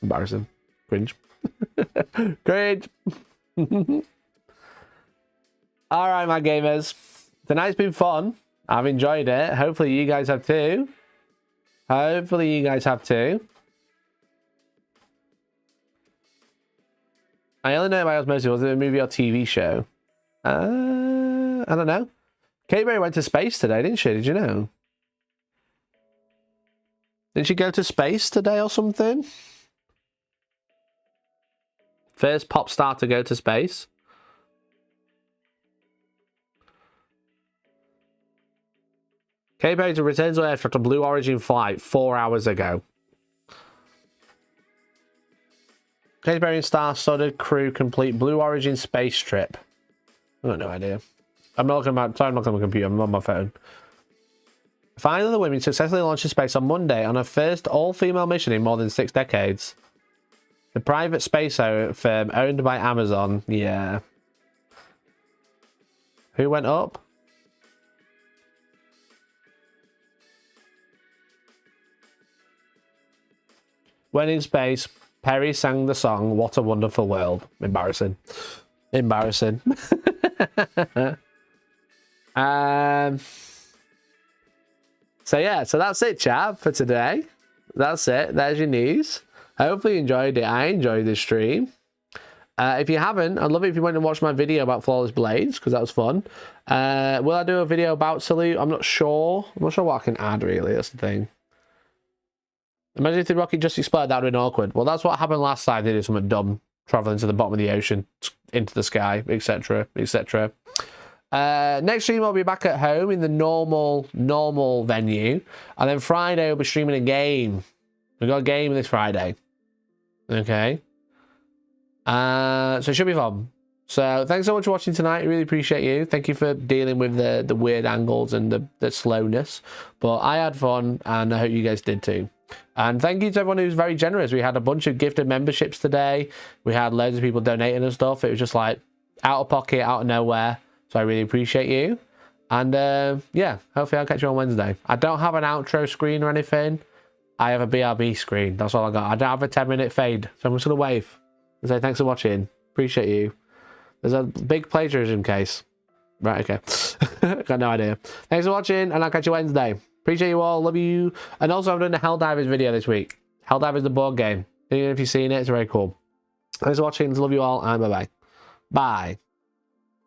Embarrassing. Cringe. Cringe. Alright, my gamers. Tonight's been fun. I've enjoyed it. Hopefully you guys have too. Hopefully you guys have too. I only know by osmosis. Was it a movie or TV show? I don't know. Katy Perry went to space today, didn't she? Did you know? Did she go to space today or something? First pop star to go to space. Katy Perry returns to Earth after Blue Origin flight 4 hours ago. Katy Perry and star-studded crew complete Blue Origin space trip. I've got no idea. I'm not looking at my computer. I'm on my phone. Finally, the women successfully launched to space on Monday on her first all-female mission in more than 6 decades. The private space firm owned by Amazon. Yeah. Who went up? When in space, Perry sang the song "What a Wonderful World." Embarrassing. Embarrassing. So yeah, so that's it, chat, for today. That's it. There's your news. Hopefully you enjoyed it. I enjoyed this stream. If you haven't, I'd love it if you went and watched my video about Flawless Blades, because that was fun. Will I do a video about Salute? I'm not sure. I'm not sure what I can add, really. That's the thing. Imagine if the rocket just exploded. That would have been awkward. Well, that's what happened last time. They did something dumb. Traveling to the bottom of the ocean, into the sky, etc., etc. Next stream I'll be back at home in the normal venue, and then Friday we'll be streaming a game. We've got a game this Friday. Okay. So it should be fun. So thanks so much for watching tonight. I really appreciate you. Thank you for dealing with the weird angles and the slowness. But I had fun, and I hope you guys did too. And thank you to everyone who's very generous. We had a bunch of gifted memberships today. We had loads of people donating and stuff. It was just like out of pocket, out of nowhere. So I really appreciate you. And yeah, hopefully I'll catch you on Wednesday. I don't have an outro screen or anything. I have a BRB screen. That's all I got. I don't have a 10-minute fade. So I'm just going to wave and say thanks for watching. Appreciate you. There's a big plagiarism case. Right, okay. Got no idea. Thanks for watching, and I'll catch you Wednesday. Appreciate you all. Love you. And also, I'm doing a Helldivers video this week. Helldivers, the board game. Even if you've seen it, it's very cool. Thanks for watching. Love you all, and bye-bye. Bye.